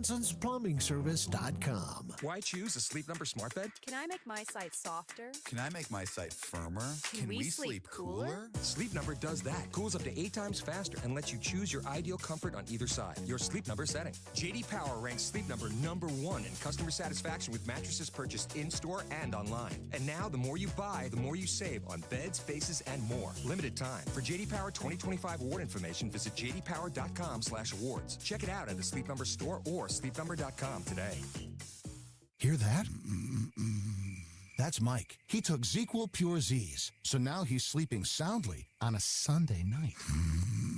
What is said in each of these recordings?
Johnson'sPlumbingService.com. Why choose a Sleep Number smart bed? Can I make my site softer? Can I make my site firmer? Can we sleep cooler? Sleep Number does that. Cools up to 8 times faster and lets you choose your ideal comfort on either side. Your Sleep Number setting. JD Power ranks Sleep Number #1 in customer satisfaction with mattresses purchased in-store and online. And now, the more you buy, the more you save on beds, bases, and more. Limited time. For JD Power 2025 award information, visit jdpower.com/awards. Check it out at the Sleep Number store or sleepnumber.com today. Hear that? That's Mike. He took ZQL Pure Z's, so now he's sleeping soundly on a Sunday night.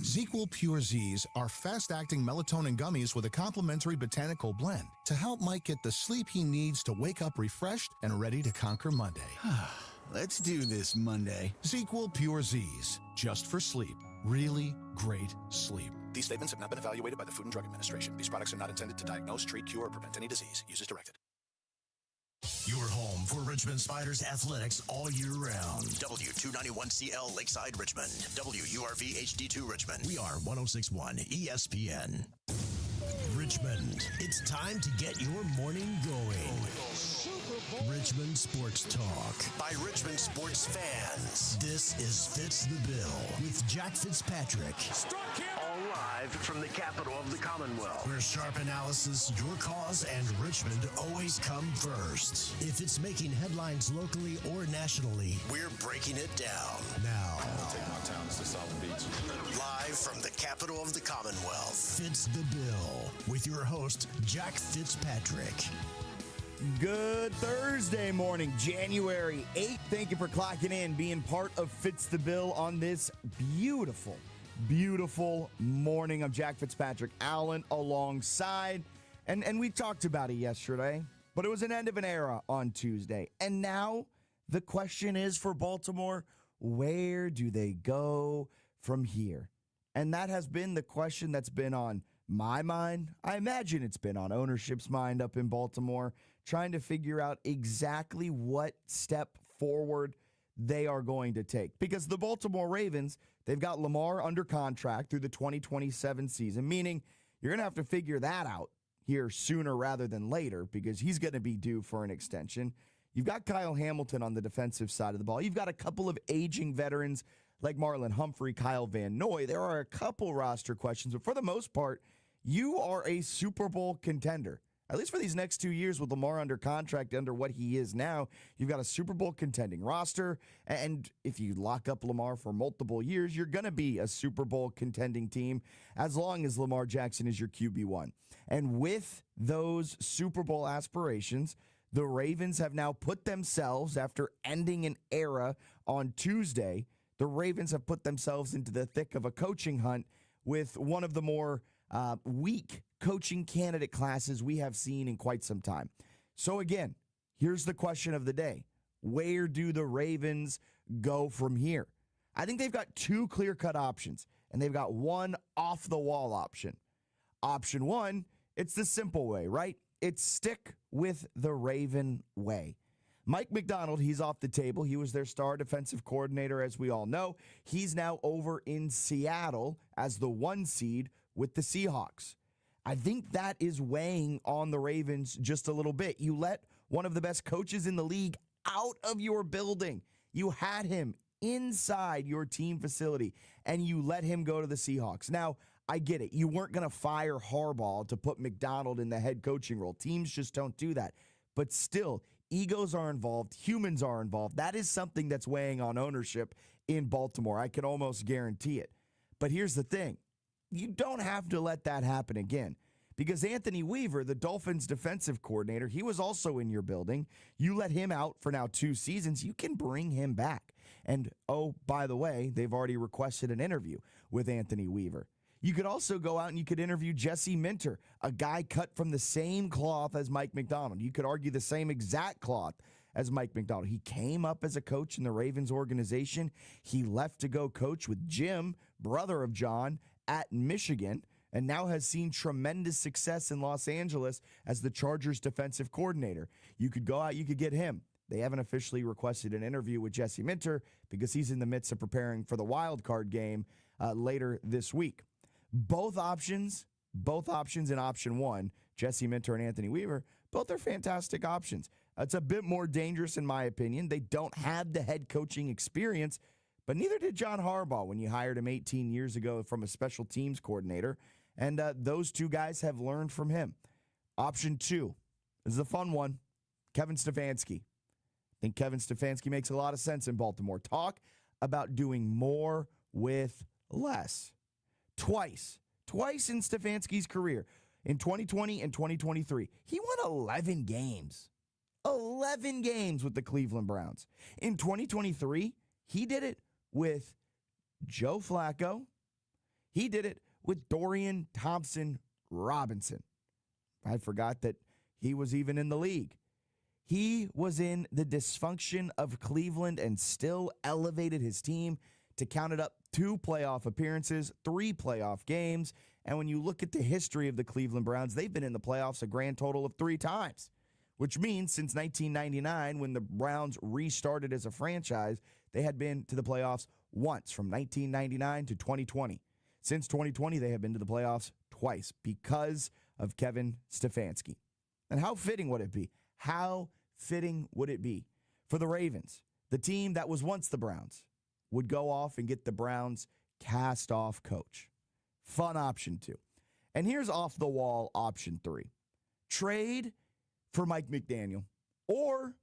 ZQL Pure Z's are fast-acting melatonin gummies with a complementary botanical blend to help Mike get the sleep he needs to wake up refreshed and ready to conquer Monday. Let's do this Monday. ZQL Pure Z's, just for sleep. Really great sleep. These statements have not been evaluated by the Food and Drug Administration. These products are not intended to diagnose, treat, cure, or prevent any disease. Use as directed. Your home for Richmond Spiders athletics all year round. W291CL Lakeside Richmond. WURV HD2 Richmond. We are 1061 ESPN. Richmond, it's time to get your morning going. Richmond Sports Talk by Richmond sports fans. This is Fitz the Bill with Jack Fitzpatrick. All live from the capital of the Commonwealth. Where sharp analysis, your cause, and Richmond always come first. If it's making headlines locally or nationally, we're breaking it down. Now, I'll take my talents to South Beach. live from the capital of the Commonwealth, Fitz the Bill with your host, Jack Fitzpatrick. Good Thursday morning, January 8th. Thank you for clocking in, being part of Fitz the Bill on this beautiful, beautiful morning. I'm Jack Fitzpatrick Allen alongside, and we talked about it yesterday, but it was an end of an era on Tuesday. And now the question is for Baltimore, where do they go from here? And that has been the question that's been on my mind. I imagine it's been on ownership's mind up in Baltimore, trying to figure out exactly what step forward they are going to take. Because the Baltimore Ravens, they've got Lamar under contract through the 2027 season, meaning you're going to have to figure that out here sooner rather than later because he's going to be due for an extension. You've got Kyle Hamilton on the defensive side of the ball. You've got a couple of aging veterans like Marlon Humphrey, Kyle Van Noy. There are a couple roster questions, but for the most part, you are a Super Bowl contender. At least for these next 2 years with Lamar under contract, under what he is now, you've got a Super Bowl contending roster. And if you lock up Lamar for multiple years, you're going to be a Super Bowl contending team as long as Lamar Jackson is your QB1. And with those Super Bowl aspirations, the Ravens have now put themselves, after ending an era on Tuesday, the Ravens have put themselves into the thick of a coaching hunt with one of the more weak coaching candidate classes we have seen in quite some time. So again, here's the question of the day. Where do the Ravens go from here? I think they've got two clear-cut options, and they've got one off-the-wall option. Option one, it's the simple way, right? It's stick with the Raven way. Mike McDonald, he's off the table. He was their star defensive coordinator, as we all know. He's now over in Seattle as the 1 seed with the Seahawks. I think that is weighing on the Ravens just a little bit. You let one of the best coaches in the league out of your building. You had him inside your team facility, and you let him go to the Seahawks. Now, I get it. You weren't going to fire Harbaugh to put McDonald in the head coaching role. Teams just don't do that. But still, egos are involved. Humans are involved. That is something that's weighing on ownership in Baltimore. I can almost guarantee it. But here's the thing. You don't have to let that happen again. Because Anthony Weaver, the Dolphins defensive coordinator, he was also in your building. You let him out for now 2 seasons. You can bring him back. And, oh, by the way, they've already requested an interview with Anthony Weaver. You could also go out and you could interview Jesse Minter, a guy cut from the same cloth as Mike McDonald. You could argue the same exact cloth as Mike McDonald. He came up as a coach in the Ravens organization. He left to go coach with Jim, brother of John, at Michigan, and now has seen tremendous success in Los Angeles as the Chargers defensive coordinator. You could go out, you could get him. They haven't officially requested an interview with Jesse Minter because he's in the midst of preparing for the wild card game later this week. Both options in option one Jesse Minter and Anthony Weaver, both are fantastic options. It's a bit more dangerous, in my opinion. They don't have the head coaching experience, but neither did John Harbaugh when you hired him 18 years ago from a special teams coordinator. And those two guys have learned from him. Option 2 is the fun one, Kevin Stefanski. I think Kevin Stefanski makes a lot of sense in Baltimore. Talk about doing more with less. Twice in Stefanski's career, in 2020 and 2023, he won 11 games. 11 games with the Cleveland Browns. In 2023, he did it with Joe Flacco. He did it with Dorian Thompson-Robinson. I forgot that he was even in the league. He was in the dysfunction of Cleveland and still elevated his team to count it up 2 playoff appearances, 3 playoff games. And when you look at the history of the Cleveland Browns, they've been in the playoffs a grand total of 3 times, which means since 1999, when the Browns restarted as a franchise, they had been to the playoffs once from 1999 to 2020. Since 2020, they have been to the playoffs twice because of Kevin Stefanski. And how fitting would it be? How fitting would it be for the Ravens, the team that was once the Browns, would go off and get the Browns cast-off coach? Fun option 2. And here's off-the-wall option 3. Trade for Mike McDaniel. Or,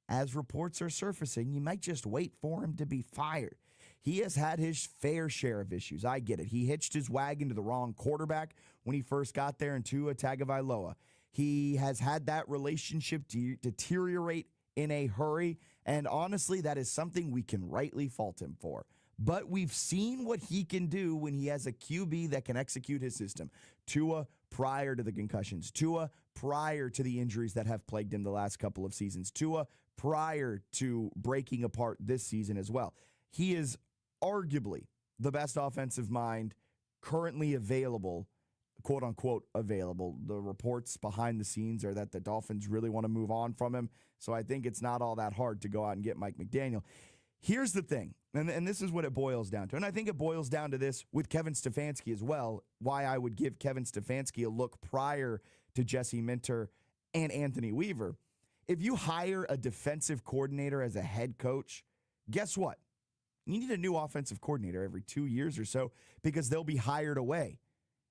as reports are surfacing, you might just wait for him to be fired. He has had his fair share of issues. I get it. He hitched his wagon to the wrong quarterback when he first got there in Tua Tagovailoa. He has had that relationship deteriorate in a hurry, and honestly, that is something we can rightly fault him for. But we've seen what he can do when he has a QB that can execute his system. Tua prior to the concussions. Tua prior to the injuries that have plagued him the last couple of seasons. Tua prior to breaking apart this season as well. He is arguably the best offensive mind currently available, quote unquote available. The reports behind the scenes are that the Dolphins really want to move on from him. So I think it's not all that hard to go out and get Mike McDaniel. Here's the thing, and this is what it boils down to. And I think it boils down to this with Kevin Stefanski as well, why I would give Kevin Stefanski a look prior to Jesse Minter and Anthony Weaver. If you hire a defensive coordinator as a head coach, guess what? You need a new offensive coordinator every 2 years or so because they'll be hired away.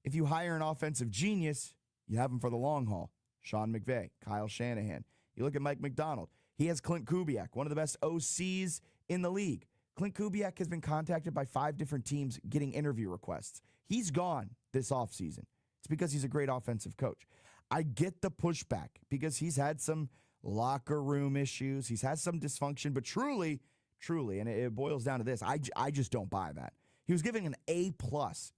If you hire an offensive genius, you have him for the long haul. Sean McVay, Kyle Shanahan. You look at Mike McDonald. He has Clint Kubiak, one of the best OCs in the league. Clint Kubiak has been contacted by 5 different teams getting interview requests. He's gone this offseason. It's because he's a great offensive coach. I get the pushback because he's had some locker room issues. He's had some dysfunction, but truly, and it boils down to this, I just don't buy that. He was given an A+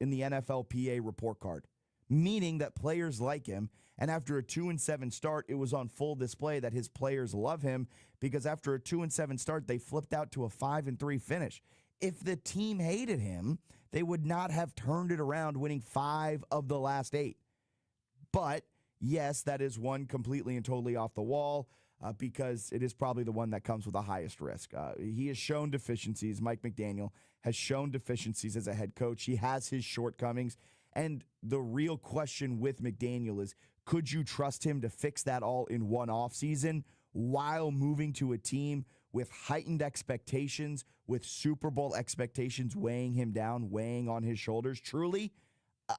in the NFLPA report card, meaning that players like him, and after a 2-7 start, it was on full display that his players love him because after a 2-7 start, they flipped out to a 5-3 finish. If the team hated him, they would not have turned it around, winning 5 of the last 8. But yes, that is one completely and totally off the wall because it is probably the one that comes with the highest risk. He has shown deficiencies. Mike McDaniel has shown deficiencies as a head coach. He has his shortcomings. And the real question with McDaniel is, could you trust him to fix that all in one offseason while moving to a team with heightened expectations, with Super Bowl expectations weighing him down, weighing on his shoulders? Truly,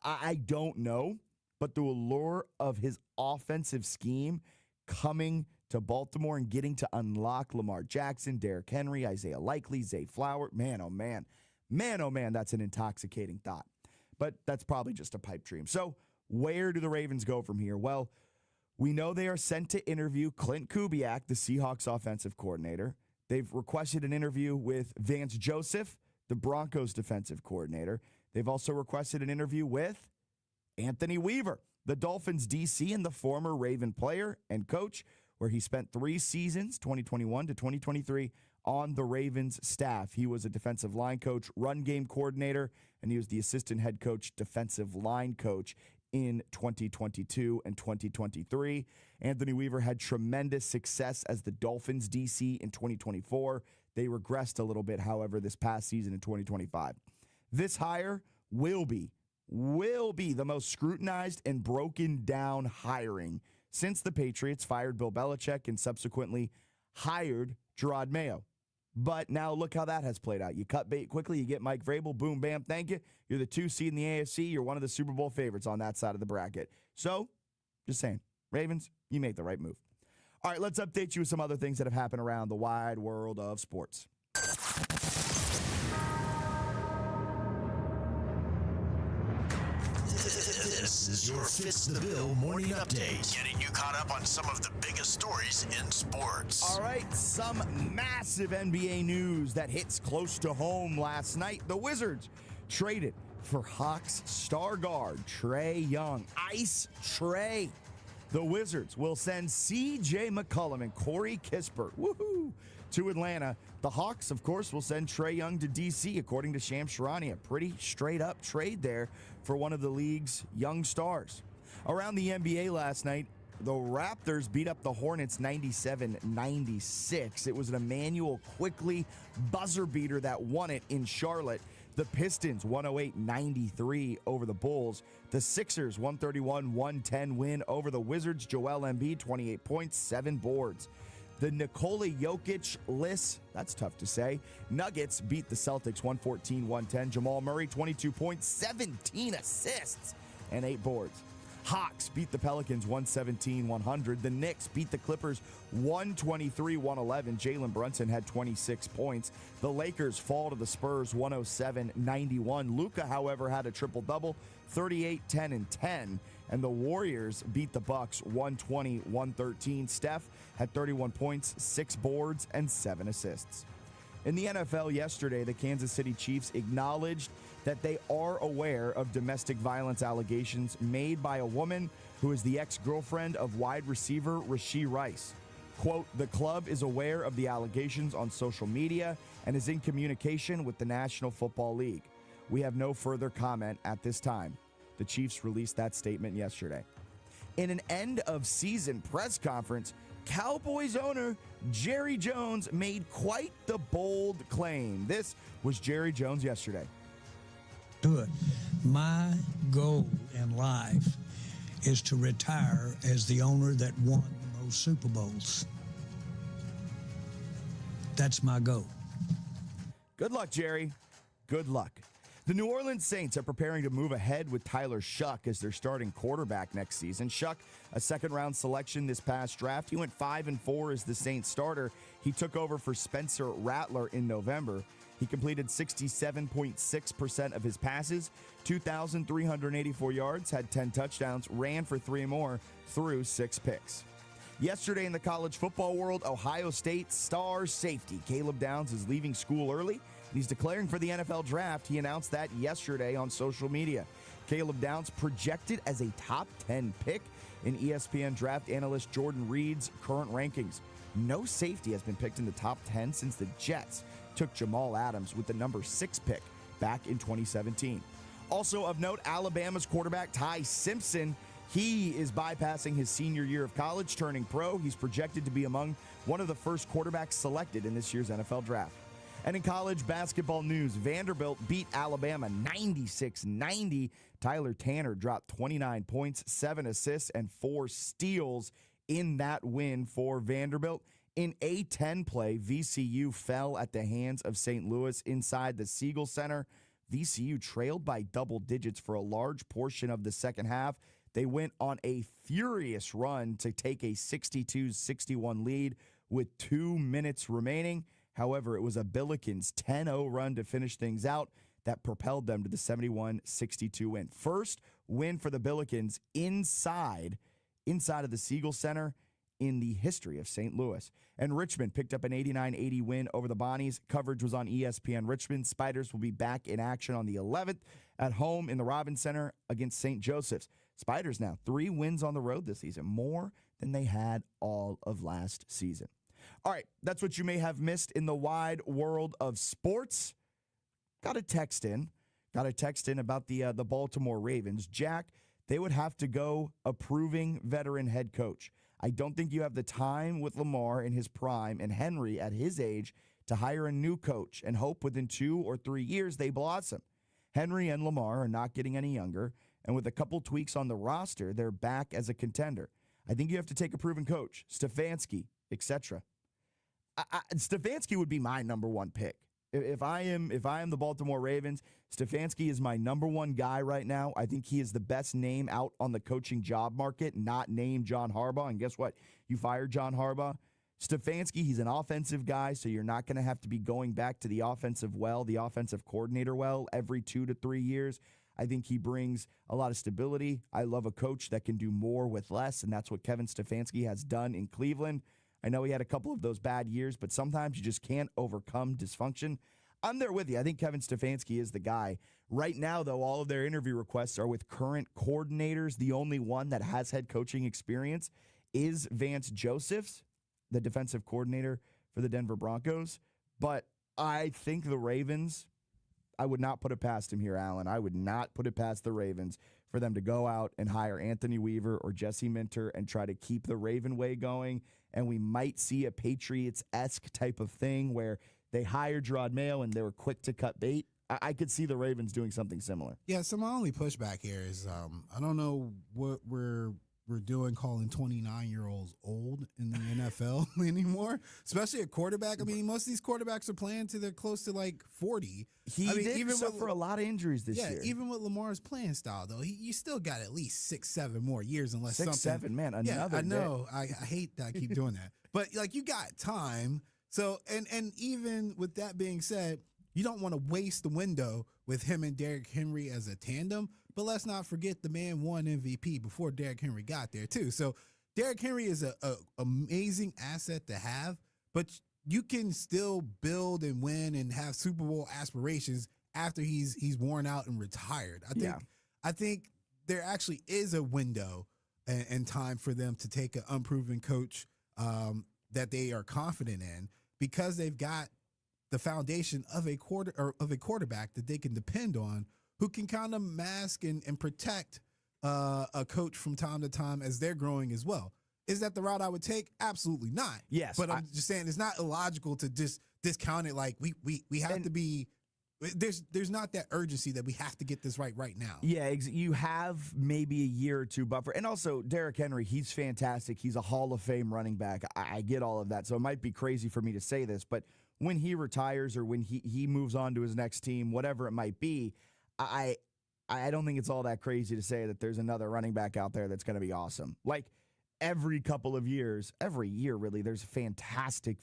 I don't know. But the allure of his offensive scheme coming to Baltimore and getting to unlock Lamar Jackson, Derrick Henry, Isaiah Likely, Zay Flower, man, oh man, that's an intoxicating thought. But that's probably just a pipe dream. So where do the Ravens go from here? Well, we know they are sent to interview Clint Kubiak, the Seahawks offensive coordinator. They've requested an interview with Vance Joseph, the Broncos defensive coordinator. They've also requested an interview with Anthony Weaver, the Dolphins DC and the former Raven player and coach, where he spent 3 seasons, 2021 to 2023, on the Ravens staff. He was a defensive line coach, run game coordinator, and he was the assistant head coach, defensive line coach in 2022 and 2023. Anthony Weaver had tremendous success as the Dolphins DC in 2024. They regressed a little bit, however, this past season in 2025. This hire will be will be the most scrutinized and broken down hiring since the Patriots fired Bill Belichick and subsequently hired Gerard Mayo. But now look how that has played out. You cut bait quickly, you get Mike Vrabel, boom, bam, thank you. You're the 2 seed in the AFC. You're one of the Super Bowl favorites on that side of the bracket. So, just saying, Ravens, you made the right move. All right, let's update you with some other things that have happened around the wide world of sports. This is your Fitz the Bill morning update, getting you caught up on some of the biggest stories in sports. All right, some massive NBA news that hits close to home last night. The Wizards traded for Hawks star guard Trae Young. Ice Trae. The Wizards will send C.J. McCollum and Corey Kispert to Atlanta. The Hawks, of course, will send Trae Young to D.C., according to Shams Charania. A pretty straight-up trade there for one of the league's young stars. Around the NBA last night, the Raptors beat up the Hornets 97-96. It was an Emmanuel Quickley buzzer beater that won it in Charlotte. The Pistons 108-93 over the Bulls. The Sixers 131-110 win over the Wizards. Joel Embiid 28 points, 7 boards. The Nikola Jokic-less, that's tough to say, Nuggets beat the Celtics 114-110. Jamal Murray 22 points, 17 assists, and 8 boards. Hawks beat the Pelicans 117-100. The Knicks beat the Clippers 123-111. Jalen Brunson had 26 points. The Lakers fall to the Spurs 107-91. Luka, however, had a triple-double, 38, 10, and 10. And the Warriors beat the Bucks 120-113. Steph had 31 points, 6 boards, and 7 assists. In the NFL yesterday, the Kansas City Chiefs acknowledged that they are aware of domestic violence allegations made by a woman who is the ex-girlfriend of wide receiver Rashee Rice. Quote, the club is aware of the allegations on social media and is in communication with the National Football League. We have no further comment at this time. The Chiefs released that statement yesterday. In an end-of-season press conference, Cowboys owner Jerry Jones made quite the bold claim. This was Jerry Jones yesterday. Good. My goal in life is to retire as the owner that won the most Super Bowls. That's my goal. Good luck, Jerry. Good luck. The New Orleans Saints are preparing to move ahead with Tyler Shuck as their starting quarterback next season. Shuck, a second-round selection this past draft. He went 5-4 as the Saints starter. He took over for Spencer Rattler in November. He completed 67.6% of his passes, 2,384 yards, had 10 touchdowns, ran for 3 more, threw 6 picks. Yesterday in the college football world, Ohio State star safety Caleb Downs is leaving school early. He's declaring for the NFL draft. He announced that yesterday on social media. Caleb Downs projected as a top 10 pick in ESPN draft analyst Jordan Reed's current rankings. No safety has been picked in the top 10 since the Jets took Jamal Adams with the number 6 pick back in 2017. Also of note, Alabama's quarterback Ty Simpson, he is bypassing his senior year of college, turning pro. He's projected to be among one of the first quarterbacks selected in this year's NFL draft. And in college basketball news, Vanderbilt beat Alabama 96-90. Tyler Tanner dropped 29 points, 7 assists, and 4 steals in that win for Vanderbilt. In A-10 play, VCU fell at the hands of St. Louis inside the Siegel Center. VCU trailed by double digits for a large portion of the second half. They went on a furious run to take a 62-61 lead with 2 minutes remaining. However, it was a Billikens 10-0 run to finish things out that propelled them to the 71-62 win. First win for the Billikens inside of the Siegel Center in the history of St. Louis. And Richmond picked up an 89-80 win over the Bonnies. Coverage was on ESPN Richmond. Spiders will be back in action on the 11th at home in the Robins Center against St. Joseph's. Spiders now 3 wins on the road this season, more than they had all of last season. All right, that's what you may have missed in the wide world of sports. Got a text in about the Baltimore Ravens. Jack, they would have to go approving veteran head coach. I don't think you have the time with Lamar in his prime and Henry at his age to hire a new coach and hope within 2 or 3 years they blossom. Henry and Lamar are not getting any younger, and with a couple tweaks on the roster, they're back as a contender. I think you have to take a proven coach, Stefanski, etc. Stefanski would be my number one pick. If I am the Baltimore Ravens, Stefanski is my number one guy right now. I think he is the best name out on the coaching job market, not named John Harbaugh. And guess what? You fired John Harbaugh. Stefanski, he's an offensive guy, so you're not going to have to be going back to the offensive coordinator every 2 to 3 years. I think he brings a lot of stability. I love a coach that can do more with less, and that's what Kevin Stefanski has done in Cleveland. I know he had a couple of those bad years, but sometimes you just can't overcome dysfunction. I'm there with you. I think Kevin Stefanski is the guy. Right now, though, all of their interview requests are with current coordinators. The only one that has head coaching experience is Vance Josephs, the defensive coordinator for the Denver Broncos. But I think the Ravens, I would not put it past him here, Alan. I would not put it past the Ravens for them to go out and hire Anthony Weaver or Jesse Minter and try to keep the Raven way going. And we might see a Patriots-esque type of thing where they hired Gerard Mayo and they were quick to cut bait. I could see the Ravens doing something similar. Yeah, so my only pushback here is I don't know what we're doing calling 29-year-olds old in the NFL anymore, especially a quarterback. I mean, most of these quarterbacks are playing to they're close to like 40. He did suffer a lot of injuries this year. Yeah, even with Lamar's playing style, though, you still got at least 6-7 more years unless 6-7, man, another. Yeah, I know. I hate that I keep doing that. But, like, you got time. So, and even with that being said, you don't want to waste the window with him and Derrick Henry as a tandem. But let's not forget the man won MVP before Derrick Henry got there, too. So Derrick Henry is a amazing asset to have, but you can still build and win and have Super Bowl aspirations after he's worn out and retired. I think there actually is a window and time for them to take an unproven coach that they are confident in because they've got the foundation of a quarterback that they can depend on, who can kind of mask and protect a coach from time to time as they're growing as well. Is that the route I would take? Absolutely not. Yes. But I'm just saying it's not illogical to just discount it like we have to be – there's not that urgency that we have to get this right now. Yeah, you have maybe a year or two buffer. And also, Derrick Henry, he's fantastic. He's a Hall of Fame running back. I get all of that. So it might be crazy for me to say this, but when he retires or when he moves on to his next team, whatever it might be, I don't think it's all that crazy to say that there's another running back out there that's going to be awesome. Like every couple of years, every year really, there's fantastic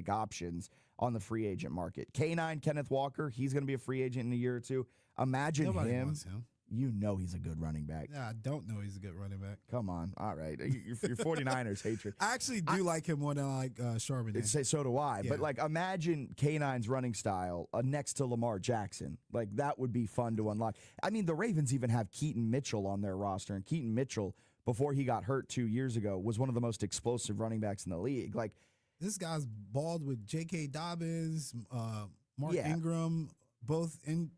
options on the free agent market. K9, Kenneth Walker, he's going to be a free agent in a year or two. Imagine Nobody him. wants him. You know he's a good running back. Yeah, I don't know he's a good running back. Come on. All right. Your 49ers hatred. I actually do like him more than I like Charbonnet. So do I. Yeah. But, like, imagine K9's running style next to Lamar Jackson. Like, that would be fun to unlock. I mean, the Ravens even have Keaton Mitchell on their roster. And Keaton Mitchell, before he got hurt 2 years ago, was one of the most explosive running backs in the league. Like, this guy's balled with J.K. Dobbins, Mark Ingram, both in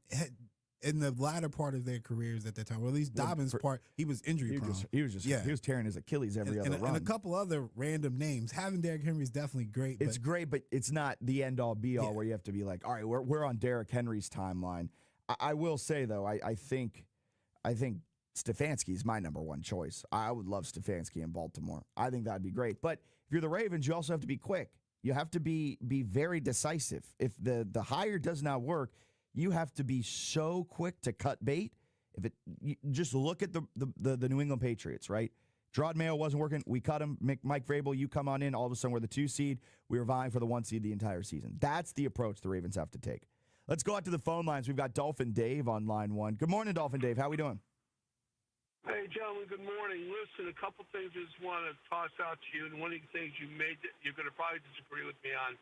the latter part of their careers at that time. Well, at least Dobbins' part, he was injury prone. He was tearing his Achilles every other run. And a couple other random names. Having Derrick Henry is definitely great. It's great, but it's not the end-all, be-all where you have to be like, all right, we're on Derrick Henry's timeline. I will say, though, I think Stefanski is my number one choice. I would love Stefanski in Baltimore. I think that'd be great. But if you're the Ravens, you also have to be quick. You have to be very decisive. If the hire does not work, you have to be so quick to cut bait. Just look at the New England Patriots, right? Gerard Mayo wasn't working. We cut him. Mike Vrabel, you come on in. All of a sudden, we're the 2 seed. We were vying for the 1 seed the entire season. That's the approach the Ravens have to take. Let's go out to the phone lines. We've got Dolphin Dave on line 1. Good morning, Dolphin Dave. How we doing? Hey, gentlemen, good morning. Listen, a couple things I just want to toss out to you, and one of the things you made that you're going to probably disagree with me on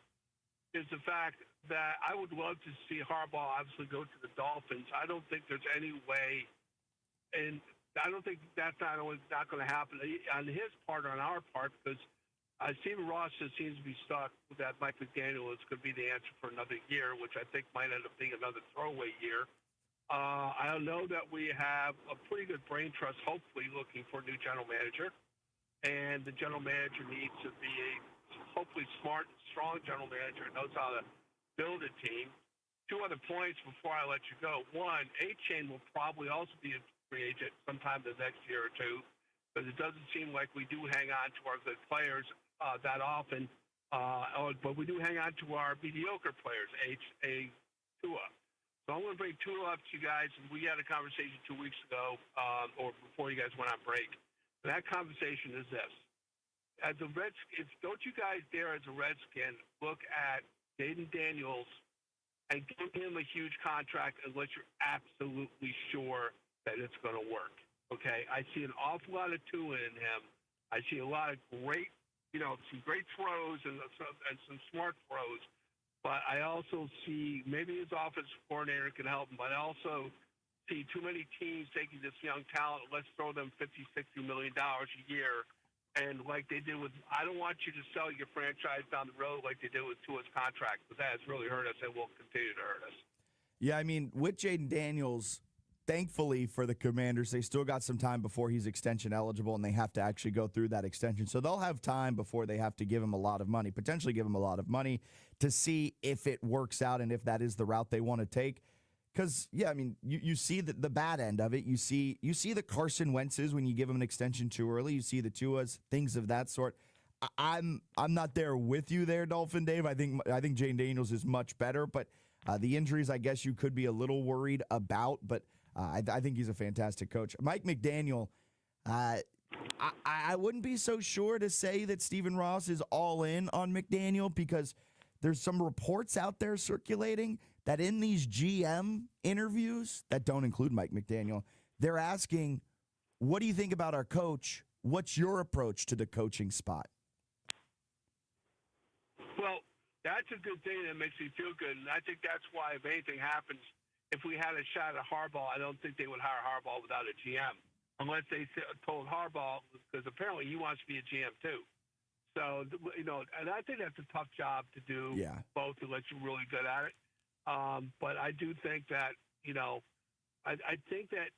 is the fact that I would love to see Harbaugh obviously go to the Dolphins. I don't think there's any way, and I don't think that's not going to happen on his part or on our part, because Stephen Ross just seems to be stuck with that Mike McDaniel is going to be the answer for another year, which I think might end up being another throwaway year. I know that we have a pretty good brain trust, hopefully, looking for a new general manager. And the general manager needs to be a hopefully smart, strong general manager who knows how to build a team. two other points before I let you go. One, A-Chain will probably also be a free agent sometime the next year or two, because it doesn't seem like we do hang on to our good players that often, but we do hang on to our mediocre players, Tua. So I'm going to bring Tua up to you guys. We had a conversation 2 weeks ago, or before you guys went on break. And that conversation is this. As a Redskins, don't you guys dare, as a Redskin, look at Jaden Daniels and give him a huge contract unless you're absolutely sure that it's going to work. Okay? I see an awful lot of Tua in him. I see a lot of great, some great throws and some smart throws. But I also see maybe his offensive coordinator can help him, but I also see too many teams taking this young talent. Let's throw them $50, $60 million a year. And like they did with, I don't want you to sell your franchise down the road like they did with Tua's contract, because that has really hurt us and will continue to hurt us. Yeah, I mean, with Jaden Daniels, thankfully for the Commanders, they still got some time before he's extension eligible, and they have to actually go through that extension. So they'll have time before they have to give him a lot of money, potentially give him a lot of money to see if it works out and if that is the route they want to take. Because, yeah, I mean, you see the bad end of it. You see the Carson Wentz's when you give him an extension too early. You see the Tuas, things of that sort. I'm not there with you there, Dolphin Dave. I think Jaden Daniels is much better, but the injuries, I guess you could be a little worried about. But I think he's a fantastic coach. Mike McDaniel, I wouldn't be so sure to say that Stephen Ross is all in on McDaniel, because there's some reports out there circulating that in these GM interviews that don't include Mike McDaniel, they're asking, what do you think about our coach? What's your approach to the coaching spot? Well, that's a good thing that makes me feel good. And I think that's why, if anything happens, if we had a shot at Harbaugh, I don't think they would hire Harbaugh without a GM, unless they told Harbaugh, because apparently he wants to be a GM too. So, and I think that's a tough job to do, both, unless you're really good at it. But I do think that, I think that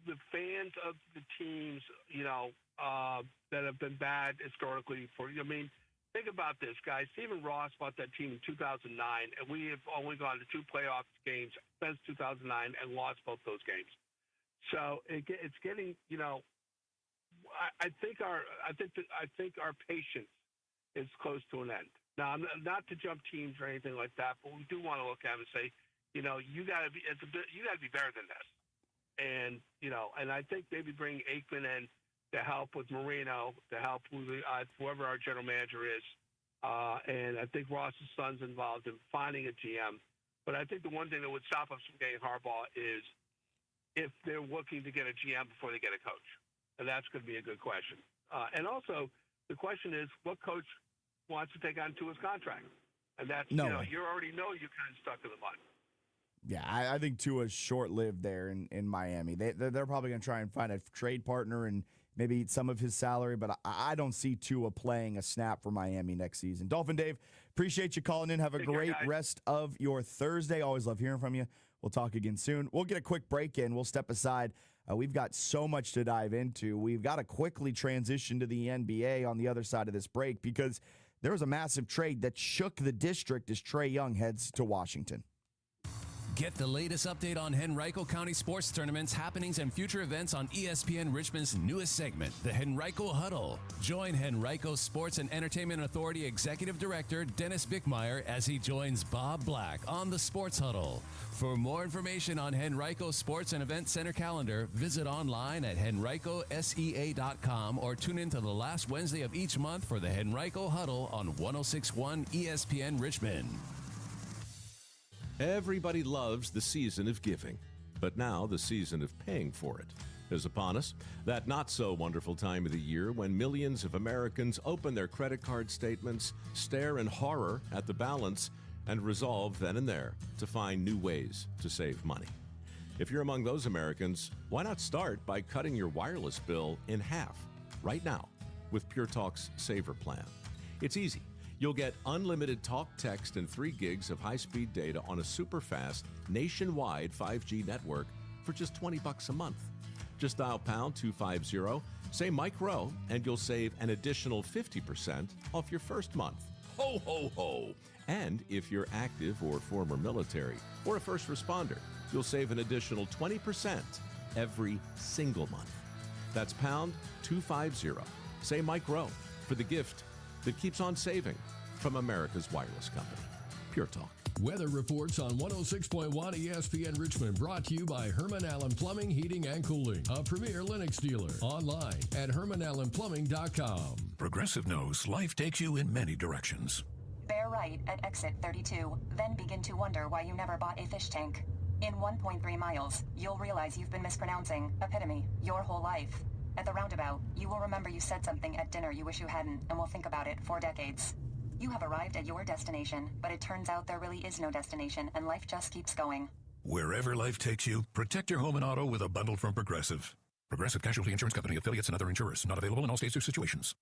the fans of the teams, that have been bad historically think about this, guys. Stephen Ross bought that team in 2009, and we have only gone to 2 playoff games since 2009 and lost both those games. So it's getting, I think our patience is close to an end. Now, not to jump teams or anything like that, but we do want to look at them and say, you got to be better than this. And and I think maybe bring Aikman in to help with Marino, to help with whoever our general manager is. And I think Ross's son's involved in finding a GM. But I think the one thing that would stop us from getting Harbaugh is if they're looking to get a GM before they get a coach. And that's going to be a good question. And also, the question is, what coach wants to take on Tua's contract? And that's, you already know you're kind of stuck in the mud. Yeah, I think Tua's short-lived there in Miami. They're probably going to try and find a trade partner and maybe eat some of his salary, but I don't see Tua playing a snap for Miami next season. Dolphin Dave, appreciate you calling in. Have a great rest of your Thursday. Always love hearing from you. We'll talk again soon. We'll get a quick break in. We'll step aside. We've got so much to dive into. We've got to quickly transition to the NBA on the other side of this break, because there was a massive trade that shook the district as Trae Young heads to Washington. Get the latest update on Henrico County sports tournaments, happenings, and future events on ESPN Richmond's newest segment, the Henrico Huddle. Join Henrico Sports and Entertainment Authority Executive Director Dennis Bickmeyer as he joins Bob Black on the Sports Huddle. For more information on Henrico Sports and Event Center calendar, visit online at henricosea.com or tune in to the last Wednesday of each month for the Henrico Huddle on 106.1 ESPN Richmond. Everybody loves the season of giving, but now the season of paying for it is upon us. That not-so-wonderful time of the year when millions of Americans open their credit card statements, stare in horror at the balance, and resolve then and there to find new ways to save money. If you're among those Americans, why not start by cutting your wireless bill in half right now with Pure Talk's Saver Plan? It's easy. You'll get unlimited talk, text, and 3 gigs of high-speed data on a super-fast, nationwide 5G network for just $20 a month. Just dial pound 250, say Mike Rowe, and you'll save an additional 50% off your first month. Ho, ho, ho. And if you're active or former military or a first responder, you'll save an additional 20% every single month. That's pound 250. Say Mike Rowe for the gift that keeps on saving from America's wireless company. Pure Talk. Weather reports on 106.1 ESPN Richmond, brought to you by Herman Allen Plumbing, Heating, and Cooling, a premier Lennox dealer. Online at HermanAllenPlumbing.com. Progressive knows life takes you in many directions. Bear right at exit 32, then begin to wonder why you never bought a fish tank. In 1.3 miles, you'll realize you've been mispronouncing epitome your whole life. At the roundabout, you will remember you said something at dinner you wish you hadn't, and will think about it for decades. You have arrived at your destination, but it turns out there really is no destination, and life just keeps going. Wherever life takes you, protect your home and auto with a bundle from Progressive. Progressive Casualty Insurance Company, affiliates, and other insurers. Not available in all states or situations.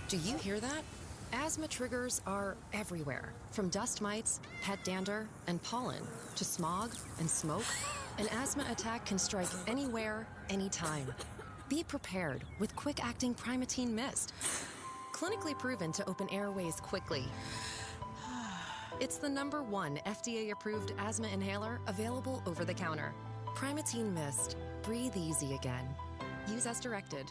Do you hear that? Asthma triggers are everywhere, from dust mites, pet dander, and pollen, to smog and smoke. An asthma attack can strike anywhere, anytime. Be prepared with quick-acting Primatene Mist. Clinically proven to open airways quickly. It's the #1 FDA-approved asthma inhaler available over the counter. Primatene Mist. Breathe easy again. Use as directed.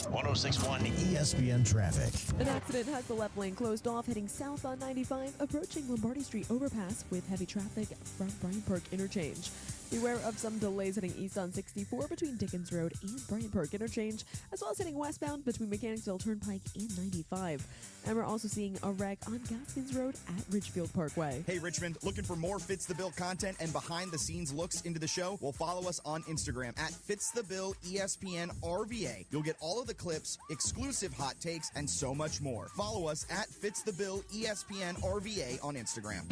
1061 ESPN Traffic. An accident has the left lane closed off heading south on 95, approaching Lombardi Street overpass with heavy traffic from Bryant Park Interchange. Beware of some delays heading east on 64 between Dickens Road and Bryant Park Interchange, as well as heading westbound between Mechanicsville Turnpike and 95. And we're also seeing a wreck on Gaskins Road at Ridgefield Parkway. Hey, Richmond, looking for more Fitz the Bill content and behind-the-scenes looks into the show? Well, follow us on Instagram at Fitz the Bill ESPN RVA. You'll get all of the clips, exclusive hot takes, and so much more. Follow us at Fitz the Bill ESPN RVA on Instagram.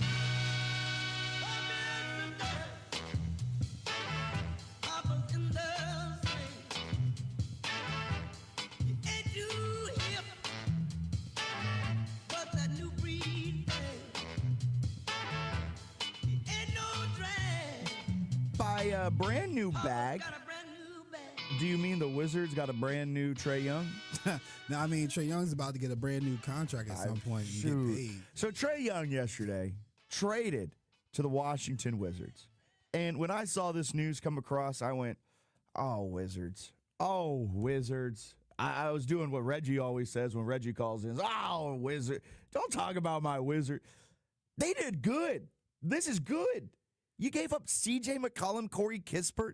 By a brand new bag. Do you mean the Wizards got a brand new Trae Young? No, I mean Trae Young's about to get a brand new contract at some point and get paid. So Trae Young yesterday traded to the Washington Wizards. And when I saw this news come across, I went, oh, Wizards. Oh, Wizards. I was doing what Reggie always says when Reggie calls in. Oh, Wizard. Don't talk about my Wizard. They did good. This is good. You gave up C.J. McCollum, Corey Kispert,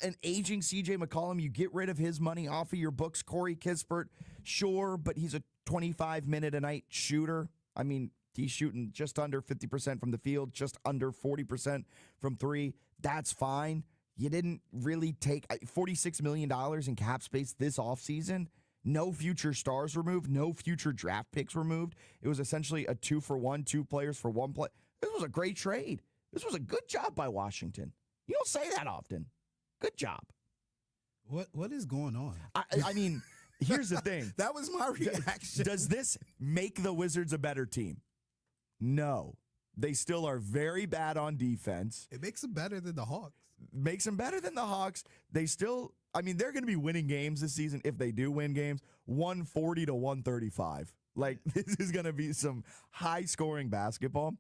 an aging C.J. McCollum. You get rid of his money off of your books. Corey Kispert, sure, but he's a 25-minute-a-night shooter. I mean, he's shooting just under 50% from the field, just under 40% from three. That's fine. You didn't really take $46 million in cap space this offseason. No future stars removed. No future draft picks removed. It was essentially a 2-for-1, 2 players for 1 play. This was a great trade. This was a good job by Washington. You don't say that often. Good job. What is going on? I mean, here's the thing. That was my reaction. Does this make the Wizards a better team? No. They still are very bad on defense. It makes them better than the Hawks. Makes them better than the Hawks. They still, I mean, they're going to be winning games this season if they do win games, 140 to 135. Like, this is going to be some high-scoring basketball.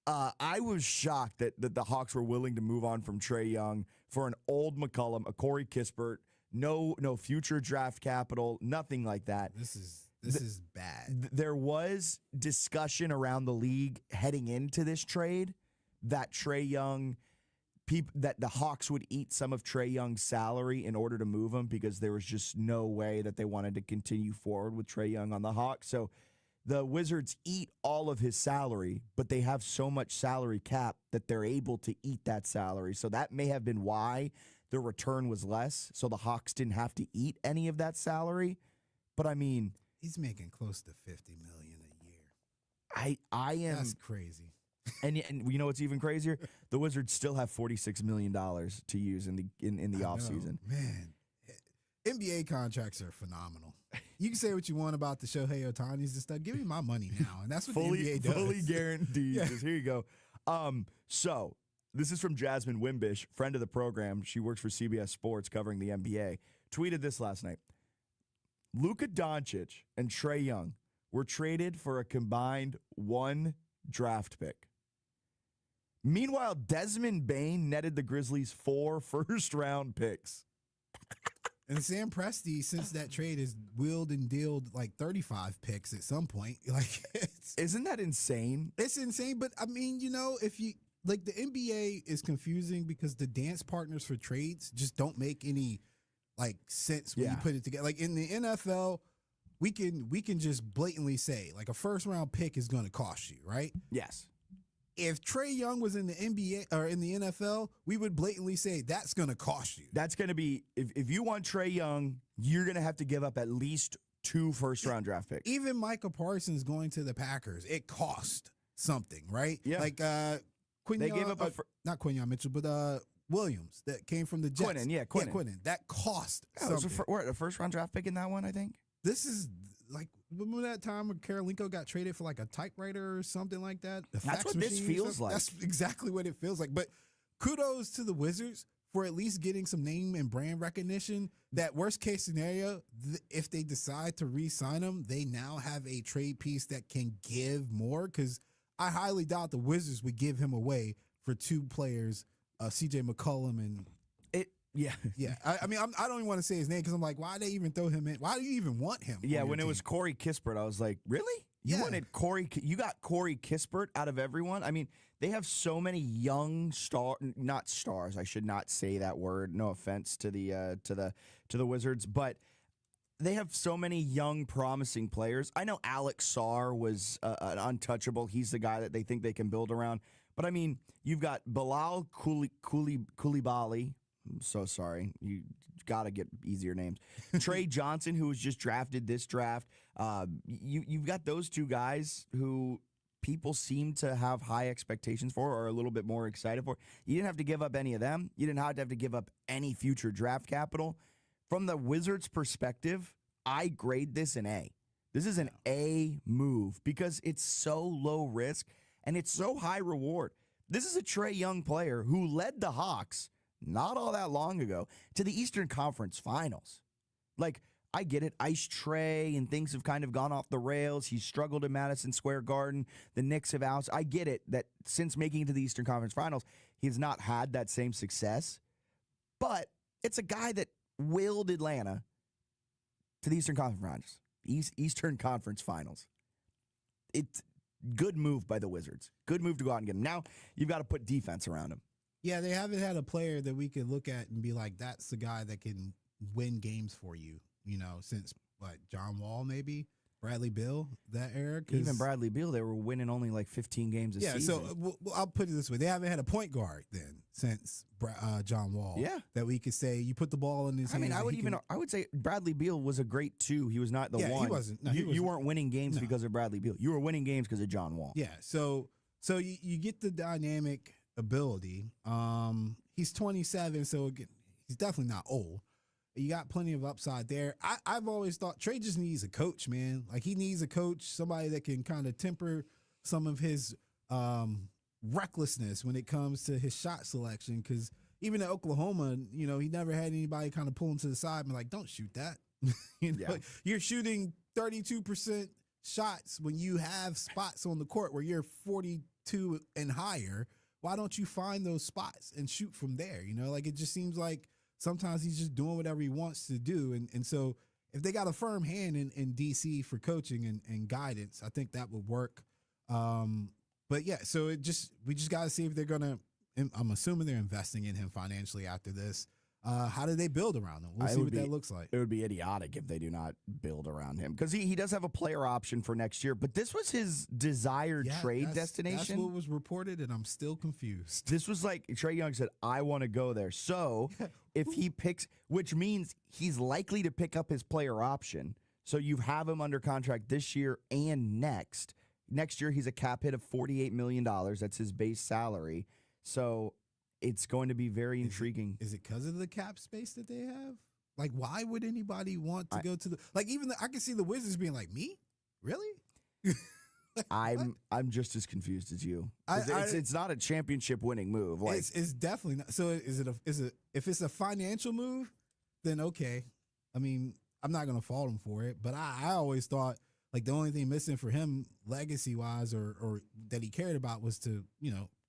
I was shocked that the Hawks were willing to move on from Trae Young for an old McCollum, a Corey Kispert, no future draft capital, nothing like that. This is bad. There was discussion around the league heading into this trade that Trae Young, that the Hawks would eat some of Trae Young's salary in order to move him because there was just no way that they wanted to continue forward with Trae Young on the Hawks. So the Wizards eat all of his salary, but they have so much salary cap that they're able to eat that salary. So that may have been why the return was less. So the Hawks didn't have to eat any of that salary. But I mean, he's making close to $50 million a year. I am. That's crazy. And you know what's even crazier? The Wizards still have $46 million to use in the offseason. Man, NBA contracts are phenomenal. You can say what you want about the Shohei Ohtanis and stuff. Give me my money now. And that's what the NBA does. Fully guaranteed. Yeah. Here you go. So this is from Jasmine Wimbish, friend of the program. She works for CBS Sports covering the NBA. Tweeted this last night. Luka Doncic and Trae Young were traded for a combined 1 draft pick. Meanwhile, Desmond Bain netted the Grizzlies 4 first-round picks. And Sam Presti, since that trade, has wheeled and dealed like 35 picks at some point. Like, isn't that insane? It's insane, but I mean, if you like, the NBA is confusing because the dance partners for trades just don't make any like sense when you put it together. Like in the NFL, we can just blatantly say like a first round pick is going to cost you, right? Yes. If Trae Young was in the NBA or in the NFL, we would blatantly say that's going to cost you. That's going to be, if you want Trae Young, you're going to have to give up at least 2 first-round draft picks. Even Micah Parsons going to the Packers, it cost something, right? Yeah. Like Quinyon, they gave up not Quinyon Mitchell, but Williams that came from the Jets. Quinnen. Yeah, Quinnen. That cost something. It was a first-round draft pick in that one, I think. This is like, remember that time when Karolinko got traded for like a typewriter or something like that? That's what this feels like. That's exactly what it feels like. But kudos to the Wizards for at least getting some name and brand recognition. That worst case scenario, if they decide to re-sign him, they now have a trade piece that can give more, because I highly doubt the Wizards would give him away for 2 players, CJ McCollum and Yeah. I mean, I don't even want to say his name because I'm like, why they even throw him in? Why do you even want him? Yeah, when it was Corey Kispert, I was like, really? You wanted Corey? You got Corey Kispert out of everyone? I mean, they have so many young not stars. I should not say that word. No offense to the Wizards, but they have so many young, promising players. I know Alex Sarr was an untouchable. He's the guy that they think they can build around. But I mean, you've got Bilal Coulibaly. I'm so sorry. You got to get easier names. Trey Johnson, who was just drafted this draft. You've got those 2 guys who people seem to have high expectations for or are a little bit more excited for. You didn't have to give up any of them. You didn't have to give up any future draft capital. From the Wizards' perspective, I grade this an A. This is an A move because it's so low risk and it's so high reward. This is a Trae Young player who led the Hawks not all that long ago to the Eastern Conference Finals. Like, I get it, Ice Trae, and things have kind of gone off the rails. He's struggled in Madison Square Garden. The Knicks have out. I get it that since making it to the Eastern Conference Finals, he's not had that same success. But it's a guy that willed Atlanta to the Eastern Conference Finals. It's good move by the Wizards. Good move to go out and get him. Now you've got to put defense around him. Yeah, they haven't had a player that we could look at and be like, that's the guy that can win games for you, since, John Wall maybe? Bradley Beal, that era? Even Bradley Beal, they were winning only like 15 games a season. So I'll put it this way. They haven't had a point guard then since John Wall. Yeah. That we could say, you put the ball in his hands. I would say Bradley Beal was a great 2. He was not the one. He wasn't. No, you weren't winning games because of Bradley Beal. You were winning games because of John Wall. Yeah, so you get the dynamic ability. He's 27, so again, he's definitely not old. You got plenty of upside there. I've always thought Trae just needs a coach, man. Like, he needs a coach, somebody that can kind of temper some of his recklessness when it comes to his shot selection. Because even at Oklahoma, he never had anybody kind of pull him to the side and be like, don't shoot that. You're shooting 32% shots when you have spots on the court where you're 42 and higher. Why don't you find those spots and shoot from there? It just seems like sometimes he's just doing whatever he wants to do. And so if they got a firm hand in DC for coaching and guidance, I think that would work. But yeah, so we just got to see if they're going to, I'm assuming they're investing in him financially after this. How do they build around him? We'll see what that looks like. It would be idiotic if they do not build around him because he does have a player option for next year, but this was his desired trade destination. That's what was reported, and I'm still confused. This was like Trae Young said, I want to go there. So if he picks, which means he's likely to pick up his player option. So you have him under contract this year and next. Next year, he's a cap hit of $48 million. That's his base salary. So it's going to be very intriguing. Is it because of the cap space that they have? Like, why would anybody want to go to the I can see the Wizards being like, me? Really? I'm just as confused as you. It's not a championship winning move. Like, it's definitely not. So if it's a financial move, then okay. I mean, I'm not gonna fault them for it. But I always thought Like the only thing missing for him legacy wise or that he cared about was to,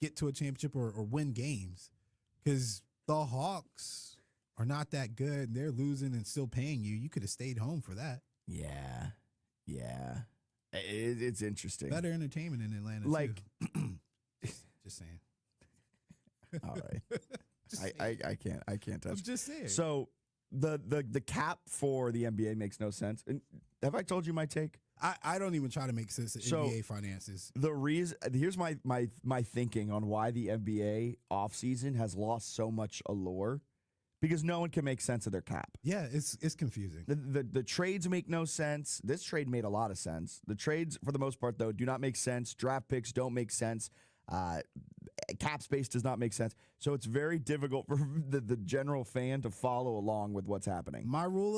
get to a championship or win games. Because the Hawks are not that good. And they're losing and still paying you. You could have stayed home for that. Yeah. It's interesting. Better entertainment in Atlanta, too. Just saying. All right. I can't touch. I'm just saying. So the cap for the NBA makes no sense. And have I told you my take? I don't even try to make sense of NBA finances. The reason here's my thinking on why the NBA offseason has lost so much allure. Because no one can make sense of their cap. Yeah, it's confusing. The trades make no sense. This trade made a lot of sense. The trades, for the most part, though, do not make sense. Draft picks don't make sense. Cap space does not make sense. So it's very difficult for the general fan to follow along with what's happening.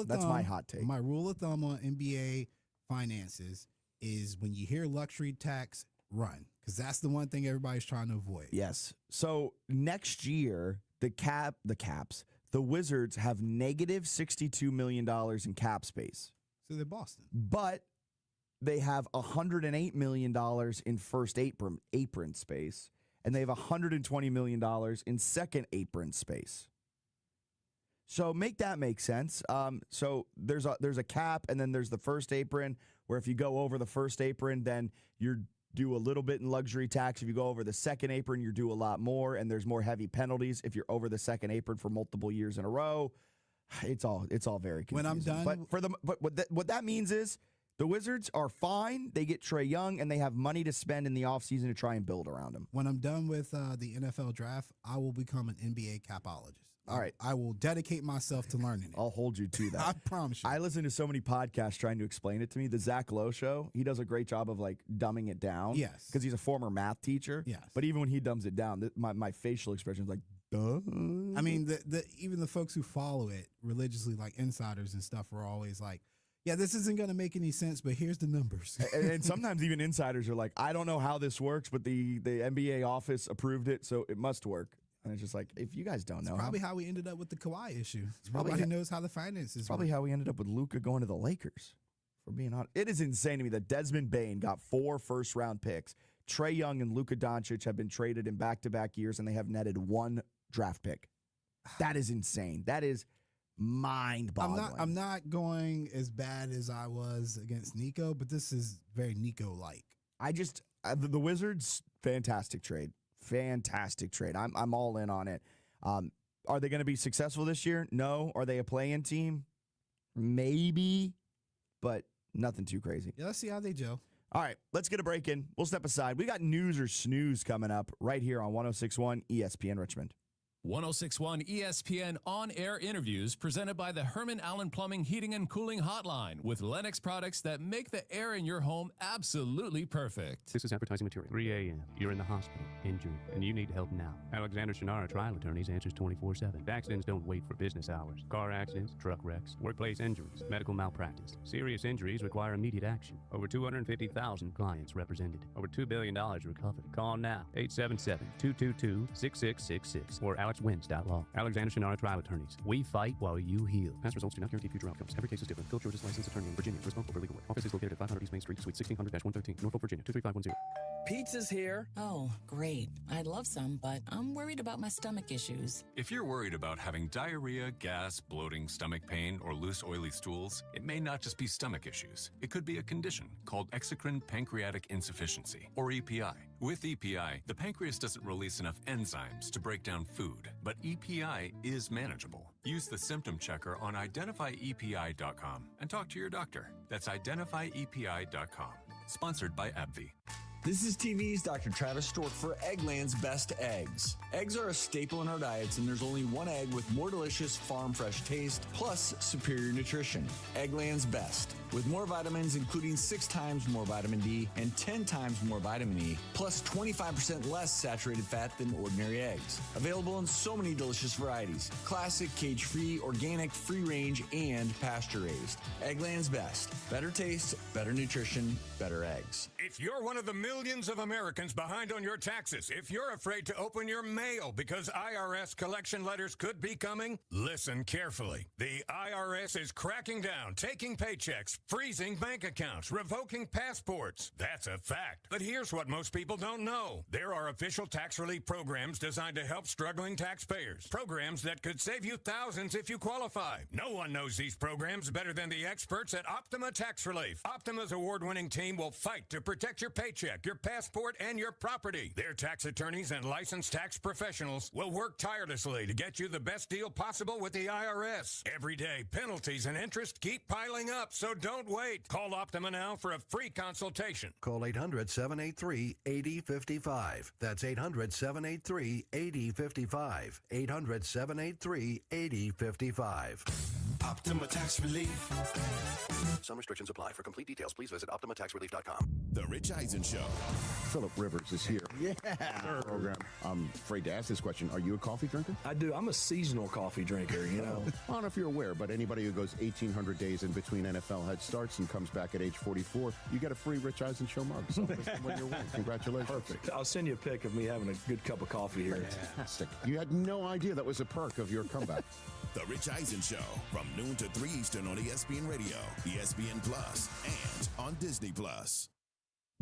That's my hot take. My rule of thumb on NBA finances is when you hear luxury tax, run. Because that's the one thing everybody's trying to avoid. Yes. So next year, the Wizards have negative $62 million in cap space. So they're Boston. But they have $108 million in first apron space, and they have $120 million in second apron space. So make that make sense. So there's a cap, and then there's the first apron, where if you go over the first apron, then you're due a little bit in luxury tax. If you go over the second apron, you're due a lot more, and there's more heavy penalties if you're over the second apron for multiple years in a row. It's all very confusing. When I'm done, but what that means is the Wizards are fine. They get Trae Young, and they have money to spend in the offseason to try and build around him. When I'm done with the NFL draft, I will become an NBA capologist. All right. I will dedicate myself to learning it. I'll hold you to that. I promise you. I listen to so many podcasts trying to explain it to me. The Zach Lowe show, he does a great job of dumbing it down. Yes. Because he's a former math teacher. Yes. But even when he dumbs it down, my facial expression is like, duh. I mean, even the folks who follow it religiously, like insiders and stuff, are always like, yeah, this isn't going to make any sense, but here's the numbers. and sometimes even insiders are like, I don't know how this works, but the NBA office approved it, so it must work. And it's just like, if you guys don't know. Probably how we ended up with the Kawhi issue. Probably Nobody knows how the finances probably work. how we ended up with Luka going to the Lakers, for being honest. It is insane to me that Desmond Bane got 4 first-round picks. Trae Young and Luka Doncic have been traded in back-to-back years, and they have netted 1 draft pick. That is insane. That is mind-boggling. I'm not going as bad as I was against Nico, but this is very Nico-like. The Wizards, fantastic trade. Fantastic trade. I'm all in on it. Are they going to be successful this year? No. Are they a play-in team? Maybe, but nothing too crazy. Yeah, let's see how they gel. All right, let's get a break in. We'll step aside. We got news or snooze coming up right here on 106.1 ESPN Richmond. 106.1 ESPN on-air interviews presented by the Herman Allen Plumbing Heating and Cooling Hotline with Lennox products that make the air in your home absolutely perfect. This is advertising material. 3 a.m. You're in the hospital, injured, and you need help now. Alexander Shannara Trial Attorneys answers 24/7. Accidents don't wait for business hours. Car accidents, truck wrecks, workplace injuries, medical malpractice. Serious injuries require immediate action. Over 250,000 clients represented. Over $2 billion recovered. Call now. 877-222-6666 or AlexWins.law. Alexander Shannara Trial Attorneys. We fight while you heal. Past results do not guarantee future outcomes. Every case is different. Phil George's licensed attorney in Virginia. Responsible for legal work. Office is located at 500 East Main Street, Suite 1600-113, Norfolk, Virginia 23510. Pizza's here. Oh, great. I'd love some, but I'm worried about my stomach issues. If you're worried about having diarrhea, gas, bloating, stomach pain, or loose, oily stools, it may not just be stomach issues. It could be a condition called exocrine pancreatic insufficiency, or EPI. With EPI, the pancreas doesn't release enough enzymes to break down food, but EPI is manageable. Use the symptom checker on identifyepi.com and talk to your doctor. That's identifyepi.com. Sponsored by AbbVie. This is TV's Dr. Travis Stork for Eggland's Best Eggs. Eggs are a staple in our diets, and there's only one egg with more delicious farm fresh taste, plus superior nutrition. Eggland's Best. With more vitamins, including 6 times more vitamin D and 10 times more vitamin E, plus 25% less saturated fat than ordinary eggs. Available in so many delicious varieties. Classic, cage-free, organic, free-range, and pasture-raised. Eggland's Best. Better taste, better nutrition, better eggs. If you're one of the millions millions of Americans behind on your taxes. If you're afraid to open your mail because IRS collection letters could be coming, listen carefully. The IRS is cracking down, taking paychecks, freezing bank accounts, revoking passports. That's a fact. But here's what most people don't know. There are official tax relief programs designed to help struggling taxpayers. Programs that could save you thousands if you qualify. No one knows these programs better than the experts at Optima Tax Relief. Optima's award-winning team will fight to protect your paycheck, your passport, and your property. Their tax attorneys and licensed tax professionals will work tirelessly to get you the best deal possible with the IRS. Every day, penalties and interest keep piling up, so don't wait. Call Optima now for a free consultation. Call 800-783-8055. That's 800-783-8055. 800-783-8055. Optima Tax Relief. Some restrictions apply. For complete details, please visit OptimaTaxRelief.com. The Rich Eisen Show. Philip Rivers is here. Yeah. Program. I'm afraid to ask this question. Are you a coffee drinker? I do. I'm a seasonal coffee drinker, you know. I don't know if you're aware, but anybody who goes 1,800 days in between NFL head starts and comes back at age 44, you get a free Rich Eisen Show mug. So when you're winning, congratulations. Perfect. I'll send you a pic of me having a good cup of coffee here. Fantastic. You had no idea that was a perk of your comeback. The Rich Eisen Show from noon to 3 Eastern on ESPN Radio, ESPN Plus, and on Disney Plus.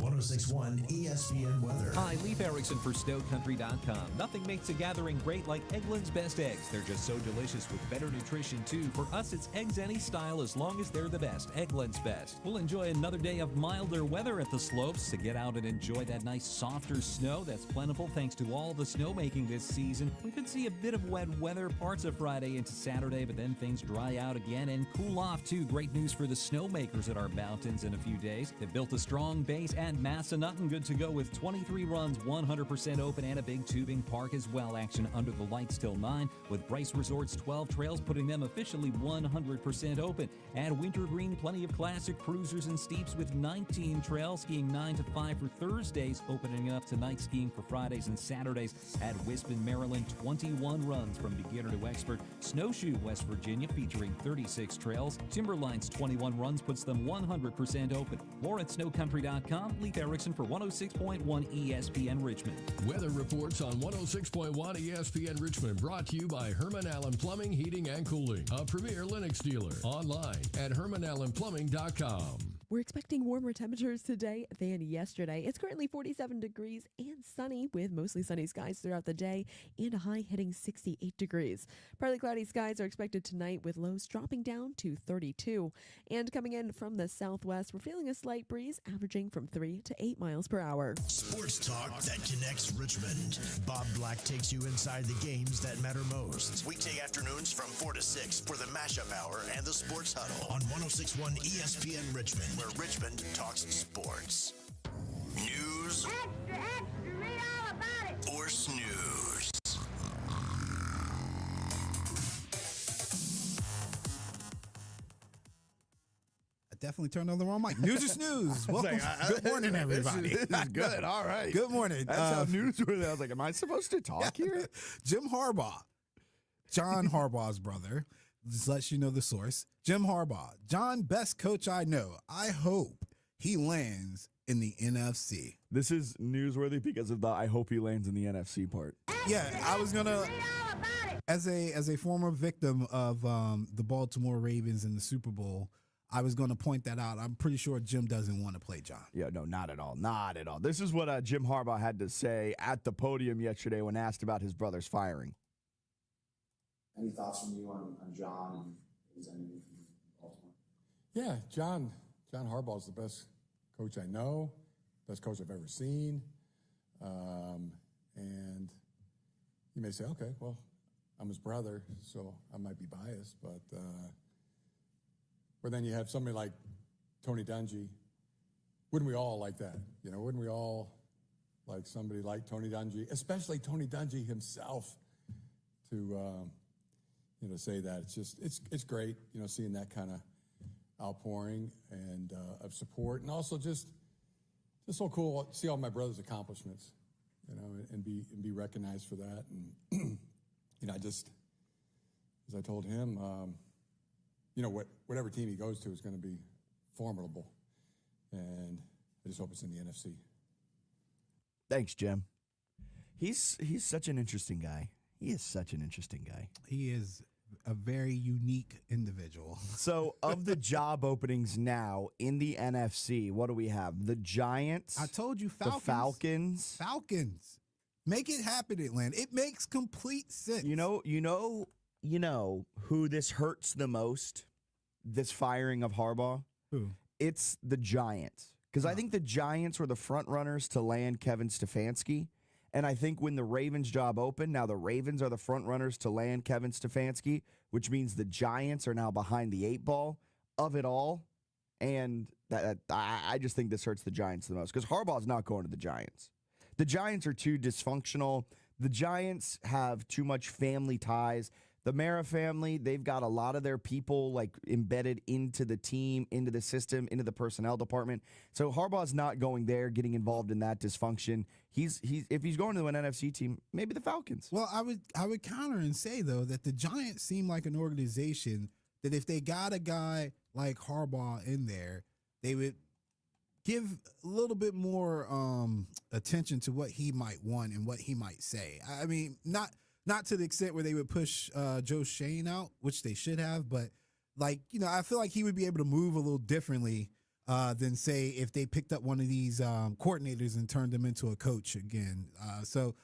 106.1 ESPN Weather. Hi, Leif Erickson for SnowCountry.com. Nothing makes a gathering great like Eggland's Best Eggs. They're just so delicious with better nutrition, too. For us, it's eggs any style as long as they're the best. Eggland's Best. We'll enjoy another day of milder weather at the slopes to get out and enjoy that nice, softer snow that's plentiful thanks to all the snowmaking this season. We could see a bit of wet weather parts of Friday into Saturday, but then things dry out again and cool off, too. Great news for the snowmakers at our mountains in a few days. They built a strong base and Massa Nutton good to go with 23 runs, 100% open, and a big tubing park as well. Action under the lights till 9, with Bryce Resort's 12 trails putting them officially 100% open. At Wintergreen, plenty of classic cruisers and steeps with 19 trails, skiing 9 to 5 for Thursdays, opening up to night skiing for Fridays and Saturdays. At Wispin, Maryland, 21 runs from beginner to expert. Snowshoe, West Virginia, featuring 36 trails. Timberline's 21 runs puts them 100% open. More at snowcountry.com. Leif Erickson for 106.1 ESPN Richmond. Weather reports on 106.1 ESPN Richmond, brought to you by Herman Allen Plumbing, Heating, and Cooling, a premier Lennox dealer. Online at HermanAllenPlumbing.com. We're expecting warmer temperatures today than yesterday. It's currently 47 degrees and sunny with mostly sunny skies throughout the day and a high hitting 68 degrees. Partly cloudy skies are expected tonight with lows dropping down to 32. And coming in from the southwest, we're feeling a slight breeze averaging from 3 to 8 miles per hour. Sports talk that connects Richmond. Bob Black takes you inside the games that matter most. Weekday afternoons from 4 to 6 for the Mashup Hour and the Sports Huddle on 106.1 ESPN Richmond, where Richmond talks sports. News. Extra, read all about it. Or snooze. I definitely turned on the wrong mic. News or snooze. Welcome. Good morning, everybody. This is good. All right. Good morning. That's how newsworthy. I was like, am I supposed to talk here? Jim Harbaugh, John Harbaugh's brother, just lets you know the source. Jim Harbaugh, John, best coach I know. I hope he lands in the NFC. This is newsworthy because of the I hope he lands in the NFC part. Yeah, I was going to, as a former victim of the Baltimore Ravens in the Super Bowl, I was going to point that out. I'm pretty sure Jim doesn't want to play John. Yeah, no, not at all. Not at all. This is what Jim Harbaugh had to say at the podium yesterday when asked about his brother's firing. Any thoughts from you on John and his enemy from Baltimore? Yeah, John Harbaugh is the best coach I know, best coach I've ever seen. And you may say, okay, well, I'm his brother, so I might be biased, but then you have somebody like Tony Dungy. Wouldn't we all like that? You know, wouldn't we all like somebody like Tony Dungy, especially Tony Dungy himself, to say that? It's just it's great, seeing that kind of outpouring and of support, and also just so cool to see all my brother's accomplishments, and be recognized for that. And I just, as I told him, whatever team he goes to is going to be formidable, and I just hope it's in the NFC. Thanks, Jim. He's such an interesting guy. He is such an interesting guy. He is a very unique individual. So, of the job openings now in the NFC, what do we have? The Giants. I told you, Falcons. The Falcons. Falcons. Make it happen, Atlanta. It makes complete sense. You know who this hurts the most? This firing of Harbaugh? Who? It's the Giants. Because I think the Giants were the front runners to land Kevin Stefanski. And I think when the Ravens job opened, now the Ravens are the front runners to land Kevin Stefanski, which means the Giants are now behind the 8 ball of it all. And I just think this hurts the Giants the most because Harbaugh's not going to the Giants. The Giants are too dysfunctional. The Giants have too much family ties. The Mara family, they've got a lot of their people like embedded into the team, into the system, into the personnel department. So Harbaugh's not going there, getting involved in that dysfunction. He's if he's going to an NFC team, maybe the Falcons. Well, I would counter and say though that the Giants seem like an organization that if they got a guy like Harbaugh in there, they would give a little bit more attention to what he might want and what he might say. I mean, not to the extent where they would push Joe Shane out, which they should have, but I feel like he would be able to move a little differently than say if they picked up one of these coordinators and turned them into a coach again. So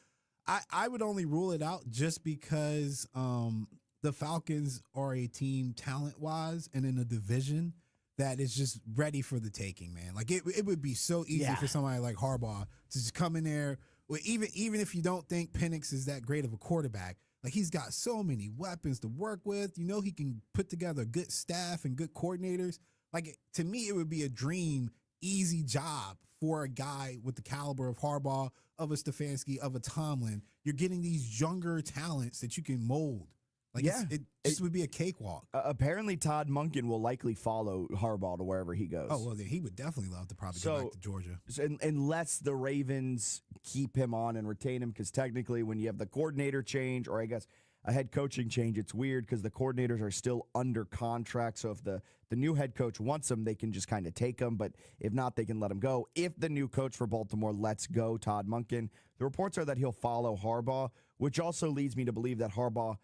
I would only rule it out just because the Falcons are a team talent-wise and in a division that is just ready for the taking, man. Like it would be so easy for somebody like Harbaugh to just come in there. Well, even if you don't think Penix is that great of a quarterback, like he's got so many weapons to work with. You know he can put together a good staff and good coordinators. Like to me, it would be a dream, easy job for a guy with the caliber of Harbaugh, of a Stefanski, of a Tomlin. You're getting these younger talents that you can mold. Like it just would be a cakewalk. Apparently, Todd Monken will likely follow Harbaugh to wherever he goes. Oh, well, then he would definitely love to probably go back to Georgia. Unless the Ravens keep him on and retain him, because technically when you have the coordinator change, or I guess a head coaching change, it's weird because the coordinators are still under contract. So if the new head coach wants him, they can just kind of take him. But if not, they can let him go. If the new coach for Baltimore lets go Todd Monken, the reports are that he'll follow Harbaugh, which also leads me to believe that Harbaugh,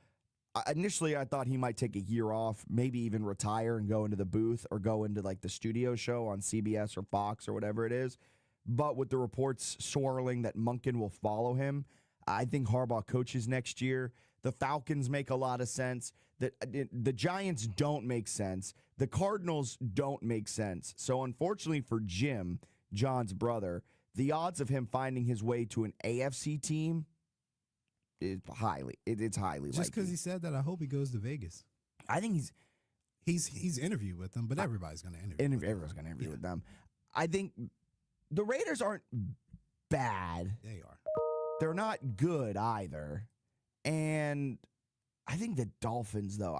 initially, I thought he might take a year off, maybe even retire and go into the booth or go into like the studio show on CBS or Fox or whatever it is. But with the reports swirling that Monken will follow him, I think Harbaugh coaches next year. The Falcons make a lot of sense. The Giants don't make sense. The Cardinals don't make sense. So unfortunately for Jim, John's brother, the odds of him finding his way to an AFC team, it's highly likely. Just because he said that, I hope he goes to Vegas. I think he's interviewed with them, but everybody's going to interview. Everyone's going to interview with them. I think the Raiders aren't bad. They are. They're not good either. And I think the Dolphins, though,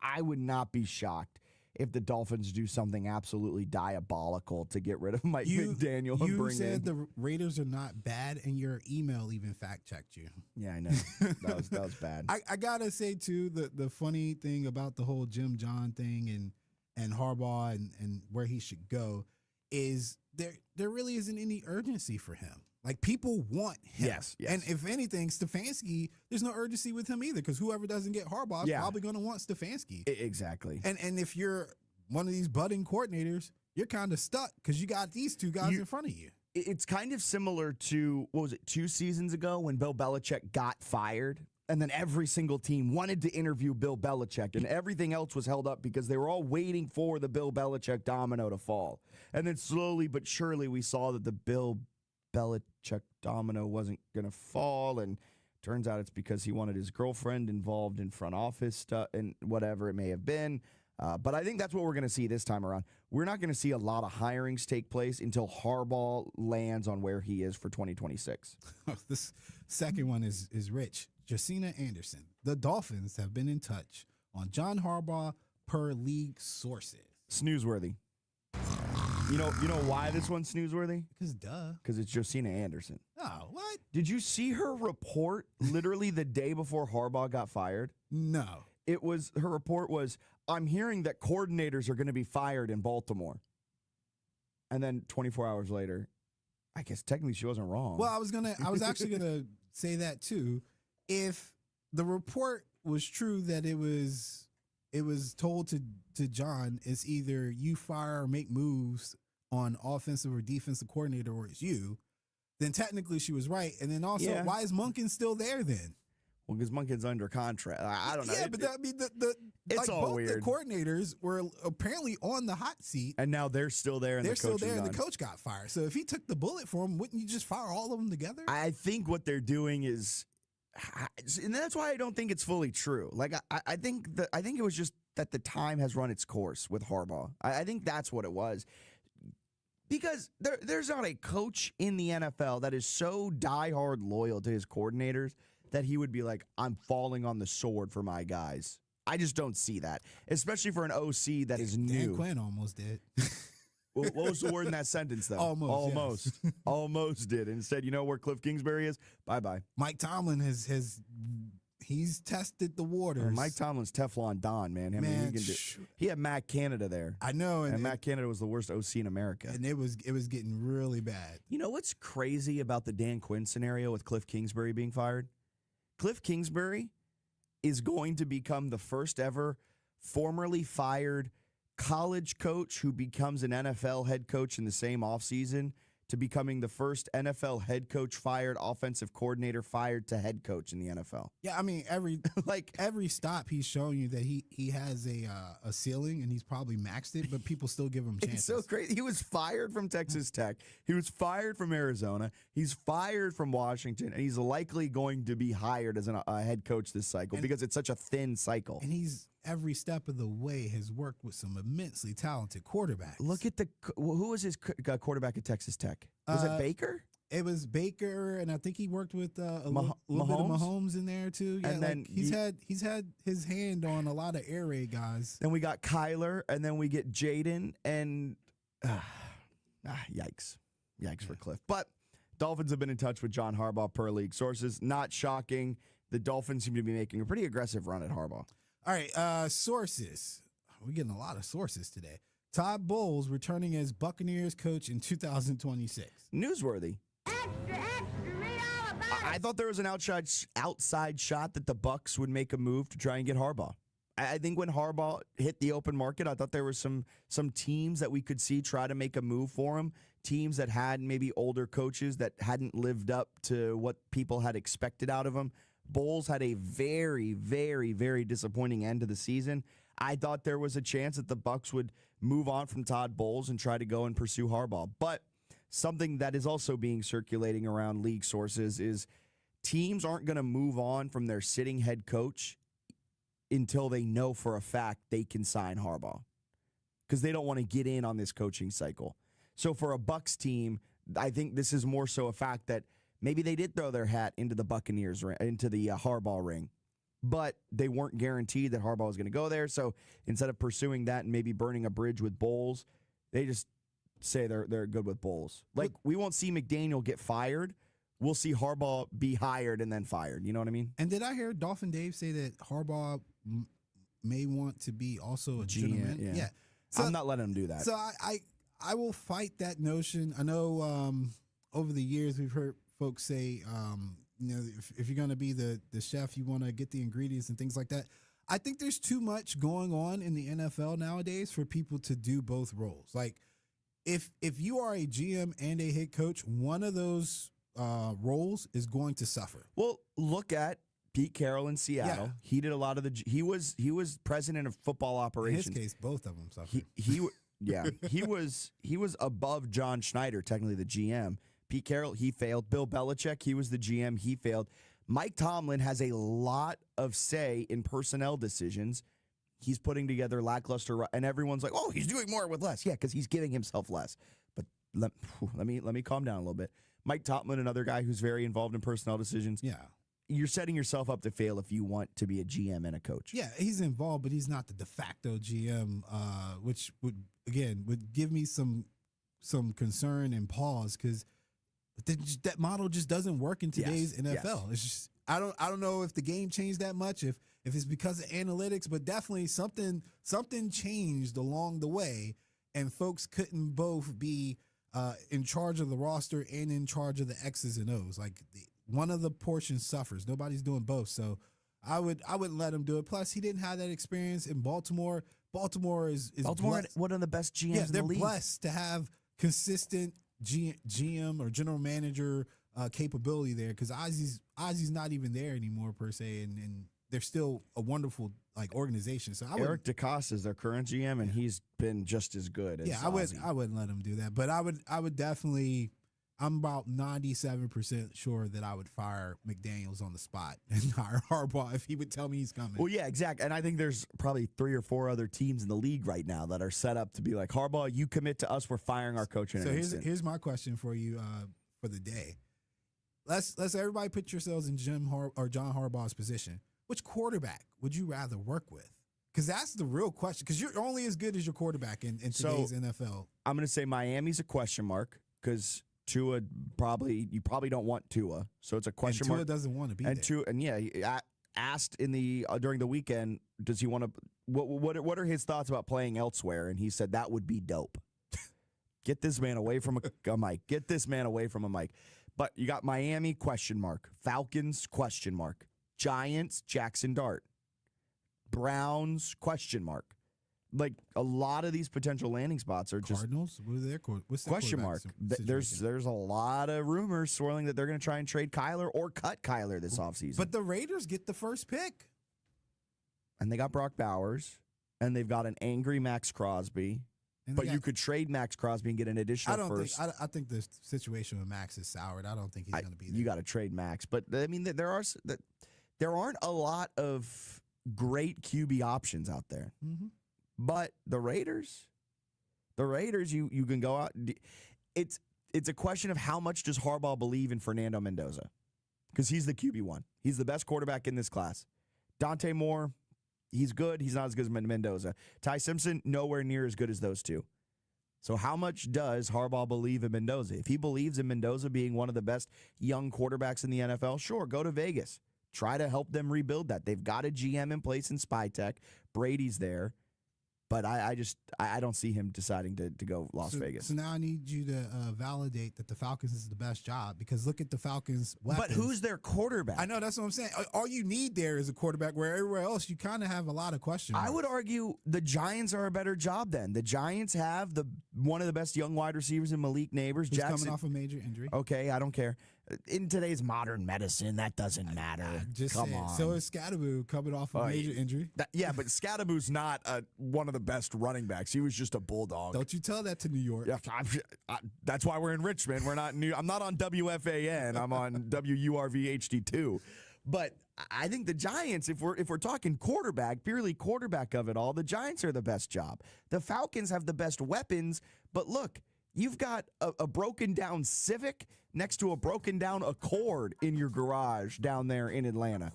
I would not be shocked if the Dolphins do something absolutely diabolical to get rid of Mike McDaniel and bring in. You said the Raiders are not bad, and your email even fact-checked you. Yeah, I know. That was bad. I got to say, too, the funny thing about the whole Jim John thing and Harbaugh and where he should go is there really isn't any urgency for him. Like, people want him. Yes. And if anything, Stefanski, there's no urgency with him either because whoever doesn't get Harbaugh is probably going to want Stefanski. Exactly. And if you're one of these budding coordinators, you're kind of stuck because you got these two guys in front of you. It's kind of similar to, 2 seasons ago when Bill Belichick got fired? And then every single team wanted to interview Bill Belichick, and everything else was held up because they were all waiting for the Bill Belichick domino to fall. And then slowly but surely we saw that the Bill Belichick domino wasn't going to fall, and turns out it's because he wanted his girlfriend involved in front office stuff and whatever it may have been. But I think that's what we're going to see this time around. We're not going to see a lot of hirings take place until Harbaugh lands on where he is for 2026. This second one is rich. Josina Anderson. The Dolphins have been in touch on John Harbaugh per league sources. Snoozeworthy. You know why this one's snoozeworthy? Because it's Josina Anderson. Oh, what? Did you see her report literally the day before Harbaugh got fired? No. Her report was, I'm hearing that coordinators are going to be fired in Baltimore. And then 24 hours later, I guess technically she wasn't wrong. Well, I was actually gonna say that too. If the report was true that it was told to John, it's either you fire or make moves on offensive or defensive coordinator, or it's you, then technically she was right. And then also, why is Monken still there then? Well, because Monken's under contract. I don't know. Yeah, but it's all both weird. The coordinators were apparently on the hot seat, and now they're still there. And they're the still coach there, is and the gone. coach got fired. So if he took the bullet for him, wouldn't you just fire all of them together? I think what they're doing is, and that's why I don't think it's fully true. Like I think it was just that the time has run its course with Harbaugh. I think that's what it was. Because there's not a coach in the NFL that is so diehard loyal to his coordinators that he would be like, I'm falling on the sword for my guys. I just don't see that, especially for an OC that is new. Dan Quinn almost did. What was the word in that sentence, though? Almost. Yes. Almost did. Instead, you know where Cliff Kingsbury is? Bye-bye. Mike Tomlin he's tested the waters. Mike Tomlin's Teflon Don, man. I mean, he had Matt Canada there. I know. And Matt Canada was the worst OC in America. And it was getting really bad. You know what's crazy about the Dan Quinn scenario with Cliff Kingsbury being fired? Cliff Kingsbury is going to become the first ever formerly fired college coach who becomes an NFL head coach in the same offseason to becoming the first NFL head coach fired, offensive coordinator fired to head coach in the NFL. Yeah, I mean, every stop he's showing you that he has a ceiling and he's probably maxed it, but people still give him chances. It's so crazy. He was fired from Texas Tech. He was fired from Arizona. He's fired from Washington, and he's likely going to be hired as a head coach this cycle because it's such a thin cycle. And he's every step of the way has worked with some immensely talented quarterbacks. Look at who was his quarterback at Texas Tech? Was it Baker? It was Baker, and I think he worked with a little bit of Mahomes in there too. Yeah, and then he's had his hand on a lot of air raid guys. Then we got Kyler, and then we get Jaden, and yikes for Cliff. But Dolphins have been in touch with John Harbaugh per league sources. Not shocking. The Dolphins seem to be making a pretty aggressive run at Harbaugh. All right, sources. We're getting a lot of sources today. Todd Bowles returning as Buccaneers coach in 2026. Newsworthy. I thought there was an outside shot that the Bucs would make a move to try and get Harbaugh. I think when Harbaugh hit the open market, I thought there were some teams that we could see try to make a move for him. Teams that had maybe older coaches that hadn't lived up to what people had expected out of him. Bowles had a very, very, very disappointing end to the season. I thought there was a chance that the Bucs would move on from Todd Bowles and try to go and pursue Harbaugh. But something that is also being circulating around league sources is teams aren't going to move on from their sitting head coach until they know for a fact they can sign Harbaugh, because they don't want to get in on this coaching cycle. So for a Bucs team, I think this is more so a fact that maybe they did throw their hat into the Buccaneers, into the Harbaugh ring, but they weren't guaranteed that Harbaugh was going to go there. So instead of pursuing that and maybe burning a bridge with Bowles, they just say they're good with Bowles. Like, we won't see McDaniel get fired. We'll see Harbaugh be hired and then fired. You know what I mean? And did I hear Dolphin Dave say that Harbaugh may want to be also a GM? Yeah. So, I'm not letting him do that. So I will fight that notion. I know over the years we've heard folks say, if you're going to be the chef, you want to get the ingredients and things like that. I think there's too much going on in the NFL nowadays for people to do both roles. Like, if you are a GM and a head coach, one of those roles is going to suffer. Well, look at Pete Carroll in Seattle. Yeah. He did a lot of he was president of football operations. In his case, both of them suffered. He was above John Schneider, technically the GM. Pete Carroll, he failed. Bill Belichick, he was the GM, he failed. Mike Tomlin has a lot of say in personnel decisions. He's putting together lackluster, and everyone's like, "Oh, he's doing more with less." Yeah, because he's giving himself less. But let me calm down a little bit. Mike Tomlin, another guy who's very involved in personnel decisions. Yeah, you're setting yourself up to fail if you want to be a GM and a coach. Yeah, he's involved, but he's not the de facto GM, which would give me some concern and pause, because that model just doesn't work in today's NFL. Yes. It's just I don't know if the game changed that much, if it's because of analytics, but definitely something changed along the way, and folks couldn't both be in charge of the roster and in charge of the X's and O's. Like one of the portions suffers. Nobody's doing both. So I wouldn't let him do it. Plus, he didn't have that experience in Baltimore. Baltimore is blessed. One of the best GMs Yeah, in they're the league. blessed to have consistent GM or general manager capability there, because Ozzy's not even there anymore per se, and they're still a wonderful organization. So Eric DeCosta is their current GM, and he's been just as good. As I wouldn't let him do that, but I would definitely. I'm about 97% sure that I would fire McDaniels on the spot and hire Harbaugh if he would tell me he's coming. Well, yeah, exactly. And I think there's probably 3 or 4 other teams in the league right now that are set up to be like, Harbaugh, you commit to us, we're firing our coach in an instant. Here's my question for you for the day. Let's everybody put yourselves in John Harbaugh's position. Which quarterback would you rather work with? Because that's the real question. Because you're only as good as your quarterback in today's NFL. I'm going to say Miami's a question mark because Tua you probably don't want Tua, so it's a question mark. Tua doesn't want to be there. He asked in the during the weekend, does he want to? What are his thoughts about playing elsewhere? And he said that would be dope. Get this man away from a mic. Get this man away from a mic. But you got Miami question mark, Falcons question mark, Giants Jackson Dart, Browns question mark. Like a lot of these potential landing spots are just Cardinals. What's their question mark. There's a lot of rumors swirling that they're going to try and trade Kyler or cut Kyler this offseason. But the Raiders get the first pick, and they got Brock Bowers, and they've got an angry Max Crosby. But you could trade Max Crosby and get an additional first. I think the situation with Max is soured. I don't think he's going to be there. You got to trade Max, but I mean there aren't a lot of great QB options out there. Mm-hmm. But the Raiders, you can go out. It's a question of how much does Harbaugh believe in Fernando Mendoza, because he's the QB1. He's the best quarterback in this class. Dante Moore, he's good. He's not as good as Mendoza. Ty Simpson, nowhere near as good as those two. So how much does Harbaugh believe in Mendoza? If he believes in Mendoza being one of the best young quarterbacks in the NFL, sure, go to Vegas. Try to help them rebuild that. They've got a GM in place in SpyTech. Brady's there. But I don't see him deciding to go Las Vegas. So now I need you to validate that the Falcons is the best job, because look at the Falcons' weapons. But who's their quarterback? I know, that's what I'm saying. All you need there is a quarterback, where everywhere else you kind of have a lot of questions. I would argue the Giants are a better job then. The Giants have one of the best young wide receivers in Malik Neighbors. Who's coming off a major injury. Okay, I don't care. In today's modern medicine, that doesn't matter. Come on. So is Scatteroo coming off a major injury? Yeah, but Scatteroo's not one of the best running backs. He was just a bulldog. Don't you tell that to New York. Yeah, that's why we're in Richmond. We're not I'm not on WFAN. I'm on WURV HD2. But I think the Giants, if we're talking quarterback, purely quarterback of it all, the Giants are the best job. The Falcons have the best weapons, but look, you've got a broken down Civic next to a broken down Accord in your garage down there in Atlanta.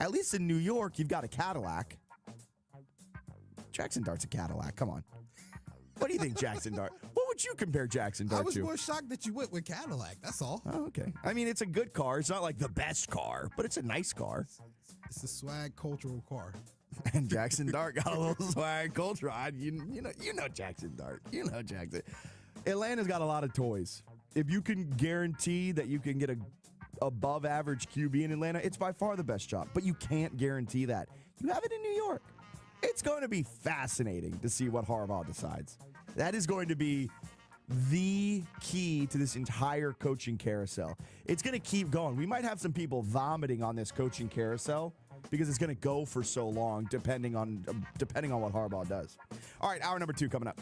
At least in New York, you've got a Cadillac. Jackson Dart's a Cadillac. Come on. What do you think, Jackson Dart? What would you compare Jackson Dart to? I was more shocked that you went with Cadillac. That's all. Oh, okay. I mean, it's a good car. It's not like the best car, but it's a nice car. It's a swag cultural car. And Jackson Dart got a little swag culture. You know Jackson Dart. You know Jackson. Atlanta's got a lot of toys. If you can guarantee that you can get a above average QB in Atlanta, it's by far the best job. But you can't guarantee that. You have it in New York. It's going to be fascinating to see what Harbaugh decides. That is going to be the key to this entire coaching carousel. It's going to keep going. We might have some people vomiting on this coaching carousel because it's going to go for so long, depending on what Harbaugh does. All right, hour number 2 coming up.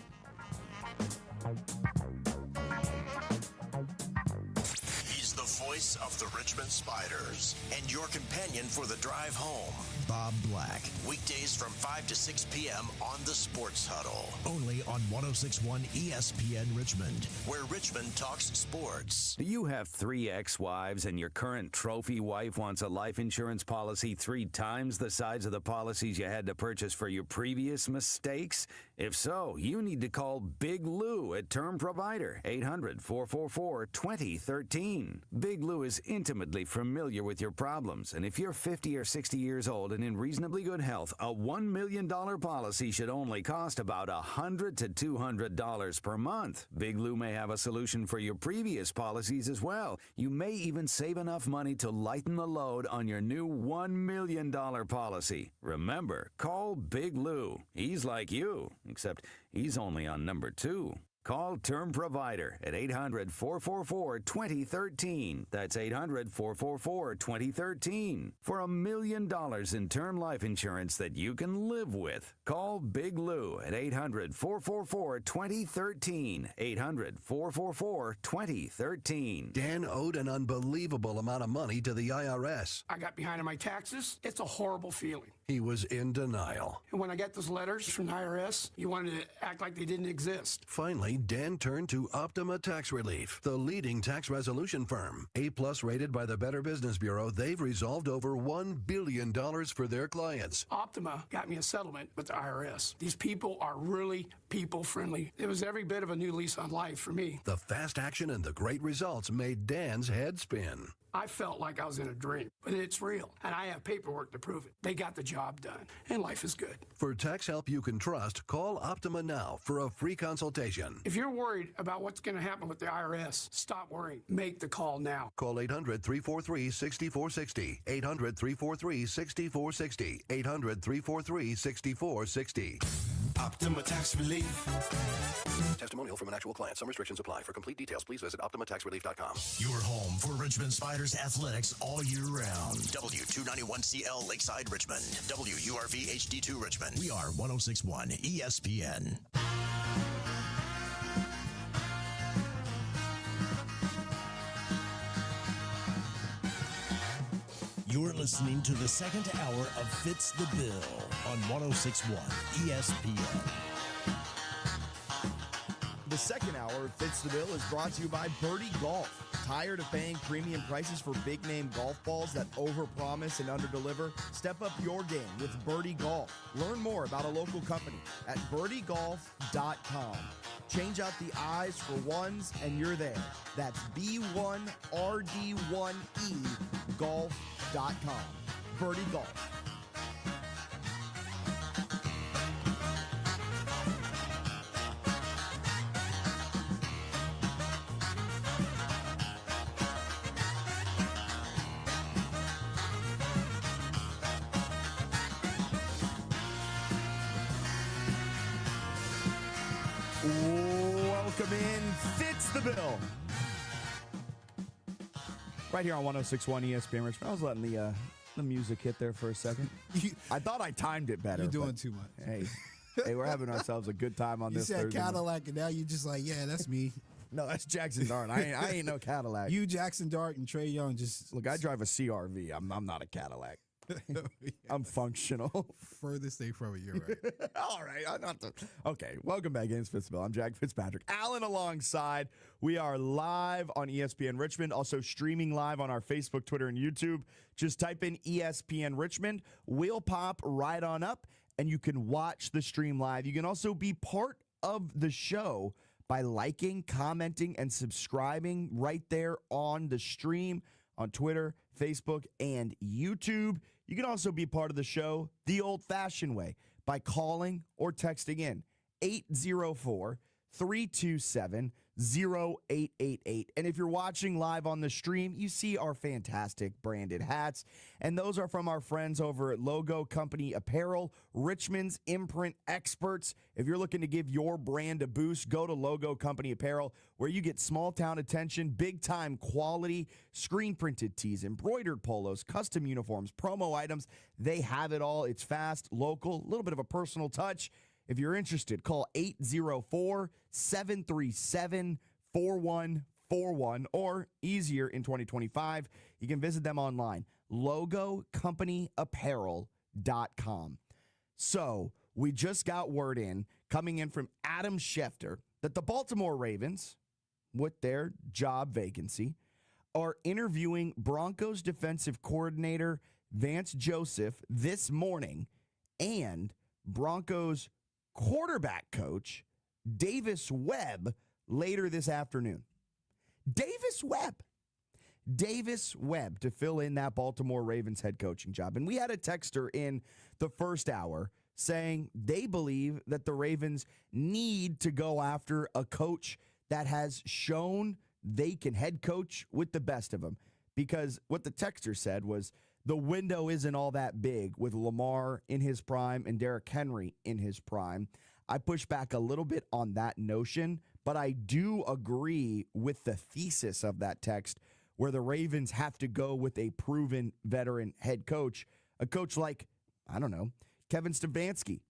He's the voice of the Richmond Spiders and your companion for the drive home, Bob Black. Weekdays from 5 to 6 p.m. on the Sports Huddle. Only on 106.1 ESPN Richmond, where Richmond talks sports. Do you have 3 ex-wives and your current trophy wife wants a life insurance policy 3 times the size of the policies you had to purchase for your previous mistakes? If so, you need to call Big Lou at Term Provider, 800-444-2013. Big Lou is intimately familiar with your problems, and if you're 50 or 60 years old and in reasonably good health, a $1 million policy should only cost about $100 to $200 per month. Big Lou may have a solution for your previous policies as well. You may even save enough money to lighten the load on your new $1 million policy. Remember, call Big Lou. He's like you, except he's only on number 2. Call Term Provider at 800-444-2013. That's 800-444-2013 for $1 million in term life insurance that you can live with. Call Big Lou at 800-444-2013. 800-444-2013. Dan owed an unbelievable amount of money to the IRS. I got behind on my taxes. It's a horrible feeling. He was in denial. And when I got those letters from the IRS, you wanted to act like they didn't exist. Finally, Dan turned to Optima Tax Relief, the leading tax resolution firm. A-plus rated by the Better Business Bureau, they've resolved over $1 billion for their clients. Optima got me a settlement with the IRS. These people are really people-friendly. It was every bit of a new lease on life for me. The fast action and the great results made Dan's head spin. I felt like I was in a dream, but it's real, and I have paperwork to prove it. They got the job done, and life is good. For tax help you can trust, call Optima now for a free consultation. If you're worried about what's going to happen with the IRS, stop worrying. Make the call now. Call 800-343-6460. 800-343-6460. 800-343-6460. Optima Tax Relief. Testimonial from an actual client. Some restrictions apply. For complete details, please visit OptimaTaxRelief.com. Your home for Richmond Spiders athletics all year round. W291CL Lakeside Richmond. WURV HD2 Richmond. We are 1061 ESPN. You're listening to the second hour of Fitz the Bill on 1061 ESPN. The second hour of Fitz the Bill is brought to you by Birdie Golf. Tired of paying premium prices for big-name golf balls that overpromise and underdeliver? Step up your game with Birdie Golf. Learn more about a local company at birdiegolf.com. Change out the I's for ones, and you're there. That's B1RD1E golf.com. Birdie Golf. Welcome in, Fitz the Bill. Right here on 106.1 ESPN Richmond. I was letting the music hit there for a second. I thought I timed it better. You're doing too much. Hey, we're having ourselves a good time on this Thursday. Thursday. You said Cadillac, and now you're just like, yeah, that's me. No, that's Jackson Dart. I ain't no Cadillac. You, Jackson Dart, and Trey Young just... Look, I drive a CRV. I'm not a Cadillac. Yeah. I'm functional. Furthest thing from it, you're right. All right. Okay, welcome back in Fitzbill. I'm Jack Fitzpatrick. Alan alongside. We are live on ESPN Richmond, also streaming live on our Facebook, Twitter, and YouTube. Just type in ESPN Richmond. We'll pop right on up, and you can watch the stream live. You can also be part of the show by liking, commenting, and subscribing right there on the stream on Twitter, Facebook, and YouTube. You can also be part of the show the old-fashioned way by calling or texting in 804-327-0888. And if you're watching live on the stream, you see our fantastic branded hats. And those are from our friends over at Logo Company Apparel, Richmond's imprint experts. If you're looking to give your brand a boost, go to Logo Company Apparel, where you get small town attention, big time quality, screen printed tees, embroidered polos, custom uniforms, promo items. They have it all. It's fast, local, a little bit of a personal touch. If you're interested, call 804-737-4141, or easier in 2025, you can visit them online, logocompanyapparel.com. So we just got word coming in from Adam Schefter, that the Baltimore Ravens, with their job vacancy, are interviewing Broncos defensive coordinator Vance Joseph this morning and Broncos quarterback coach, Davis Webb, later this afternoon. Davis Webb to fill in that Baltimore Ravens head coaching job. And we had a texter in the first hour saying they believe that the Ravens need to go after a coach that has shown they can head coach with the best of them. Because what the texter said was the window isn't all that big with Lamar in his prime and Derrick Henry in his prime. I push back a little bit on that notion, but I do agree with the thesis of that text where the Ravens have to go with a proven veteran head coach, a coach like, I don't know, Kevin Stefanski.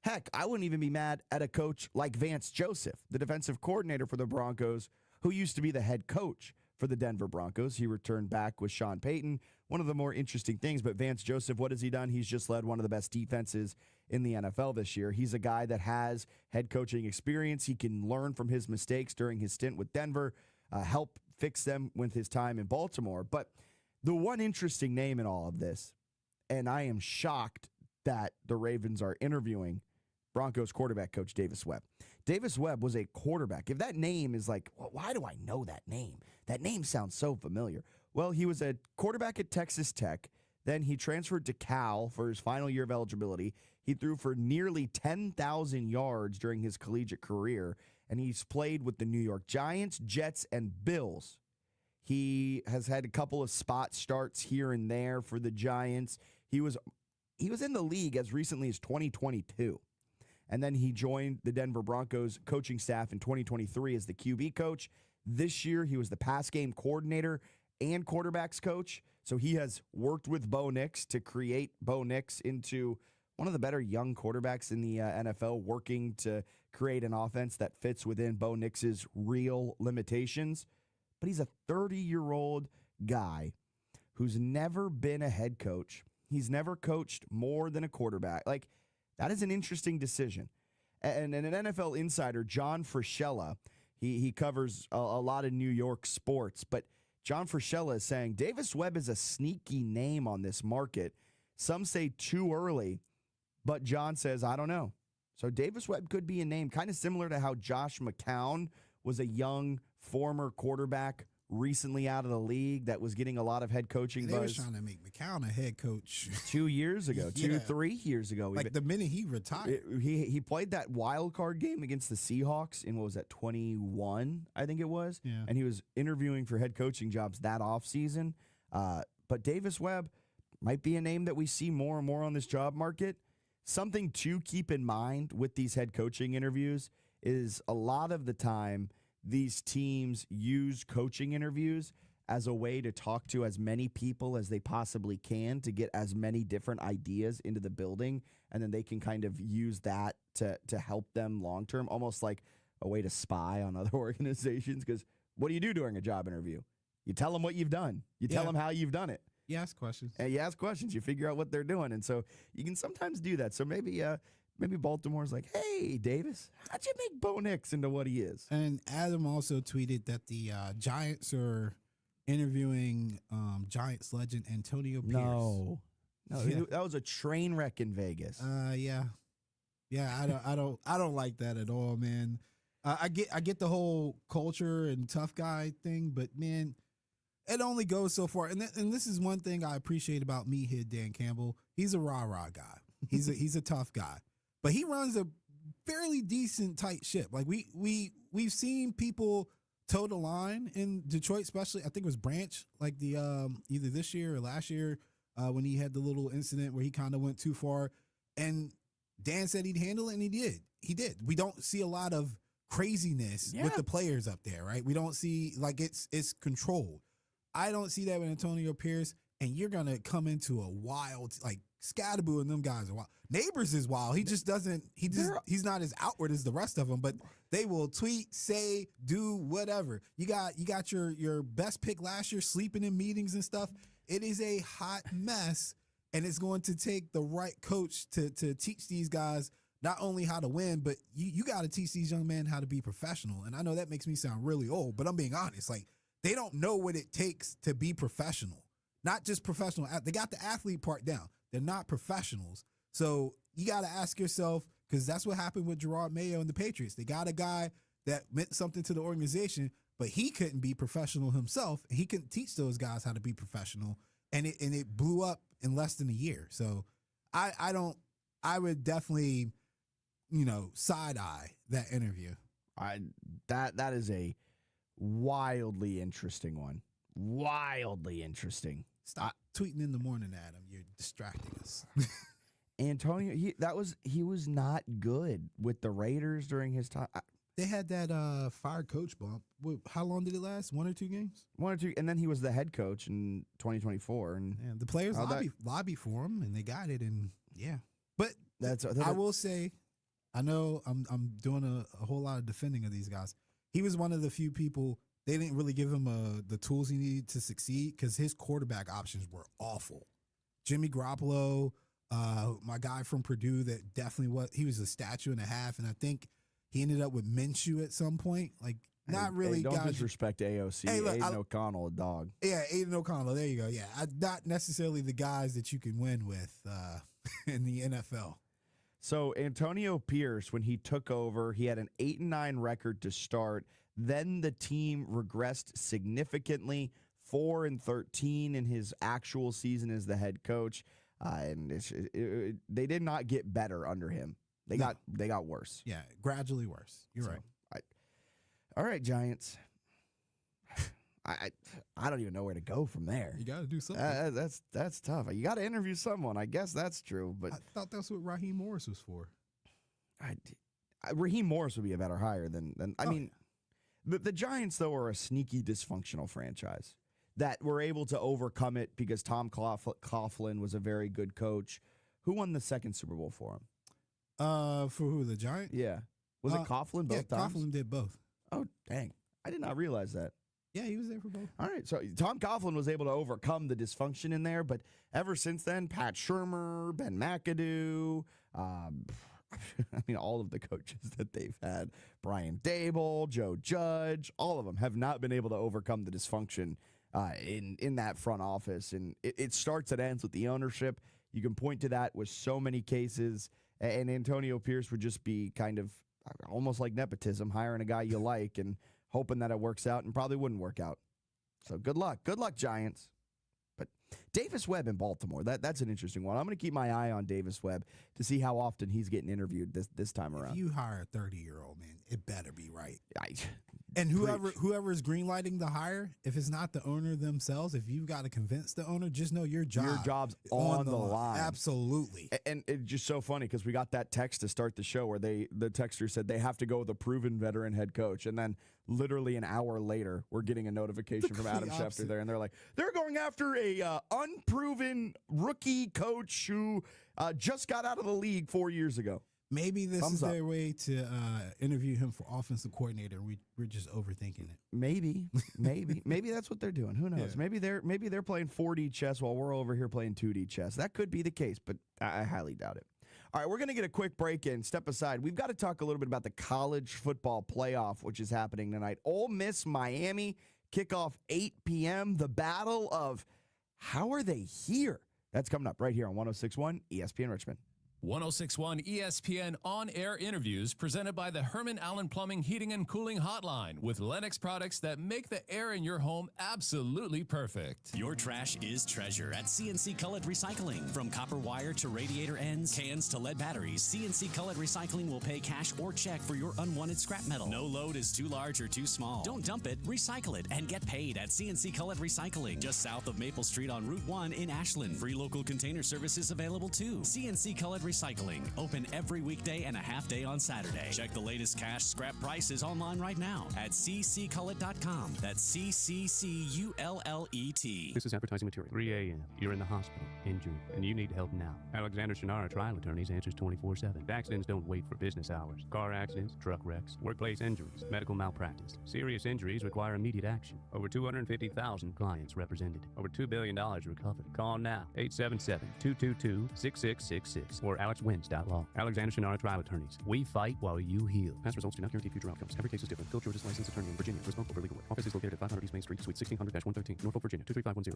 Heck, I wouldn't even be mad at a coach like Vance Joseph, the defensive coordinator for the Broncos, who used to be the head coach for the Denver Broncos. He returned back with Sean Payton. One of the more interesting things, but Vance Joseph, what has he done? He's just led one of the best defenses in the NFL this year. He's a guy that has head coaching experience. He can learn from his mistakes during his stint with Denver, help fix them with his time in Baltimore. But the one interesting name in all of this, and I am shocked that the Ravens are interviewing Broncos quarterback coach Davis Webb. Davis Webb was a quarterback. If that name is like, well, why do I know that name? That name sounds so familiar. Well, he was a quarterback at Texas Tech. Then he transferred to Cal for his final year of eligibility. He threw for nearly 10,000 yards during his collegiate career, and he's played with the New York Giants, Jets, and Bills. He has had a couple of spot starts here and there for the Giants. He was in the league as recently as 2022. And then he joined the Denver Broncos coaching staff in 2023 as the QB coach. This year, he was the pass game coordinator and quarterbacks coach. So he has worked with Bo Nix to create Bo Nix into one of the better young quarterbacks in the NFL, working to create an offense that fits within Bo Nix's real limitations. But he's a 30-year-old guy who's never been a head coach. He's never coached more than a quarterback. Like, that is an interesting decision. And an NFL insider, John Frischella, he covers a lot of New York sports, but John Frischella is saying Davis Webb is a sneaky name on this market. Some say too early, but John says, I don't know. So Davis Webb could be a name kind of similar to how Josh McCown was a young former quarterback recently out of the league that was getting a lot of head coaching buzz. They were trying to make McCown a head coach 2 years ago, 3 years ago. Like the minute he retired. He played that wild card game against the Seahawks in, what was that, 21, I think it was? Yeah. And he was interviewing for head coaching jobs that offseason. But Davis Webb might be a name that we see more and more on this job market. Something to keep in mind with these head coaching interviews is a lot of the time these teams use coaching interviews as a way to talk to as many people as they possibly can to get as many different ideas into the building, and then they can kind of use that to help them long-term, almost like a way to spy on other organizations. Because what do you do during a job interview? You tell them what you've done. You tell them how you've done it. You ask questions. And you ask questions. You figure out what they're doing. And so you can sometimes do that. So maybe Baltimore's like, hey, Davis, how'd you make Bo Nix into what he is? And Adam also tweeted that the Giants are interviewing Giants legend Antonio Pierce. No, that was a train wreck in Vegas. Yeah. I don't like that at all, man. I get the whole culture and tough guy thing, but man, it only goes so far. And this is one thing I appreciate about Meathead Dan Campbell. He's a rah-rah guy. He's a tough guy. But he runs a fairly decent tight ship. Like we've seen people toe the line in Detroit, especially I think it was Branch, like the either this year or last year when he had the little incident where he kind of went too far. And Dan said he'd handle it, and he did. He did. We don't see a lot of craziness with the players up there, right? We don't see like it's controlled. I don't see that with Antonio Pierce, and you're gonna come into a wild like Scatterboo and them guys are wild. Neighbors is wild. He just doesn't. He's not as outward as the rest of them, but they will tweet, say, do whatever. You got your best pick last year sleeping in meetings and stuff. It is a hot mess, and it's going to take the right coach to teach these guys not only how to win, but you got to teach these young men how to be professional. And I know that makes me sound really old, but I'm being honest. Like they don't know what it takes to be professional. Not just professional. They got the athlete part down. They're not professionals. So you got to ask yourself, because that's what happened with Gerard Mayo and the Patriots. They got a guy that meant something to the organization, but he couldn't be professional himself. And he couldn't teach those guys how to be professional, and it blew up in less than a year. So I would definitely, side eye that interview. That is a wildly interesting one. Wildly interesting. Stop tweeting in the morning, Adam. You're distracting us. Antonio, he was not good with the Raiders during his time. They had that fire coach bump. How long did it last? 1 or 2 games? 1 or 2, and then he was the head coach in 2024. And the players lobby for him, and they got it. And but I will say, I know I'm doing a whole lot of defending of these guys. He was one of the few people. They didn't really give him the tools he needed to succeed because his quarterback options were awful. Jimmy Garoppolo, my guy from Purdue, that definitely he was a statue and a half, and I think he ended up with Minshew at some point. Like, not really. Don't disrespect AOC. Hey, look, Aiden O'Connell, a dog. Yeah, Aiden O'Connell. There you go. Yeah, not necessarily the guys that you can win with in the NFL. So Antonio Pierce, when he took over, he had an 8-9 record to start. Then the team regressed significantly, 4-13 in his actual season as the head coach, and they did not get better under him. They got worse. Yeah, gradually worse. You're right. All right, Giants. I don't even know where to go from there. You got to do something. That's tough. You got to interview someone. I guess that's true. But I thought that's what Raheem Morris was for. Raheem Morris would be a better hire than I mean. The Giants, though, are a sneaky dysfunctional franchise that were able to overcome it because Tom Coughlin was a very good coach. Who won the second Super Bowl for him? For who? The Giants? Yeah. Was it Coughlin both times? Coughlin did both. Oh, dang. I did not realize that. Yeah, he was there for both. All right, so Tom Coughlin was able to overcome the dysfunction in there, but ever since then, Pat Shurmur, Ben McAdoo, I mean, all of the coaches that they've had, Brian Daboll, Joe Judge, all of them have not been able to overcome the dysfunction in that front office. And it starts and ends with the ownership. You can point to that with so many cases. And Antonio Pierce would just be kind of almost like nepotism, hiring a guy you like and hoping that it works out, and probably wouldn't work out. So good luck. Good luck, Giants. But Davis Webb in Baltimore, that's an interesting one. I'm going to keep my eye on Davis Webb to see how often he's getting interviewed this time around. If you hire a 30-year-old, man, it better be right. And whoever is greenlighting the hire, if it's not the owner themselves, if you've got to convince the owner, just know your job's on the line. Absolutely. And it's just so funny because we got that text to start the show where the texter said they have to go with a proven veteran head coach. And then literally an hour later, we're getting a notification from Adam Schefter there. And they're like, they're going after a unproven rookie coach who just got out of the league 4 years ago. Maybe this is their way to interview him for offensive coordinator. We're just overthinking it. Maybe that's what they're doing. Who knows? Yeah. Maybe they're playing 4D chess while we're over here playing 2D chess. That could be the case, but I highly doubt it. All right, we're going to get a quick break in. Step aside. We've got to talk a little bit about the college football playoff, which is happening tonight. Ole Miss, Miami, kickoff 8 p.m. The battle of how are they here? That's coming up right here on 106.1 ESPN Richmond. 106.1 ESPN on-air interviews presented by the Herman Allen Plumbing Heating and Cooling Hotline with Lennox products that make the air in your home absolutely perfect. Your trash is treasure at CNC Colored Recycling. From copper wire to radiator ends, cans to lead batteries, CNC Colored Recycling will pay cash or check for your unwanted scrap metal. No load is too large or too small. Don't dump it, recycle it, and get paid at CNC Colored Recycling, just south of Maple Street on Route 1 in Ashland. Free local container services available too. CNC Colored Recycling, open every weekday and a half day on Saturday. Check the latest cash scrap prices online right now at cccullet.com. That's CCCULLET. This is advertising material. 3 a.m. You're in the hospital, injured, and you need help now. Alexander Shannara Trial Attorneys answers 24/7. Accidents don't wait for business hours. Car accidents, truck wrecks, workplace injuries, medical malpractice. Serious injuries require immediate action. Over 250,000 clients represented. Over $2 billion recovered. Call now. 877-222-6666 or alexwins.law. Alexander Shannara Trial Attorneys. We fight while you heal. Past results do not guarantee future outcomes. Every case is different. Phil George's licensed attorney in Virginia. Responsible for legal work. Office is located at 500 East Main Street, Suite 1600-113, Norfolk, Virginia 23510.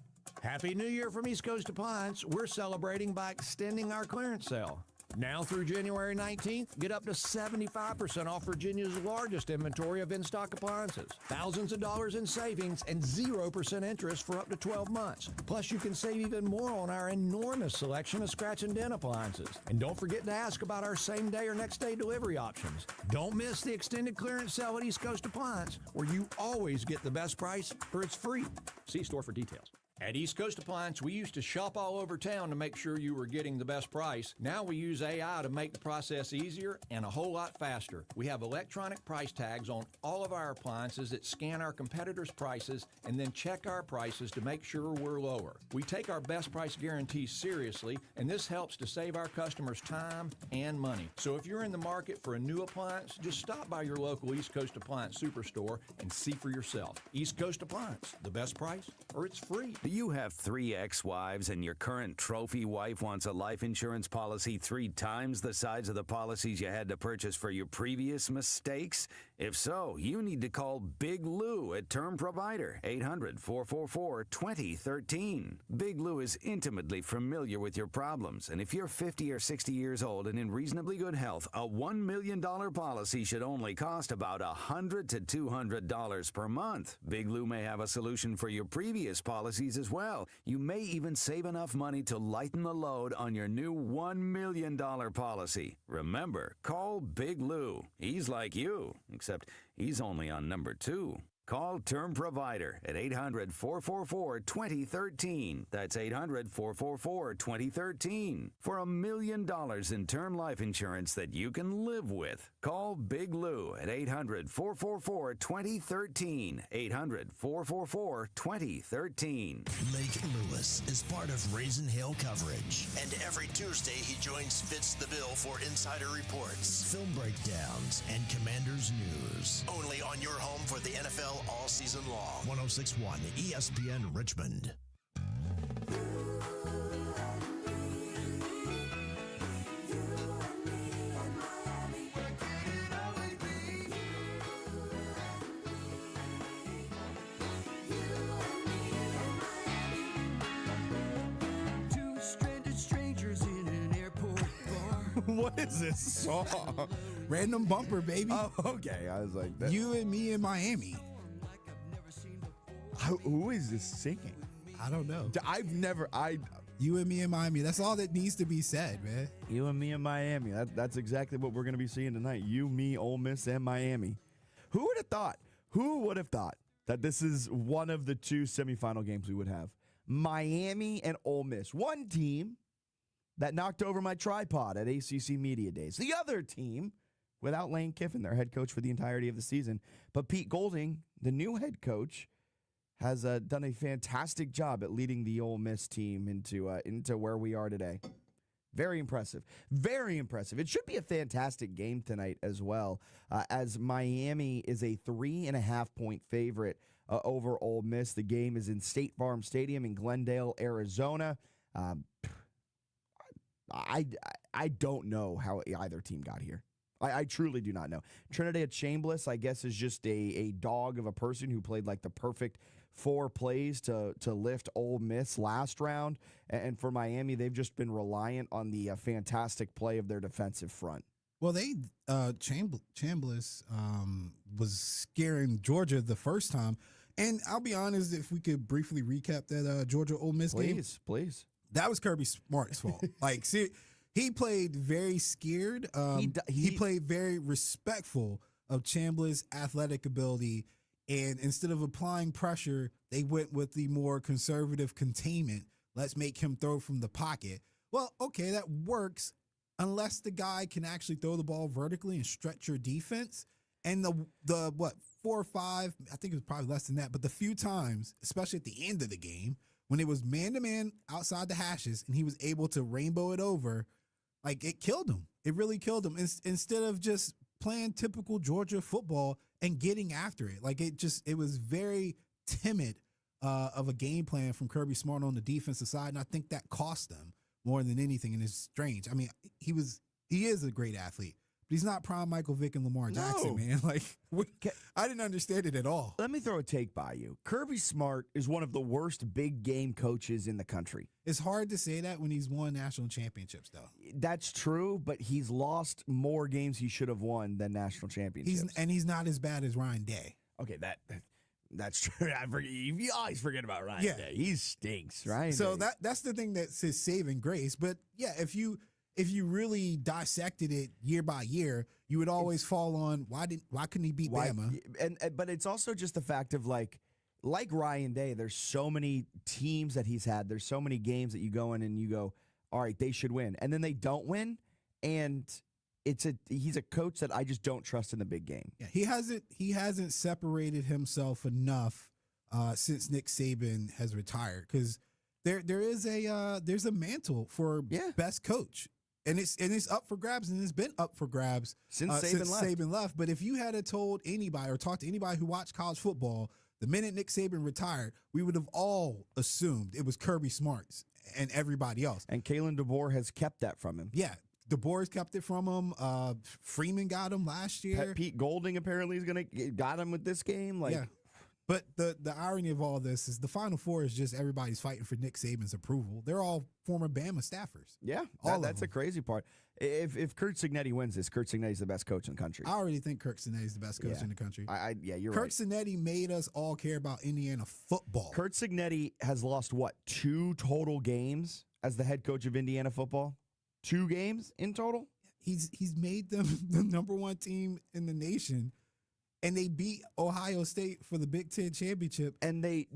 Happy New Year from East Coast Appliance. We're celebrating by extending our clearance sale. Now through January 19th, get up to 75% off Virginia's largest inventory of in-stock appliances. Thousands of dollars in savings and 0% interest for up to 12 months. Plus, you can save even more on our enormous selection of scratch and dent appliances. And don't forget to ask about our same-day or next-day delivery options. Don't miss the extended clearance sale at East Coast Appliance, where you always get the best price or it's free. See store for details. At East Coast Appliance, we used to shop all over town to make sure you were getting the best price. Now we use AI to make the process easier and a whole lot faster. We have electronic price tags on all of our appliances that scan our competitors' prices and then check our prices to make sure we're lower. We take our best price guarantees seriously, and this helps to save our customers time and money. So if you're in the market for a new appliance, just stop by your local East Coast Appliance Superstore and see for yourself. East Coast Appliance, the best price or it's free. Do you have 3 ex-wives and your current trophy wife wants a life insurance policy 3 times the size of the policies you had to purchase for your previous mistakes? If so, you need to call Big Lou at Term Provider, 800-444-2013. Big Lou is intimately familiar with your problems, and if you're 50 or 60 years old and in reasonably good health, a $1 million policy should only cost about $100 to $200 per month. Big Lou may have a solution for your previous policies as well. You may even save enough money to lighten the load on your new $1 million policy. Remember, call Big Lou. He's like you, except he's only on number 2. Call Term Provider at 800-444-2013. That's 800-444-2013 for $1 million in term life insurance that you can live with. Call Big Lou at 800-444-2013. 800-444-2013. Lake Lewis is part of Raisin Hill coverage. And every Tuesday, he joins Fitz the Bill for insider reports, film breakdowns, and Commanders news. Only on your home for the NFL all season long. 106.1 ESPN Richmond. Two stranded strangers in an airport bar. What is this song? Random bumper, baby. Oh, okay. I was like, You and Me in Miami. Who is this singing? I don't know. You and Me in Miami. That's all that needs to be said, man. You and Me in Miami. That's exactly what we're going to be seeing tonight. You, me, Ole Miss, and Miami. Who would have thought? Who would have thought that this is one of the 2 semifinal games we would have? Miami and Ole Miss. One team that knocked over my tripod at ACC Media Days. The other team without Lane Kiffin, their head coach for the entirety of the season. But Pete Golding, the new head coach, has done a fantastic job at leading the Ole Miss team into where we are today. Very impressive. Very impressive. It should be a fantastic game tonight as well, as Miami is a 3.5-point favorite over Ole Miss. The game is in State Farm Stadium in Glendale, Arizona. I don't know how either team got here. I truly do not know. Trinidad Chambliss, I guess, is just a dog of a person who played like the perfect 4 plays to lift Ole Miss last round. And for Miami, they've just been reliant on the fantastic play of their defensive front. Well, Chambliss was scaring Georgia the first time. And I'll be honest, if we could briefly recap that Georgia Ole Miss game. Please. That was Kirby Smart's fault. Like, see, he played very scared. He played very respectful of Chambliss' athletic ability. And instead of applying pressure, they went with the more conservative containment. Let's make him throw from the pocket. Well, okay, that works unless the guy can actually throw the ball vertically and stretch your defense. And the 4 or 5, I think it was probably less than that, but the few times, especially at the end of the game, when it was man-to-man outside the hashes and he was able to rainbow it over, like, it killed him. It really killed him. Instead of just playing typical Georgia football and getting after it. Like, it was very timid of a game plan from Kirby Smart on the defensive side, and I think that cost them more than anything, and it's strange. I mean, he is a great athlete. he's not prime Michael Vick and Lamar Jackson, man. Like, I didn't understand it at all. Let me throw a take by you. Kirby Smart is one of the worst big game coaches in the country. It's hard to say that when he's won national championships, though. That's true, but he's lost more games he should have won than national championships. He's not as bad as Ryan Day. Okay, that's true. You always forget about Ryan Day. He stinks, right? So that's the thing that's his saving grace. But yeah, if you really dissected it year by year, you would always fall on why couldn't he beat Bama? But it's also just the fact of like Ryan Day, there's so many teams that he's had. There's so many games that you go in and you go, all right, they should win, and then they don't win, and he's a coach that I just don't trust in the big game. Yeah, he hasn't separated himself enough since Nick Saban has retired, because there's a mantle for best coach. And it's up for grabs, and it's been up for grabs since Saban left. But if you had told anybody or talked to anybody who watched college football, the minute Nick Saban retired, we would have all assumed it was Kirby Smart and everybody else. And Kalen DeBoer has kept that from him. Yeah, DeBoer's kept it from him. Freeman got him last year. Pete Golding apparently got him with this game. Yeah. But the irony of all this is the Final Four is just everybody's fighting for Nick Saban's approval. They're all former Bama staffers. Yeah, that's the crazy part. If Kurt Cignetti wins this, Kurt Cignetti's the best coach in the country. I already think Kurt Cignetti's the best coach in the country. You're Kurt right. Cignetti made us all care about Indiana football. Kurt Cignetti has lost, 2 total games as the head coach of Indiana football? 2 games in total? He's made them the number 1 team in the nation. And they beat Ohio State for the Big Ten championship. And they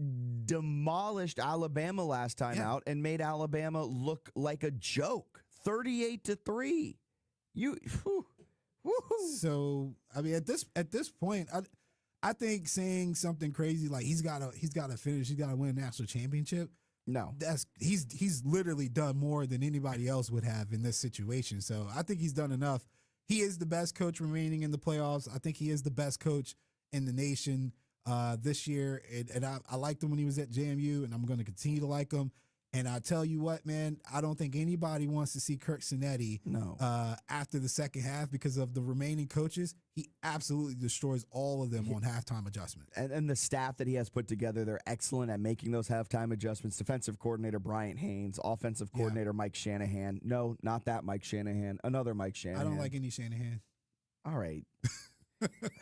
demolished Alabama last time out and made Alabama look like a joke. 38-3. So I mean, at this point, I think saying something crazy like he's got to finish, he's got to win a national championship. No, he's literally done more than anybody else would have in this situation. So I think he's done enough. He is the best coach remaining in the playoffs. I think he is the best coach in the nation this year. And I liked him when he was at JMU, and I'm going to continue to like him. And I tell you what, man, I don't think anybody wants to see Kurt Cignetti after the second half because of the remaining coaches. He absolutely destroys all of them on halftime adjustments. And the staff that he has put together, they're excellent at making those halftime adjustments. Defensive coordinator Bryant Haynes, offensive coordinator Mike Shanahan. No, not that Mike Shanahan. Another Mike Shanahan. I don't like any Shanahan. All right.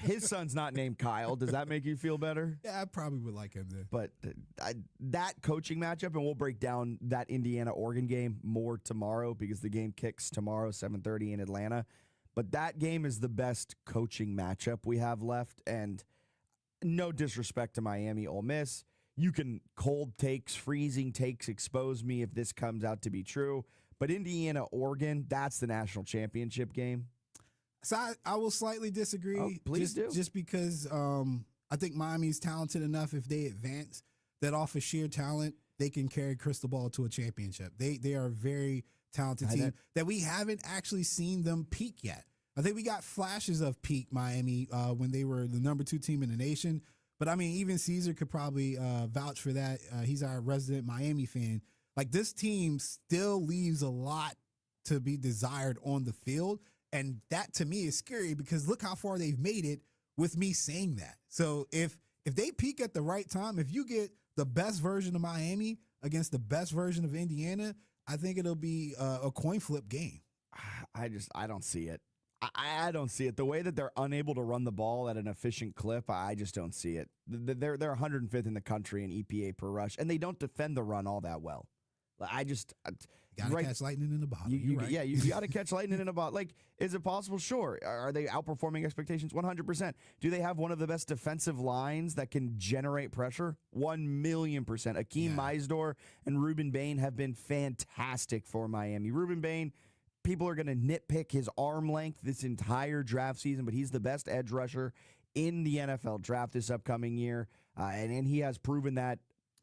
His son's not named Kyle. Does that make you feel better? Yeah, I probably would like him then. But that coaching matchup, and we'll break down that Indiana-Oregon game more tomorrow because the game kicks tomorrow, 7:30 in Atlanta. But that game is the best coaching matchup we have left. And no disrespect to Miami, Ole Miss. You can cold takes, freezing takes, expose me if this comes out to be true. But Indiana-Oregon, that's the national championship game. So I will slightly disagree. Oh, please do. Just because I think Miami's talented enough if they advance that off of sheer talent, they can carry Cristobal to a championship. They are a very talented team that we haven't actually seen them peak yet. I think we got flashes of peak Miami when they were the number 2 team in the nation. But, I mean, even Caesar could probably vouch for that. He's our resident Miami fan. Like, this team still leaves a lot to be desired on the field. And that to me is scary because look how far they've made it with me saying that. So if they peak at the right time, if you get the best version of Miami against the best version of Indiana, I think it'll be a coin flip game. I don't see it. I don't see it. The way that they're unable to run the ball at an efficient clip, I just don't see it. They're 105th in the country in EPA per rush, and they don't defend the run all that well. Gotta catch lightning in a bottle. Right. Yeah, you got to catch lightning in a bottle. Like, is it possible? Sure. Are they outperforming expectations? 100%. Do they have one of the best defensive lines that can generate pressure? 1,000,000%. Akeem Meisdor and Ruben Bain have been fantastic for Miami. Ruben Bain, people are going to nitpick his arm length this entire draft season, but he's the best edge rusher in the NFL draft this upcoming year, and he has proven that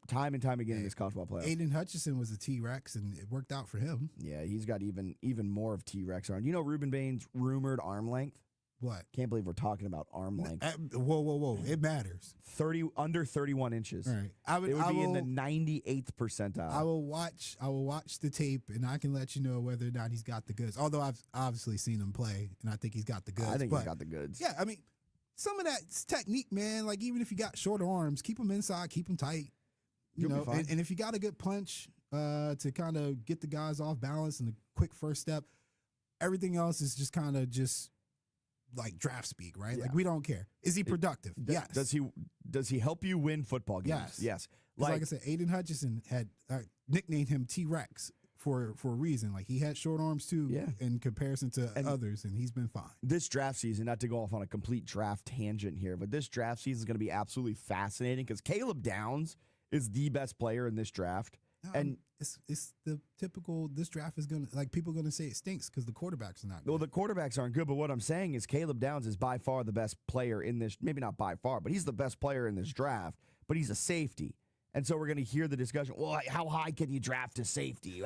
time and time again in this college ball playoff. Aiden Hutchinson was a T-Rex, and it worked out for him. Yeah, he's got even more of T-Rex arm. You know Ruben Bain's rumored arm length? What? Can't believe we're talking about arm length. Whoa. It matters. Under 31 inches. All right. It would be in the 98th percentile. I will watch the tape, and I can let you know whether or not he's got the goods. Although I've obviously seen him play, and I think he's got the goods. I think he's got the goods. Yeah, I mean, some of that's technique, man. Like, even if you got shorter arms, keep them inside, keep them tight. You You'll know, be fine. and if you got a good punch to kind of get the guys off balance and a quick first step, everything else is just kind of just like draft speak, right? Yeah. Like, we don't care. Is he productive? Yes. Does he help you win football games? Yes. Like I said, Aiden Hutchinson had nicknamed him T-Rex for a reason. Like, he had short arms too in comparison to others, and he's been fine. This draft season, not to go off on a complete draft tangent here, but this draft season is going to be absolutely fascinating because Caleb Downs is the best player in this draft. And it's the typical, this draft is going to, like, people are going to say it stinks because the quarterbacks are not good. Well, the quarterbacks aren't good, but what I'm saying is Caleb Downs is by far the best player in this, maybe not by far, but he's the best player in this draft, but he's a safety. And so we're going to hear the discussion, well, how high can you draft a safety?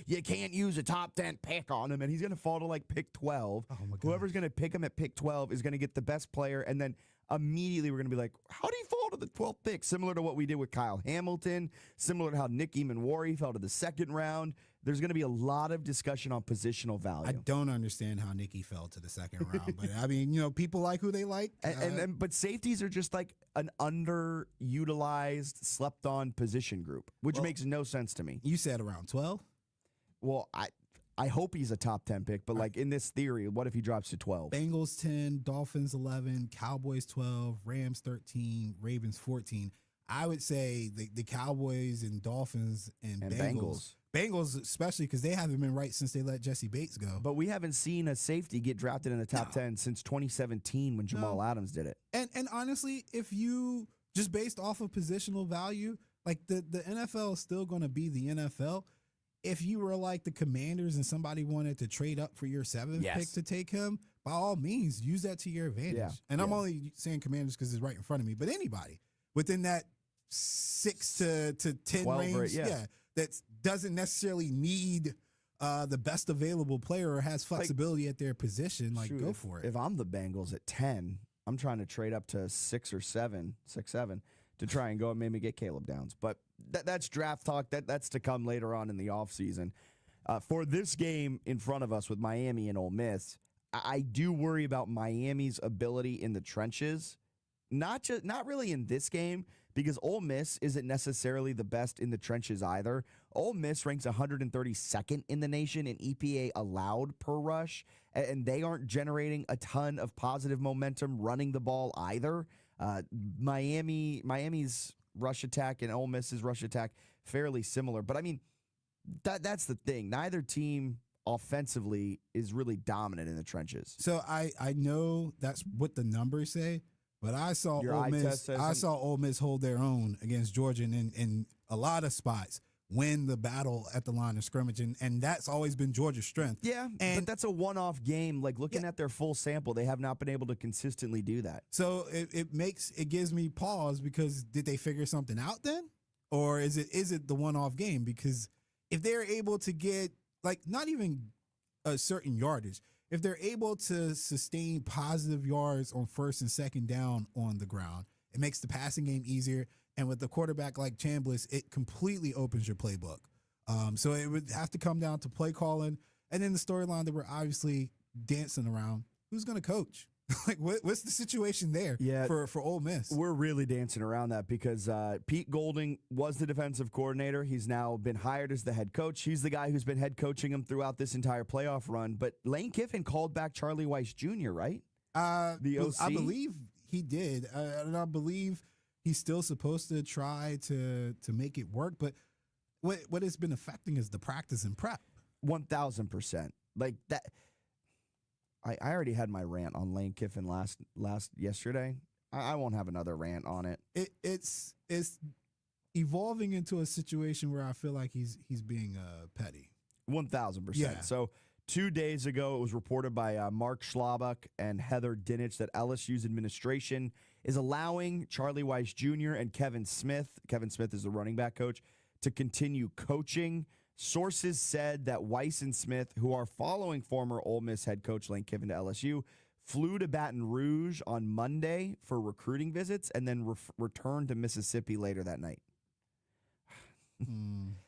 You can't use a top 10 pick on him, and he's going to fall to like pick 12. Oh my Whoever's going to pick him at pick 12 is going to get the best player, and then immediately we're going to be like, how did he fall to the 12th pick? Similar to what we did with Kyle Hamilton, similar to how Nick Eamon-Wari fell to the second round. There's going to be a lot of discussion on positional value. I don't understand how Nicky fell to the second round, but I mean, you know, people like who they like. But safeties are just like an underutilized, slept-on position group, which makes no sense to me. You said around 12? Well, I hope he's a top 10 pick, but like in this theory, what if he drops to 12? Bengals 10, Dolphins 11, Cowboys 12, Rams 13, Ravens 14. I would say the Cowboys and Dolphins and Bengals. Bengals, especially because they haven't been right since they let Jesse Bates go. But we haven't seen a safety get drafted in the top 10 since 2017 when Jamal Adams did it. And honestly, if you just based off of positional value, like the NFL is still going to be the NFL. If you were like the Commanders and somebody wanted to trade up for your 7th pick to take him, by all means, use that to your advantage. Yeah. And I'm only saying Commanders because it's right in front of me, but anybody within that 6 to 10 range, that doesn't necessarily need the best available player or has flexibility at their position, go for it. If I'm the Bengals at 10, I'm trying to trade up to 6 or 7 to try and go and maybe get Caleb Downs. But that's draft talk. That's to come later on in the offseason. For this game in front of us with Miami and Ole Miss, I do worry about Miami's ability in the trenches. Not really in this game, because Ole Miss isn't necessarily the best in the trenches either. Ole Miss ranks 132nd in the nation in EPA allowed per rush, and they aren't generating a ton of positive momentum running the ball either. Miami's rush attack and Ole Miss's rush attack fairly similar, but I mean that's the thing. Neither team offensively is really dominant in the trenches. So I know that's what the numbers say. But I saw Ole Miss hold their own against Georgia and in a lot of spots win the battle at the line of scrimmage, and that's always been Georgia's strength. Yeah, but that's a one-off game. Like looking at their full sample, they have not been able to consistently do that. So it gives me pause, because did they figure something out then, or is it the one-off game? Because if they're able to get not even a certain yardage, if they're able to sustain positive yards on first and second down on the ground, it makes the passing game easier. And with a quarterback like Chambliss, it completely opens your playbook. So it would have to come down to play calling. And then the storyline that we're obviously dancing around, who's going to coach? What's the situation there for Ole Miss? We're really dancing around that because Pete Golding was the defensive coordinator. He's now been hired as the head coach. He's the guy who's been head coaching him throughout this entire playoff run. But Lane Kiffin called back Charlie Weiss Jr., right? The OC? I believe he did. And I believe he's still supposed to try to make it work. But what has been affecting is the practice and prep. 1,000%. Like that. I already had my rant on Lane Kiffin yesterday. I won't have another rant on it. It's evolving into a situation where I feel like he's being petty. 1,000%. Yeah. So 2 days ago, it was reported by Mark Schlabach and Heather Dinich that LSU's administration is allowing Charlie Weiss Jr. and Kevin Smith is the running back coach, to continue coaching. Sources said that Weiss and Smith, who are following former Ole Miss head coach Lane Kiffin to LSU, flew to Baton Rouge on Monday for recruiting visits, and then returned to Mississippi later that night.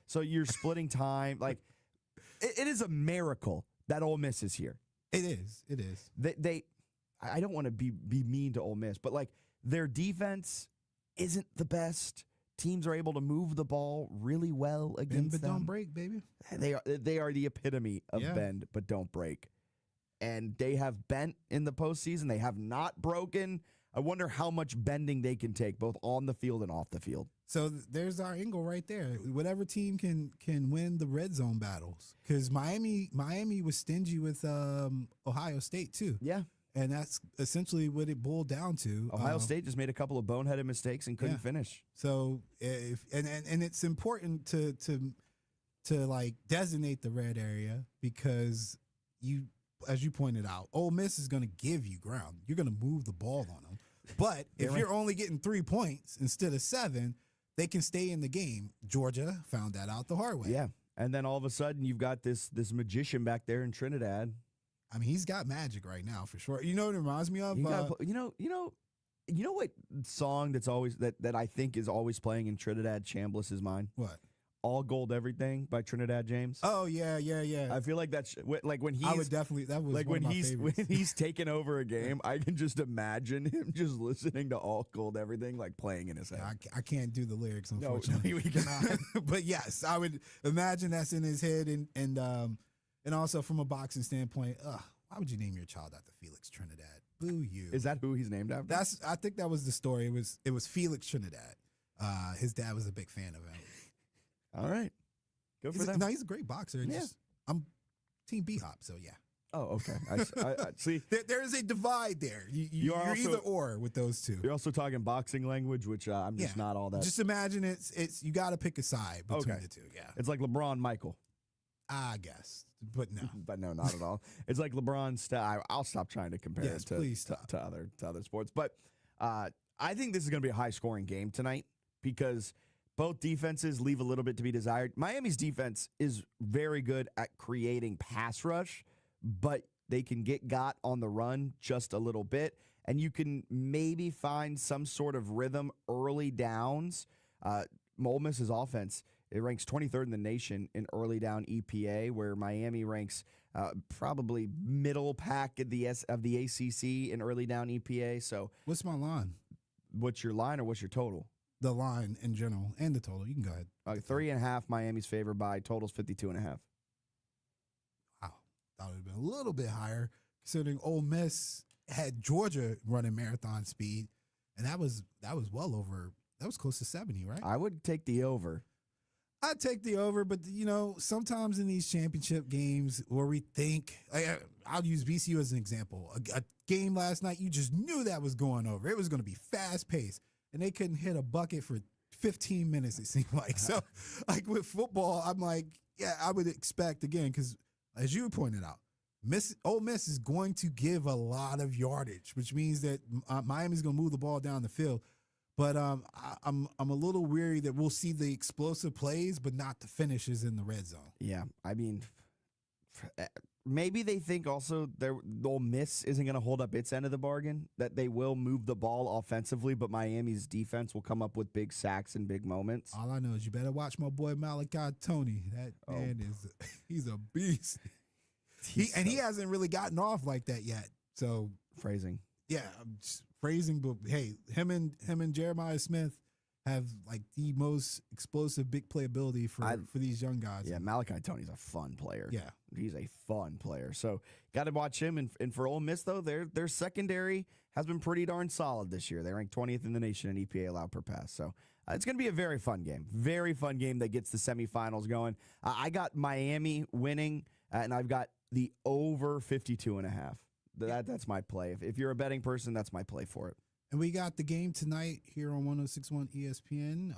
So you're splitting time. Like, it is a miracle that Ole Miss is here. It is. It is. I don't want to be mean to Ole Miss, but like their defense isn't the best. Teams are able to move the ball really well against bend, but them. don't break, baby. They are the epitome of bend but don't break. And they have bent in the postseason. They have not broken. I wonder how much bending they can take, both on the field and off the field. So there's our angle right there. Whatever team can win the red zone battles, because Miami was stingy with Ohio State too. Yeah, and that's essentially what it boiled down to. Ohio State just made a couple of boneheaded mistakes and couldn't finish. So if it's important to like designate the red area, because as you pointed out, Ole Miss is going to give you ground. You're going to move the ball on them. But if you're only getting 3 points instead of 7, they can stay in the game. Georgia found that out the hard way. Yeah, and then all of a sudden you've got this magician back there in Trinidad. I mean, he's got magic right now for sure. You know what it reminds me of? You know what song that's always that I think is always playing in Trinidad Chambliss's mind? What? All Gold Everything by Trinidad James. Oh yeah. I feel like that's like when he's. I would definitely. That was like one when of my he's favorites. when he's taking over a game. I can just imagine him just listening to All Gold Everything, like playing in his head. I can't do the lyrics, unfortunately. No, we cannot. But yes, I would imagine that's in his head, and also from a boxing standpoint, why would you name your child after Felix Trinidad? Boo you. Is that who he's named after? I think that was the story. It was Felix Trinidad. His dad was a big fan of him. All right. Good for them. No, he's a great boxer. I'm Team B-Hop, so yeah. Oh, okay. I see. There is a divide there. You're also, either or with those two. You're also talking boxing language, which I'm just not all that. Just imagine it's you got to pick a side between the two. Yeah, it's like LeBron, Michael. I guess, but no, not at all. It's like LeBron's. I'll stop trying to compare it to other sports. But I think this is going to be a high scoring game tonight because both defenses leave a little bit to be desired. Miami's defense is very good at creating pass rush, but they can get got on the run just a little bit, and you can maybe find some sort of rhythm early downs. Ole Miss's offense, it ranks 23rd in the nation in early down EPA, where Miami ranks probably middle pack of the ACC in early down EPA. So, what's my line? What's your line or what's your total? The line in general and the total. You can go ahead. 3.5. Miami's favored by. Total's 52.5. Wow, thought it would have been a little bit higher, considering Ole Miss had Georgia running marathon speed, and that was well over. That was close to 70, right? I would take the over. I'd take the over, but sometimes in these championship games where we think, I'll use VCU as an example. A game last night, you just knew that was going over. It was going to be fast paced. And they couldn't hit a bucket for 15 minutes, it seemed like. So, like with football, I'm like, yeah, I would expect, again, because as you pointed out, Ole Miss is going to give a lot of yardage, which means that Miami's going to move the ball down the field. But I'm a little weary that we'll see the explosive plays, but not the finishes in the red zone. Yeah, I mean, maybe they think also Ole Miss isn't going to hold up its end of the bargain, that they will move the ball offensively, but Miami's defense will come up with big sacks and big moments. All I know is you better watch my boy Malachi Tony. That man he's a beast. He hasn't really gotten off like that yet. So phrasing. Yeah, phrasing, but hey, him and Jeremiah Smith have like the most explosive big playability for these young guys. Yeah, Malachi Tony's a fun player. Yeah. He's a fun player. So got to watch him. And for Ole Miss, though, their secondary has been pretty darn solid this year. They rank 20th in the nation in EPA allowed per pass. So it's going to be a very fun game. Very fun game that gets the semifinals going. I got Miami winning, and I've got the over 52.5. That's my play. If you're a betting person, that's my play for it. And we got the game tonight here on 106.1 ESPN.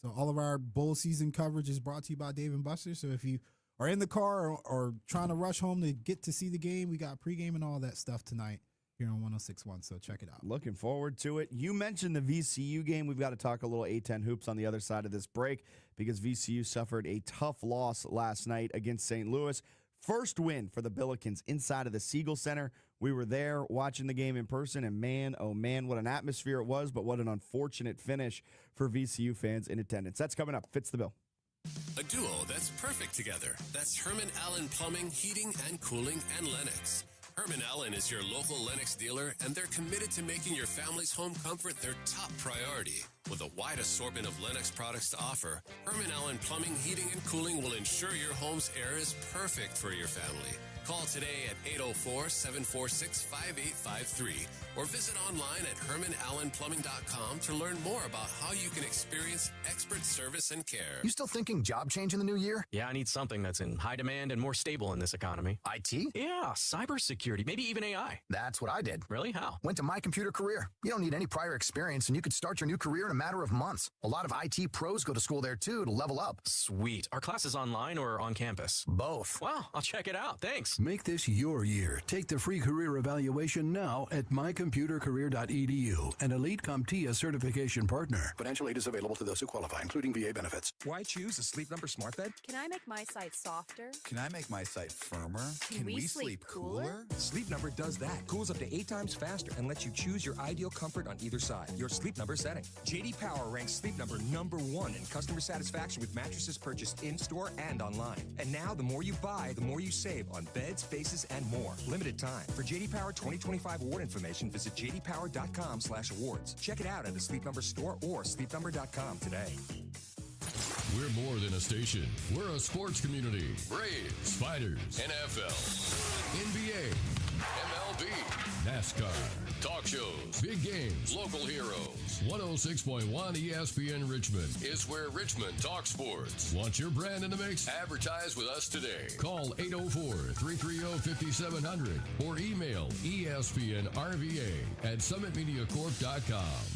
So all of our bowl season coverage is brought to you by Dave & Buster's. So if you are in the car or trying to rush home to get to see the game, we got pregame and all that stuff tonight here on 106.1. So check it out. Looking forward to it. You mentioned the VCU game. We've got to talk a little A-10 hoops on the other side of this break because VCU suffered a tough loss last night against St. Louis. First win for the Billikens inside of the Siegel Center, We were there watching the game in person, and man, oh man, what an atmosphere it was, but what an unfortunate finish for VCU fans in attendance. That's coming up. Fits the bill. A duo that's perfect together. That's Herman Allen Plumbing, Heating and Cooling, and Lennox. Herman Allen is your local Lennox dealer, and they're committed to making your family's home comfort their top priority. With a wide assortment of Lennox products to offer, Herman Allen Plumbing, Heating and Cooling will ensure your home's air is perfect for your family. Call today at 804-746-5853 or visit online at hermanallenplumbing.com to learn more about how you can experience expert service and care. You still thinking job change in the new year? Yeah, I need something that's in high demand and more stable in this economy. IT? Yeah, cybersecurity, maybe even AI. That's what I did. Really? How? Went to My Computer Career. You don't need any prior experience, and you could start your new career in a matter of months. A lot of IT pros go to school there, too, to level up. Sweet. Are classes online or on campus? Both. Wow, I'll check it out. Thanks. Make this your year. Take the free career evaluation now at mycomputercareer.edu, an Elite CompTIA certification partner. Financial aid is available to those who qualify, including VA benefits. Why choose a Sleep Number smart bed? Can I make my site softer? Can I make my site firmer? Can we sleep cooler? Sleep Number does that. Cools up to 8 times faster and lets you choose your ideal comfort on either side. Your Sleep Number setting. JD Power ranks Sleep Number #1 in customer satisfaction with mattresses purchased in-store and online. And now, the more you buy, the more you save on beds, bases, and more. Limited time. For JD Power 2025 award information, visit jdpower.com/awards. Check it out at a Sleep Number store or sleepnumber.com today. We're more than a station. We're a sports community. Braves, Spiders, NFL, NBA, MLB, NASCAR, talk shows, big games, local heroes. 106.1 ESPN Richmond is where Richmond talks sports. Want your brand in the mix? Advertise with us today. Call 804-330-5700 or email espnrva@summitmediacorp.com.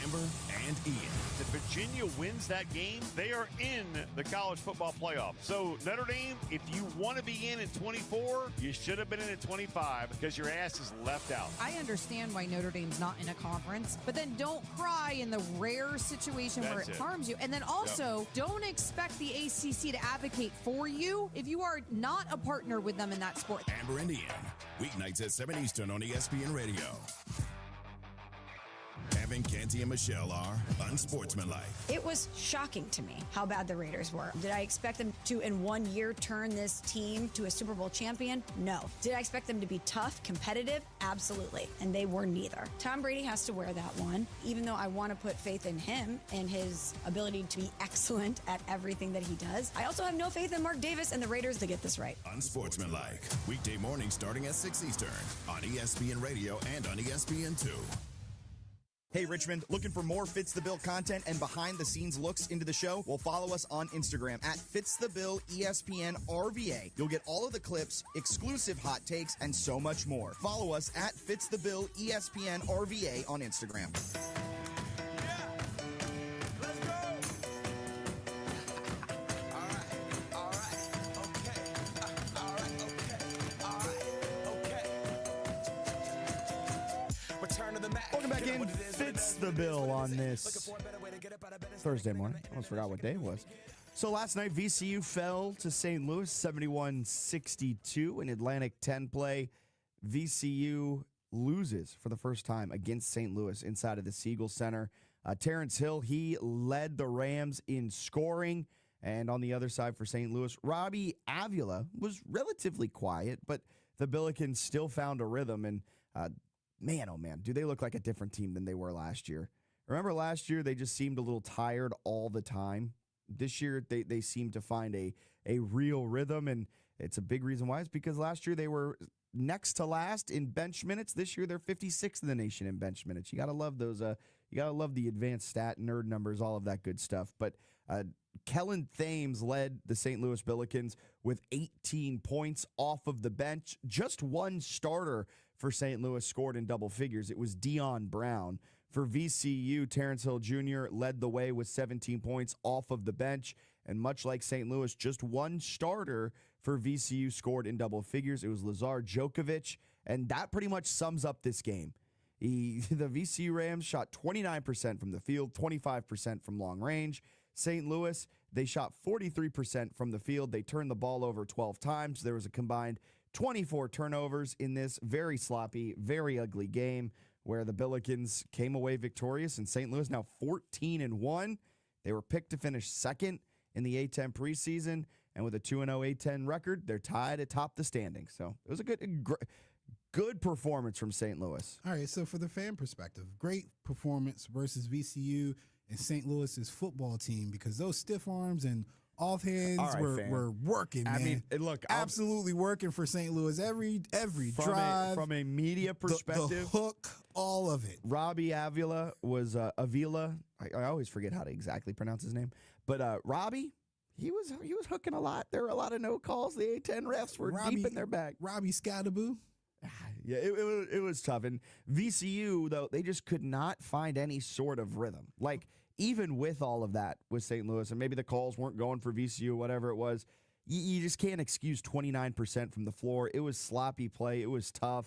Amber and Ian. If Virginia wins that game, they are in the college football playoff. So Notre Dame, if you want to be in 24, you should have been in at 25 because your ass is left out. I understand why Notre Dame's not in a conference, but then don't cry in the rare situation where it harms you. And then also, don't expect the ACC to advocate for you if you are not a partner with them in that sport. Amber and Ian, weeknights at 7 Eastern on ESPN Radio. Evan, Canty, and Michelle are unsportsmanlike. It was shocking to me how bad the Raiders were. Did I expect them to, in 1 year, turn this team to a Super Bowl champion? No. Did I expect them to be tough, competitive? Absolutely. And they were neither. Tom Brady has to wear that one, even though I want to put faith in him and his ability to be excellent at everything that he does. I also have no faith in Mark Davis and the Raiders to get this right. Unsportsmanlike. Weekday mornings starting at 6 Eastern on ESPN Radio and on ESPN2. Hey, Richmond, looking for more Fits the Bill content and behind-the-scenes looks into the show? Well, follow us on Instagram at FitsTheBillESPNRVA. You'll get all of the clips, exclusive hot takes, and so much more. Follow us at FitsTheBillESPNRVA on Instagram. Welcome back in. Fits the Bill on this Thursday morning. I almost forgot what day it was. So last night, VCU fell to St. Louis, 71-62 in Atlantic 10 play. VCU loses for the first time against St. Louis inside of the Siegel Center. Terrence Hill, he led the Rams in scoring. And on the other side for St. Louis, Robbie Avila was relatively quiet, but the Billikens still found a rhythm. And man, oh man, do they look like a different team than they were last year. Remember last year, they just seemed a little tired all the time. This year, they seem to find a real rhythm, and it's a big reason why. It's because last year they were next to last in bench minutes. This year, they're 56th in the nation in bench minutes. You got to love those. You got to love the advanced stat nerd numbers, all of that good stuff. But Kellen Thames led the St. Louis Billikens with 18 points off of the bench. Just one starter for St. Louis scored in double figures. It was Dion Brown. For VCU, Terrence Hill Jr. led the way with 17 points off of the bench. And much like St. Louis, just one starter for VCU scored in double figures. It was Lazar Djokovic, and that pretty much sums up this game. The VCU Rams shot 29% from the field, 25% from long range. St. Louis, they shot 43% from the field. They turned the ball over 12 times. There was a combined 24 turnovers in this very sloppy, very ugly game where the Billikens came away victorious, and St. Louis now 14-1. They were picked to finish second in the A-10 preseason, and with a 2-0 A-10 record, they're tied atop the standings. So it was a good performance from St. Louis. All right, so for the fan perspective, great performance versus VCU and St. Louis's football team, because those stiff arms and offhands were working, man. I mean, look, absolutely working for St. Louis every drive. From a media perspective, the hook, all of it. Robbie Avila was Avila. I always forget how to exactly pronounce his name, but Robbie, he was hooking a lot. There were a lot of no calls. The A-10 refs were deep in their bag. Robbie Scadaboo. Yeah, it was tough. And VCU, though, they just could not find any sort of rhythm. Like, even with all of that with St. Louis, and maybe the calls weren't going for VCU, whatever it was, you just can't excuse 29% from the floor. It was sloppy play. It was tough.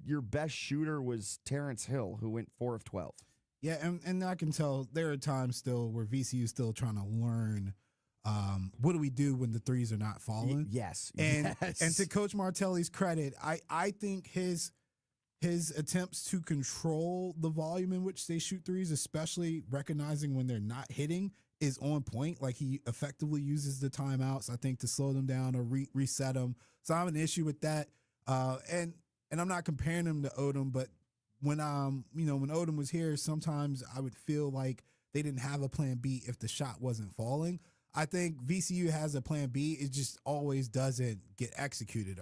Your best shooter was Terrence Hill, who went 4 of 12. Yeah, and I can tell there are times still where VCU is still trying to learn what do we do when the threes are not falling. Yes. And to Coach Martelli's credit, I think his attempts to control the volume in which they shoot threes, especially recognizing when they're not hitting, is on point. Like, he effectively uses the timeouts, I think, to slow them down or reset them. So I have an issue with that. And I'm not comparing him to Odom, but when Odom was here, sometimes I would feel like they didn't have a plan B if the shot wasn't falling. I think VCU has a plan B. It just always doesn't get executed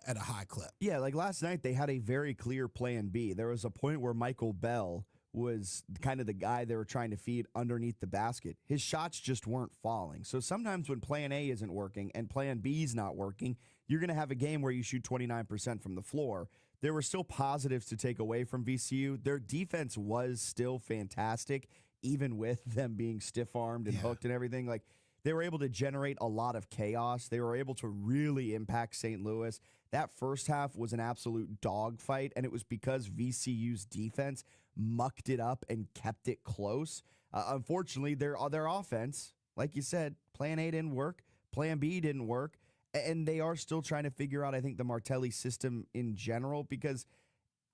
at a high clip. Yeah, like last night, they had a very clear plan B. There was a point where Michael Bell was kind of the guy they were trying to feed underneath the basket. His shots just weren't falling. So sometimes when plan A isn't working and plan B is not working, you're going to have a game where you shoot 29% from the floor. There were still positives to take away from VCU. Their defense was still fantastic, even with them being stiff-armed and hooked and everything. Like, they were able to generate a lot of chaos. They were able to really impact St. Louis. That first half was an absolute dogfight, and it was because VCU's defense mucked it up and kept it close. Unfortunately, their offense, like you said, plan A didn't work, plan B didn't work, and they are still trying to figure out, I think, the Martelli system in general, because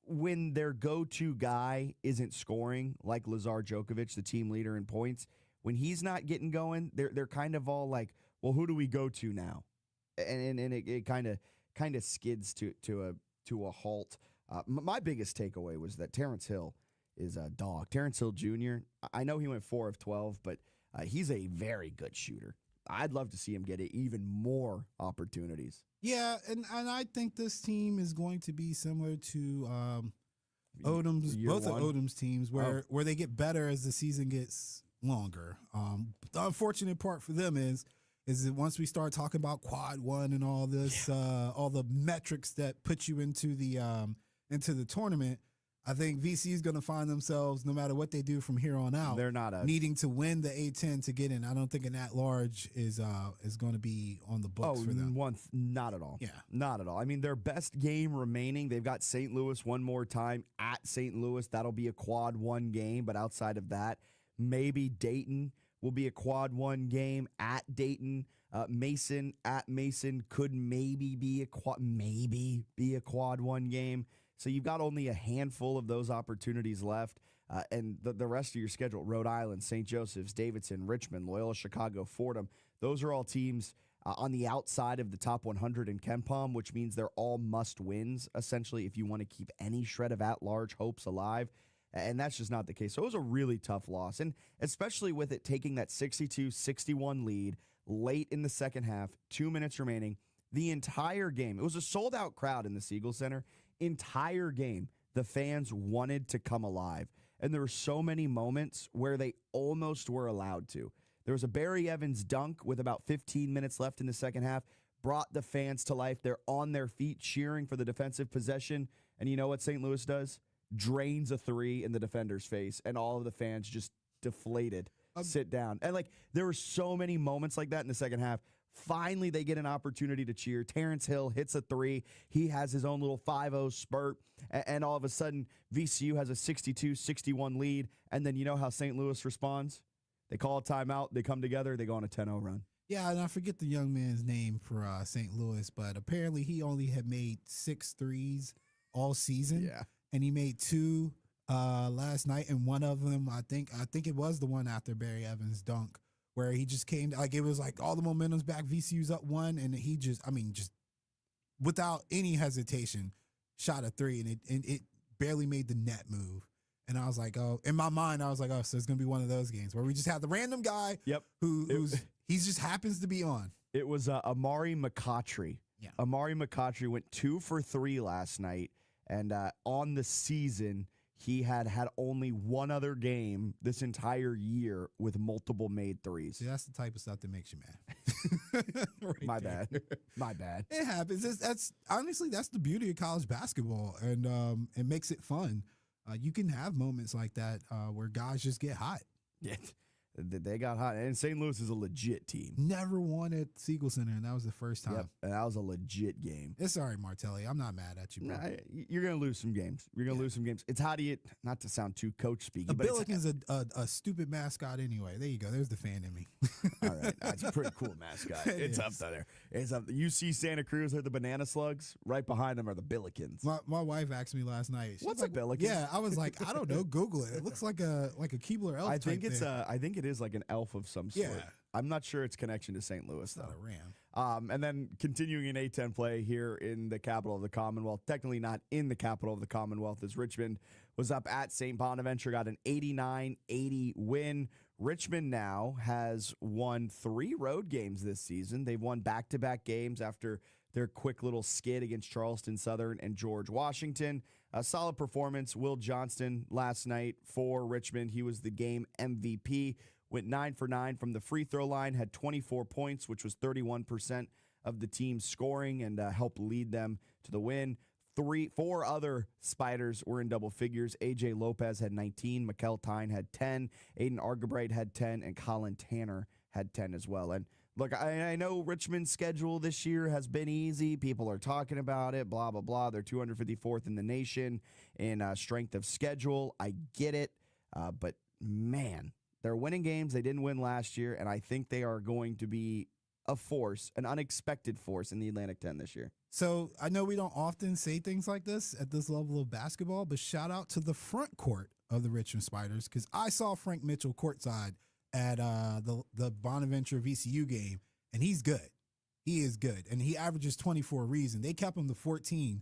when their go-to guy isn't scoring, like Lazar Djokovic, the team leader in points, when he's not getting going, they're kind of all like, well, who do we go to now? And it kind of skids to a halt. My biggest takeaway was that Terrence Hill is a dog. Terrence Hill Jr., I know he went 4 of 12, but he's a very good shooter. I'd love to see him get even more opportunities. Yeah, and I think this team is going to be similar to Odom's, both of Odom's teams, where they get better as the season gets longer. The unfortunate part for them is that once we start talking about quad one and all this, all the metrics that put you into the tournament, I think VC is going to find themselves, no matter what they do from here on out, they're not needing to win the A-10 to get in. I don't think an at-large is going to be on the books for them. Not at all. Yeah. Not at all. I mean, their best game remaining, they've got St. Louis one more time at St. Louis. That'll be a quad one game, but outside of that, maybe Dayton will be a quad one game at Dayton. Mason at Mason could maybe be a quad one game. So you've got only a handful of those opportunities left. And the rest of your schedule, Rhode Island, St. Joseph's, Davidson, Richmond, Loyola, Chicago, Fordham, those are all teams on the outside of the top 100 in KenPom, which means they're all must-wins, essentially, if you want to keep any shred of at-large hopes alive. And that's just not the case. So it was a really tough loss. And especially with it taking that 62-61 lead late in the second half, 2 minutes remaining, the entire game, it was a sold-out crowd in the Siegel Center. Entire game, the fans wanted to come alive. And there were so many moments where they almost were allowed to. There was a Barry Evans dunk with about 15 minutes left in the second half, brought the fans to life. They're on their feet cheering for the defensive possession. And you know what St. Louis does? Drains a three in the defender's face, and all of the fans just deflated, sit down. And, like, there were so many moments like that in the second half. Finally, they get an opportunity to cheer. Terrence Hill hits a three. He has his own little 5-0 spurt, and all of a sudden, VCU has a 62-61 lead. And then you know how St. Louis responds? They call a timeout. They come together. They go on a 10-0 run. Yeah, and I forget the young man's name for St. Louis, but apparently he only had made 6 threes all season. Yeah. And he made 2 last night, and one of them, I think it was the one after Barry Evans' dunk, where he just came, like it was like all the momentum's back, VCU's up 1, and he just without any hesitation, shot a 3, and it barely made the net move. And I was like, oh, in my mind, I was like, oh, so it's going to be one of those games where we just have the random guy he just happens to be on. It was Amari McCautry. Yeah. Amari McCautry went 2 for 3 last night. And on the season, he had only one other game this entire year with multiple made threes. See, that's the type of stuff that makes you mad. My bad. My bad. It happens. That's honestly, that's the beauty of college basketball, and it makes it fun. You can have moments like that where guys just get hot. Yeah, they got hot. And St. Louis is a legit team. Never won at Siegel Center, and that was the first time. Yep, and that was a legit game. It's all right, Martelli. I'm not mad at you, bro. Nah, you're going to lose some games. You're going to lose some games. It's how do you, not to sound too coach speaking, The but Billiken's a stupid mascot anyway. There you go. There's the fan in me. All right. That's a pretty cool mascot. It's up there. It's up. You see Santa Cruz are the banana slugs. Right behind them are the Billikens. My wife asked me last night. What's a Billiken? Yeah, I was like, I don't know. Google it. It looks like a Keebler elf. I think type it's thing. I think it is like an elf of some sort. Yeah. I'm not sure its connection to St. Louis, though. Not a ram. And then continuing in A10 play here in the capital of the Commonwealth, technically not in the capital of the Commonwealth, as Richmond was up at St. Bonaventure, got an 89-80 win. Richmond now has won 3 road games this season. They've won back-to-back games after their quick little skid against Charleston Southern and George Washington. A solid performance. Will Johnston last night for Richmond. He was the game MVP. Went 9 for 9 from the free throw line, had 24 points, which was 31% of the team's scoring, and helped lead them to the win. 4 other Spiders were in double figures. A.J. Lopez had 19, Mikel Tyne had 10, Aiden Argabright had 10, and Colin Tanner had 10 as well. And look, I know Richmond's schedule this year has been easy. People are talking about it, blah, blah, blah. They're 254th in the nation in strength of schedule. I get it, but man, they're winning games they didn't win last year, and I think they are going to be a force, an unexpected force in the Atlantic 10 this year. So I know we don't often say things like this at this level of basketball, but shout out to the front court of the Richmond Spiders, because I saw Frank Mitchell courtside at the Bonaventure VCU game, and he's good. He is good, and he averages 20 for a reason. They kept him to 14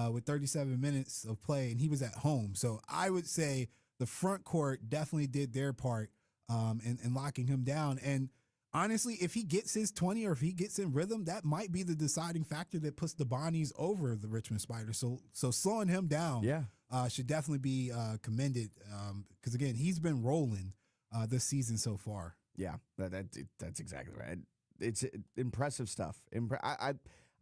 with 37 minutes of play, and he was at home. So I would say the front court definitely did their part in locking him down. And honestly, if he gets his 20 or if he gets in rhythm, that might be the deciding factor that puts the Bonnies over the Richmond Spiders. So slowing him down should definitely be commended because, again, he's been rolling this season so far. Yeah, that's exactly right. It's impressive stuff.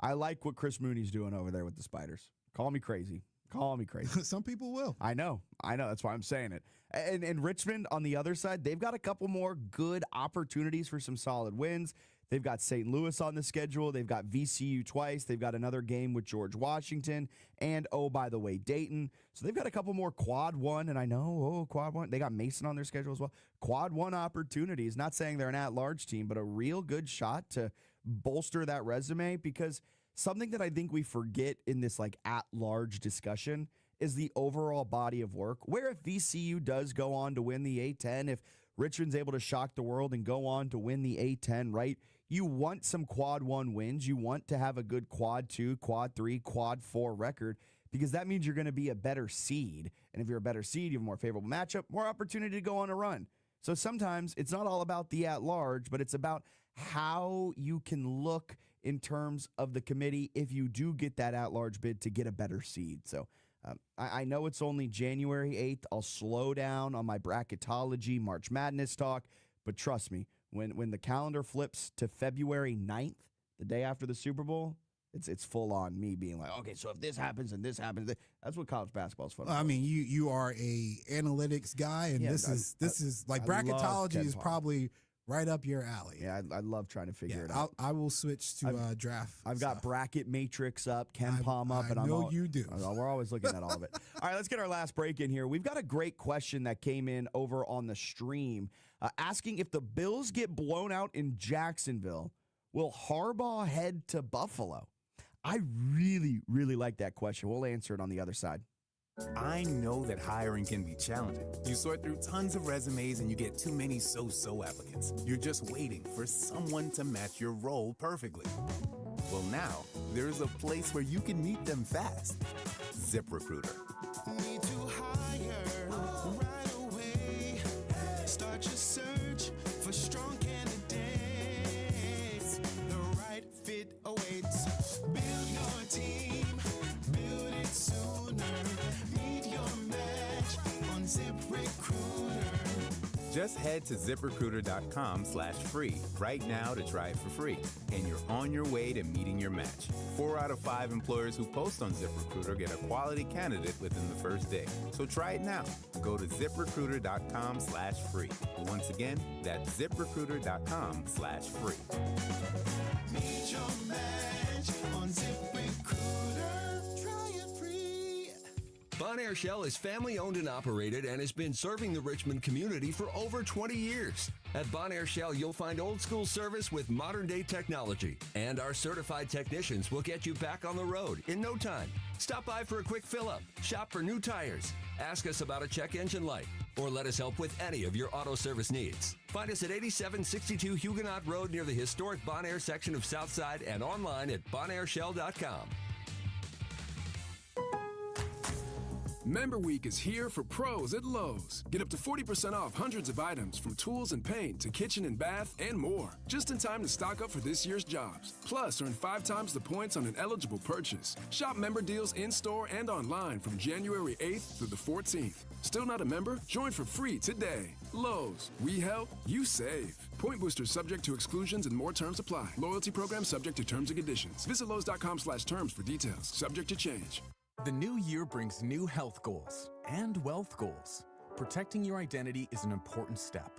I like what Chris Mooney's doing over there with the Spiders. Call me crazy. Call me crazy. Some people will. I know. That's why I'm saying it. And Richmond, on the other side, they've got a couple more good opportunities for some solid wins. They've got St. Louis on the schedule. They've got VCU twice. They've got another game with George Washington. And, oh, by the way, Dayton. So they've got a couple more quad one. And I know, quad one. They got Mason on their schedule as well. Quad one opportunities. Not saying they're an at-large team, but a real good shot to bolster that resume, because something that I think we forget in this like at-large discussion is the overall body of work. Where if VCU does go on to win the A10, if Richmond's able to shock the world and go on to win the A10, right? You want some quad one wins. You want to have a good quad 2, quad 3, quad 4 record, because that means you're going to be a better seed. And if you're a better seed, you have a more favorable matchup, more opportunity to go on a run. So sometimes it's not all about the at-large, but it's about how you can look in terms of the committee if you do get that at-large bid to get a better seed. So I know it's only January 8th. I'll slow down on my bracketology, March Madness talk, but trust me, when the calendar flips to February 9th, the day after the Super Bowl, it's full on me being like, okay, so if this happens and this happens, that's what college basketball is fun. I mean, you are a analytics guy, and this is like bracketology is probably right up your alley. Yeah, I love trying to figure it out. I will switch to draft. I've got bracket matrix up, Ken Palm up, and I know you do. We're always looking at all of it. All right, let's get our last break in here. We've got a great question that came in over on the stream, asking if the Bills get blown out in Jacksonville, will Harbaugh head to Buffalo? I really, really like that question. We'll answer it on the other side. I know that hiring can be challenging. You sort through tons of resumes and you get too many so-so applicants. You're just waiting for someone to match your role perfectly. Well, now there's a place where you can meet them fast. ZipRecruiter. Need to hire right away. Start your search for strong candidates. The right fit awaits. Build your team. Build it sooner. Meet your match on ZipRecruiter. Just head to ZipRecruiter.com/free right now to try it for free. And you're on your way to meeting your match. 4 out of 5 employers who post on ZipRecruiter get a quality candidate within the first day. So try it now. Go to ZipRecruiter.com/free. Once again, that's ZipRecruiter.com/free. Meet your match on ZipRecruiter. Try it free. Bonaire Shell is family-owned and operated and has been serving the Richmond community for over 20 years. At Bonaire Shell, you'll find old-school service with modern-day technology. And our certified technicians will get you back on the road in no time. Stop by for a quick fill-up, shop for new tires, ask us about a check engine light, or let us help with any of your auto service needs. Find us at 8762 Huguenot Road near the historic Bonaire section of Southside and online at bonaireshell.com. Member Week is here for pros at Lowe's. Get up to 40% off hundreds of items from tools and paint to kitchen and bath and more. Just in time to stock up for this year's jobs. Plus, earn 5 times the points on an eligible purchase. Shop member deals in-store and online from January 8th through the 14th. Still not a member? Join for free today. Lowe's. We help, you save. Point boosters subject to exclusions and more terms apply. Loyalty program subject to terms and conditions. Visit Lowe's.com/terms for details. Subject to change. The new year brings new health goals and wealth goals. Protecting your identity is an important step.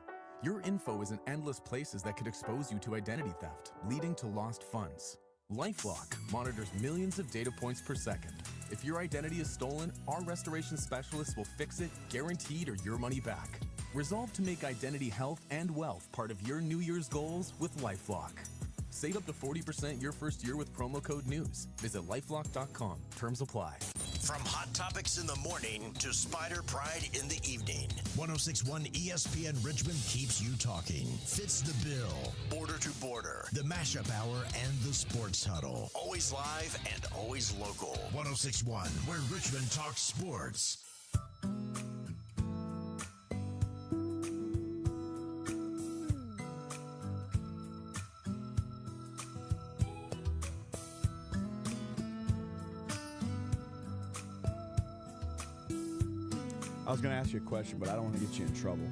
Your info is in endless places that could expose you to identity theft, leading to lost funds. LifeLock monitors millions of data points per second. If your identity is stolen, our restoration specialists will fix it, guaranteed, or your money back. Resolve to make identity health and wealth part of your New Year's goals with LifeLock. Save up to 40% your first year with promo code NEWS. Visit lifelock.com. Terms apply. From Hot Topics in the morning to Spider Pride in the evening, 106.1 ESPN Richmond keeps you talking. Fitz the Bill, Border to Border, the Mashup Hour, and the Sports Huddle. Always live and always local. 106.1, where Richmond talks sports. I was going to ask you a question, but I don't want to get you in trouble.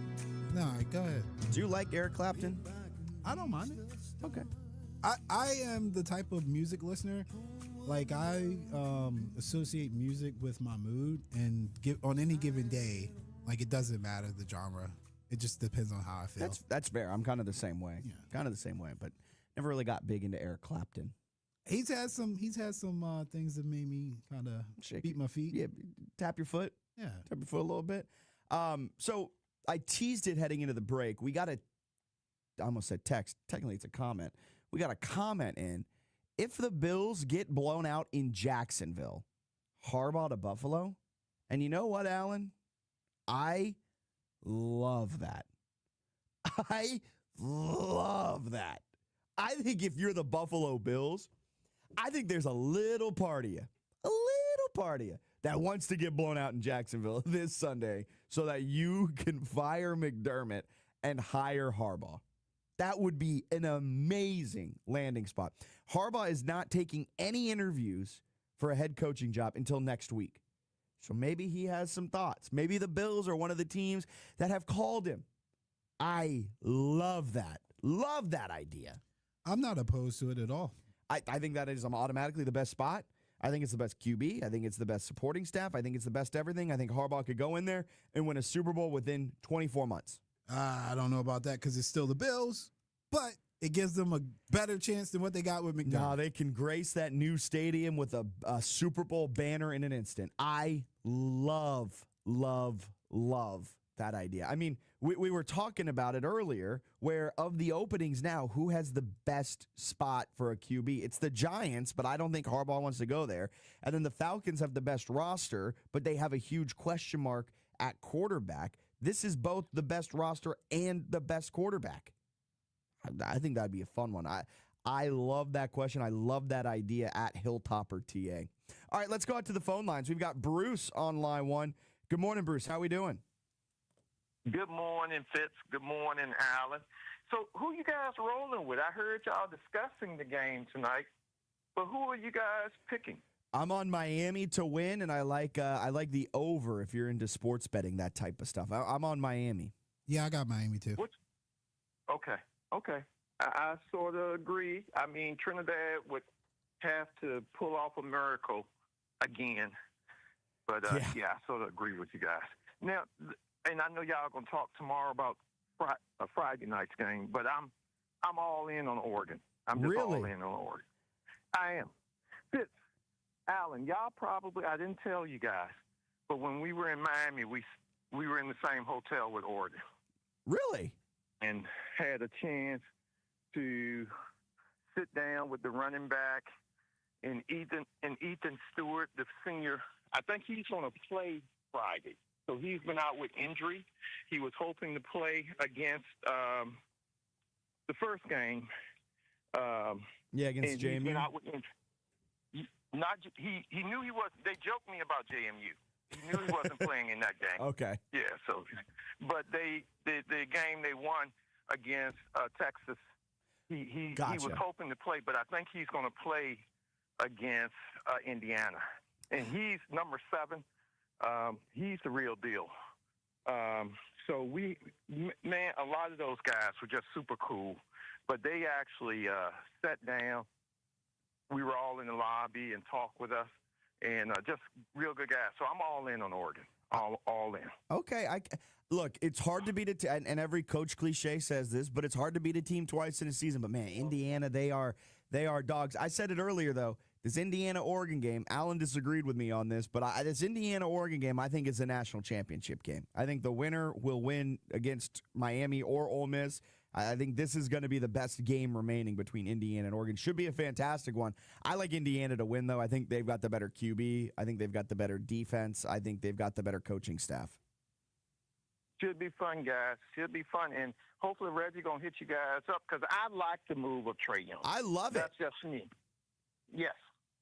No, go ahead. Do you like Eric Clapton? I don't mind it. Okay. I am the type of music listener, like I associate music with my mood, and on any given day, like it doesn't matter the genre. It just depends on how I feel. That's fair. I'm kind of the same way. Yeah. Kind of the same way, but never really got big into Eric Clapton. He's had some things that made me kind of beat my feet. Yeah, tap your foot. Yeah. Tap your foot a little bit. So I teased it heading into the break. We got I almost said text. Technically, it's a comment. We got a comment in. If the Bills get blown out in Jacksonville, Harbaugh to Buffalo. And you know what, Alan? I love that. I love that. I think if you're the Buffalo Bills, I think there's a little part of you that wants to get blown out in Jacksonville this Sunday so that you can fire McDermott and hire Harbaugh. That would be an amazing landing spot. Harbaugh is not taking any interviews for a head coaching job until next week. So maybe he has some thoughts. Maybe the Bills are one of the teams that have called him. I love that. Love that idea. I'm not opposed to it at all. I think that is automatically the best spot. I think it's the best QB. I think it's the best supporting staff. I think it's the best everything. I think Harbaugh could go in there and win a Super Bowl within 24 months. I don't know about that because it's still the Bills, but it gives them a better chance than what they got with McDermott. No, they can grace that new stadium with a Super Bowl banner in an instant. I love that idea. I mean, we were talking about it earlier, where of the openings now, who has the best spot for a QB? It's the Giants, but I don't think Harbaugh wants to go there. And then the Falcons have the best roster, but they have a huge question mark at quarterback. This is both the best roster and the best quarterback. I think that'd be a fun one. I love that question. I love that idea at Hilltopper TA. All right, let's go out to the phone lines. We've got Bruce on line one. Good morning, Bruce. How we doing? Good morning, Fitz. Good morning, Alan. So who you guys rolling with? I heard y'all discussing the game tonight, but who are you guys picking? I'm on Miami to win, and I like the over if you're into sports betting, that type of stuff. I'm on Miami. Yeah, I got Miami too. Okay. I sort of agree. I mean, Trinidad would have to pull off a miracle again. But, yeah, I sort of agree with you guys. Now, and I know y'all are going to talk tomorrow about Friday night's game, but I'm all in on Oregon. I'm just all in on Oregon. I am. Fitz, Alan, y'all probably, I didn't tell you guys, but when we were in Miami, we were in the same hotel with Oregon. Really? And had a chance to sit down with the running back and Ethan Stewart, the senior. I think he's going to play Friday. So he's been out with injury. He was hoping to play against the first game. Against JMU. He's been out with injury. He knew he was. They joked me about JMU. He knew he wasn't playing in that game. Okay. Yeah. So, but the game they won against Texas, he was hoping to play, but I think he's going to play against Indiana, and he's number 7. He's the real deal. So a lot of those guys were just super cool, but they actually sat down. We were all in the lobby and talked with us, and just real good guys. So I'm all in on Oregon, all in. Okay, look, it's hard to beat a team, and every coach cliche says this, but it's hard to beat a team twice in a season. But man, Indiana, they are dogs. I said it earlier though. This Indiana-Oregon game, Alan disagreed with me on this, but this Indiana-Oregon game, I think is a national championship game. I think the winner will win against Miami or Ole Miss. I think this is going to be the best game remaining between Indiana and Oregon. Should be a fantastic one. I like Indiana to win, though. I think they've got the better QB. I think they've got the better defense. I think they've got the better coaching staff. Should be fun, guys. Should be fun. And hopefully Reggie going to hit you guys up because I like the move of Trae Young. I love it. That's just me. Yes.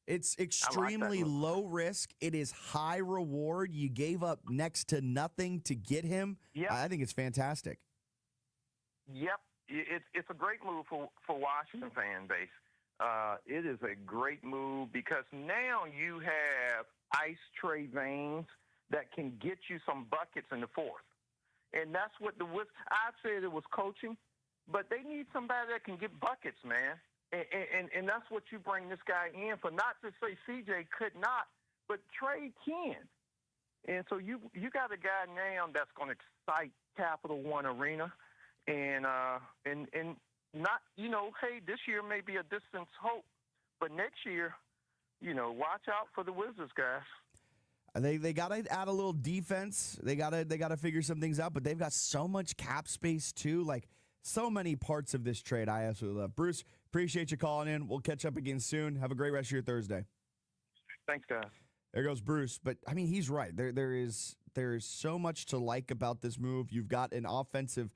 It's extremely low risk. It is high reward. You gave up next to nothing to get him. Yep. I think it's fantastic. Yep. It's a great move for Washington fan base. It is a great move because now you have ice tray veins that can get you some buckets in the fourth. And that's what I said it was coaching, but they need somebody that can get buckets, man. And that's what you bring this guy in for. Not to say CJ could not, but Trey can. And so you got a guy now that's going to excite Capital One Arena, and not, hey, this year may be a distant hope, but next year, watch out for the Wizards, guys. They got to add a little defense. They got to figure some things out, but they've got so much cap space too. Like so many parts of this trade I absolutely love. Bruce, appreciate you calling in. We'll catch up again soon. Have a great rest of your Thursday. Thanks, guys. There goes Bruce. But I mean, he's right. There is so much to like about this move. You've got an offensive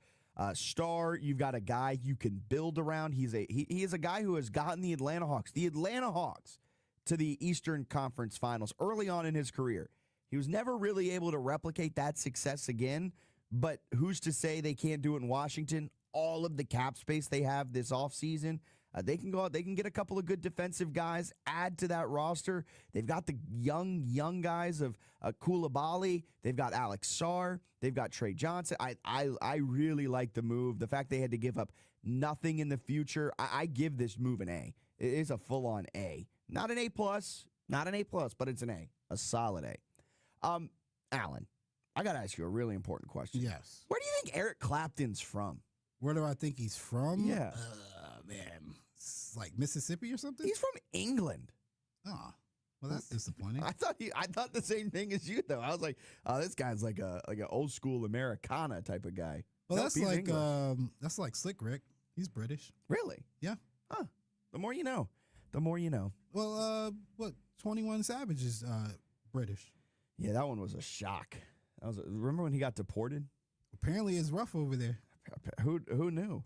star. You've got a guy you can build around. He is a guy who has gotten the Atlanta Hawks to the Eastern Conference Finals early on in his career. He was never really able to replicate that success again, but who's to say they can't do it in Washington? All of the cap space they have this offseason, they can go out, they can get a couple of good defensive guys, add to that roster. They've got the young guys of Koulibaly. They've got Alex Sarr. They've got Trey Johnson. I really like the move. The fact they had to give up nothing in the future, I give this move an A. It is a full-on A. Not an A+, but it's an A, a solid A. Alan, I got to ask you a really important question. Yes. Where do you think Eric Clapton's from? Where do I think he's from? Yeah. Man. It's like Mississippi or something? He's from England. Oh. Well, that's disappointing. I thought the same thing as you, though. I was like, oh, this guy's like an old school Americana type of guy. Well, Nope, that's like Slick Rick. He's British. Really? Yeah. Huh. The more you know. The more you know. Well, 21 Savage is British. Yeah, that one was a shock. Remember when he got deported? Apparently, it's rough over there. Who knew?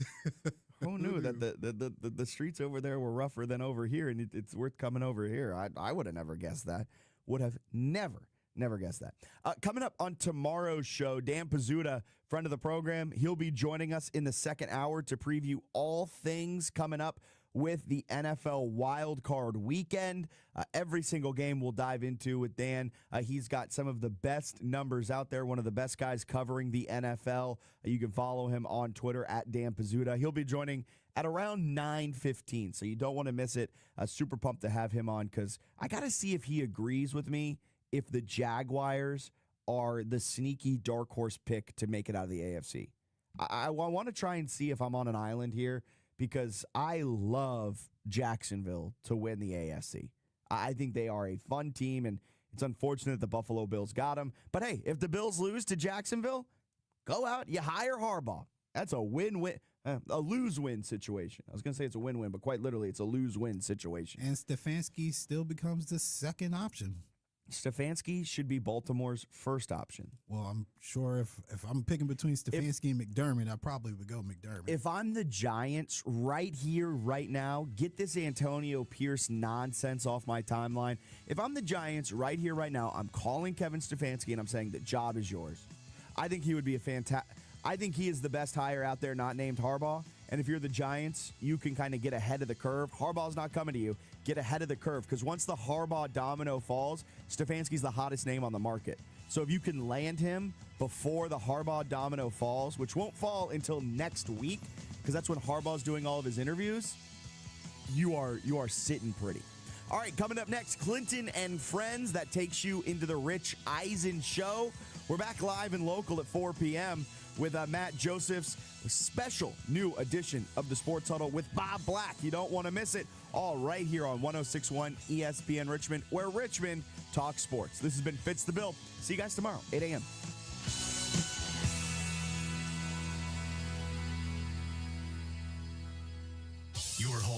Who knew that the streets over there were rougher than over here, and it's worth coming over here? I would have never guessed that. Would have never guessed that. Coming up on tomorrow's show, Dan Pizzuta, friend of the program, he'll be joining us in the second hour to preview all things coming up with the NFL Wild Card Weekend. Every single game we'll dive into with Dan. He's got some of the best numbers out there, one of the best guys covering the NFL. You can follow him on Twitter at Dan Pizzuta. He'll be joining at around 9:15, so you don't want to miss it. Super pumped to have him on because I got to see if he agrees with me if the Jaguars are the sneaky dark horse pick to make it out of the AFC. I want to try and see if I'm on an island here, because I love Jacksonville to win the AFC. I think they are a fun team, and it's unfortunate the Buffalo Bills got them. But, hey, if the Bills lose to Jacksonville, go out, you hire Harbaugh. That's a win-win, a lose-win situation. I was going to say it's a win-win, but quite literally it's a lose-win situation. And Stefanski still becomes the second option. Stefanski should be Baltimore's first option. Well, I'm sure if I'm picking between Stefanski and McDermott, I probably would go McDermott. If I'm the Giants right here, right now, get this Antonio Pierce nonsense off my timeline. If I'm the Giants right here, right now, I'm calling Kevin Stefanski and I'm saying the job is yours. I think he would be a fantastic. I think he is the best hire out there, not named Harbaugh. And if you're the Giants, you can kind of get ahead of the curve. Harbaugh's not coming to you. Get ahead of the curve, because once the Harbaugh domino falls, Stefanski's the hottest name on the market. So if you can land him before the Harbaugh domino falls, which won't fall until next week, because that's when Harbaugh's doing all of his interviews, you are sitting pretty. All right, coming up next, Clinton and Friends. That takes you into the Rich Eisen Show. We're back live and local at 4 p.m. with Matt Joseph's special new edition of the Sports Huddle with Bob Black. You don't want to miss it. All right here on 106.1 ESPN Richmond, where Richmond talks sports. This has been Fitz the Bill. See you guys tomorrow, 8 a.m. Your home.